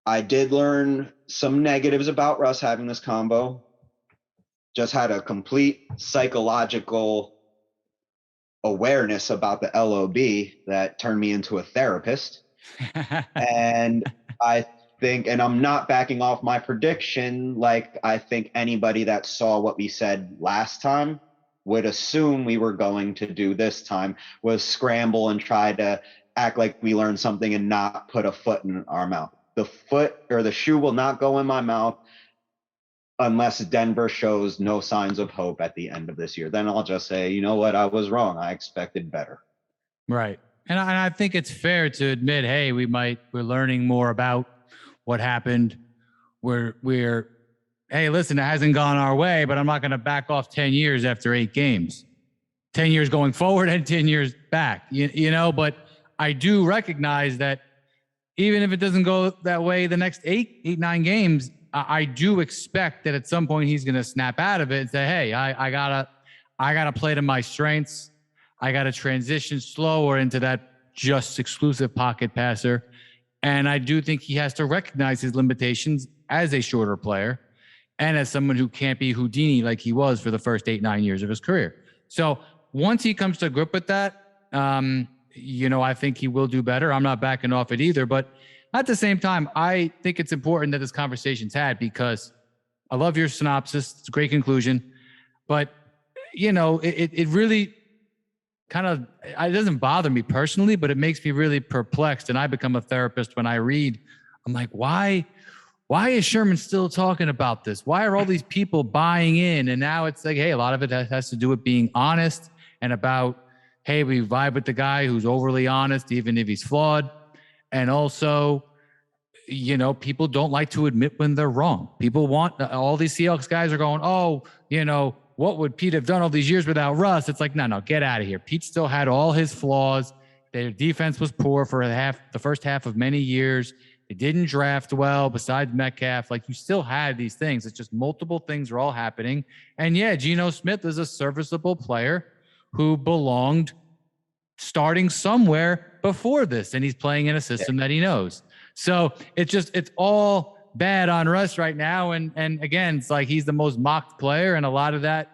I did learn some negatives about Russ having this combo. Just had a complete psychological awareness about the LOB that turned me into a therapist. And I think, and I'm not backing off my prediction, like I think anybody that saw what we said last time would assume we were going to do this time, was scramble and try to act like we learned something and not put a foot in our mouth. The foot or the shoe will not go in my mouth unless Denver shows no signs of hope at the end of this year. Then I'll just say, you know what, I was wrong. I expected better. Right. And I think it's fair to admit, hey, we're learning more about what happened. We're hey, listen, it hasn't gone our way, but I'm not going to back off 10 years after 8 games. 10 years going forward and 10 years back, you know, but I do recognize that even if it doesn't go that way the next 9 games, I do expect that at some point he's going to snap out of it and say, hey, I gotta play to my strengths. I got to transition slower into that just exclusive pocket passer. And I do think he has to recognize his limitations as a shorter player and as someone who can't be Houdini like he was for the first 8-9 years of his career. So once he comes to grip with that, you know, I think he will do better. I'm not backing off it either. But at the same time, I think it's important that this conversation's had, because I love your synopsis. It's a great conclusion. But, you know, it really kind of, it doesn't bother me personally, but it makes me really perplexed. And I become a therapist when I read. I'm like, why is Sherman still talking about this? Why are all these people buying in? And now it's like, hey, a lot of it has to do with being honest and about, hey, we vibe with the guy who's overly honest, even if he's flawed. And also, you know, people don't like to admit when they're wrong. People want, all these Seahawks guys are going, oh, you know, what would Pete have done all these years without Russ? It's like, no, get out of here. Pete still had all his flaws. Their defense was poor for the first half of many years. They didn't draft well besides Metcalf. Like, you still had these things. It's just multiple things are all happening. And yeah, Geno Smith is a serviceable player who belonged starting somewhere before this, and he's playing in a system that he knows. So it's all bad on Russ right now. And again, it's like he's the most mocked player, and a lot of that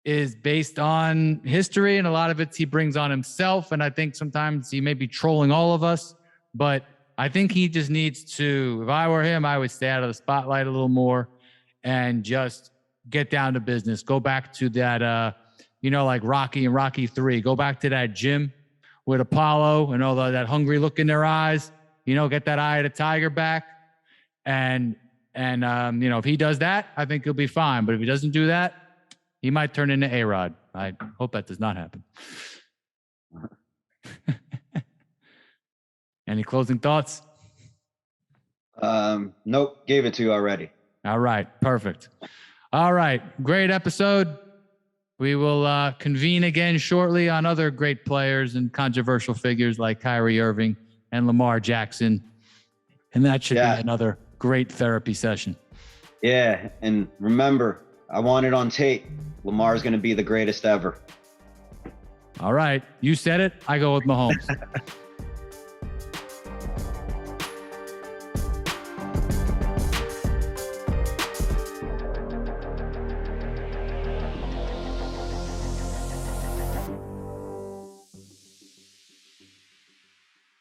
is based on history, and a lot of it he brings on himself. And I think sometimes he may be trolling all of us, but I think he just needs to, if I were him, I would stay out of the spotlight a little more and just get down to business. Go back to that, like Rocky and Rocky 3. Go back to that gym with Apollo and all that hungry look in their eyes. Get that eye of the tiger back. And if he does that, I think he'll be fine. But if he doesn't do that, he might turn into A-Rod. I hope that does not happen. Any closing thoughts? Nope. Gave it to you already. All right. Perfect. All right. Great episode. We will convene again shortly on other great players and controversial figures like Kyrie Irving and Lamar Jackson. And that should be another great therapy session. Yeah. And remember, I want it on tape. Lamar's going to be the greatest ever. All right. You said it. I go with Mahomes.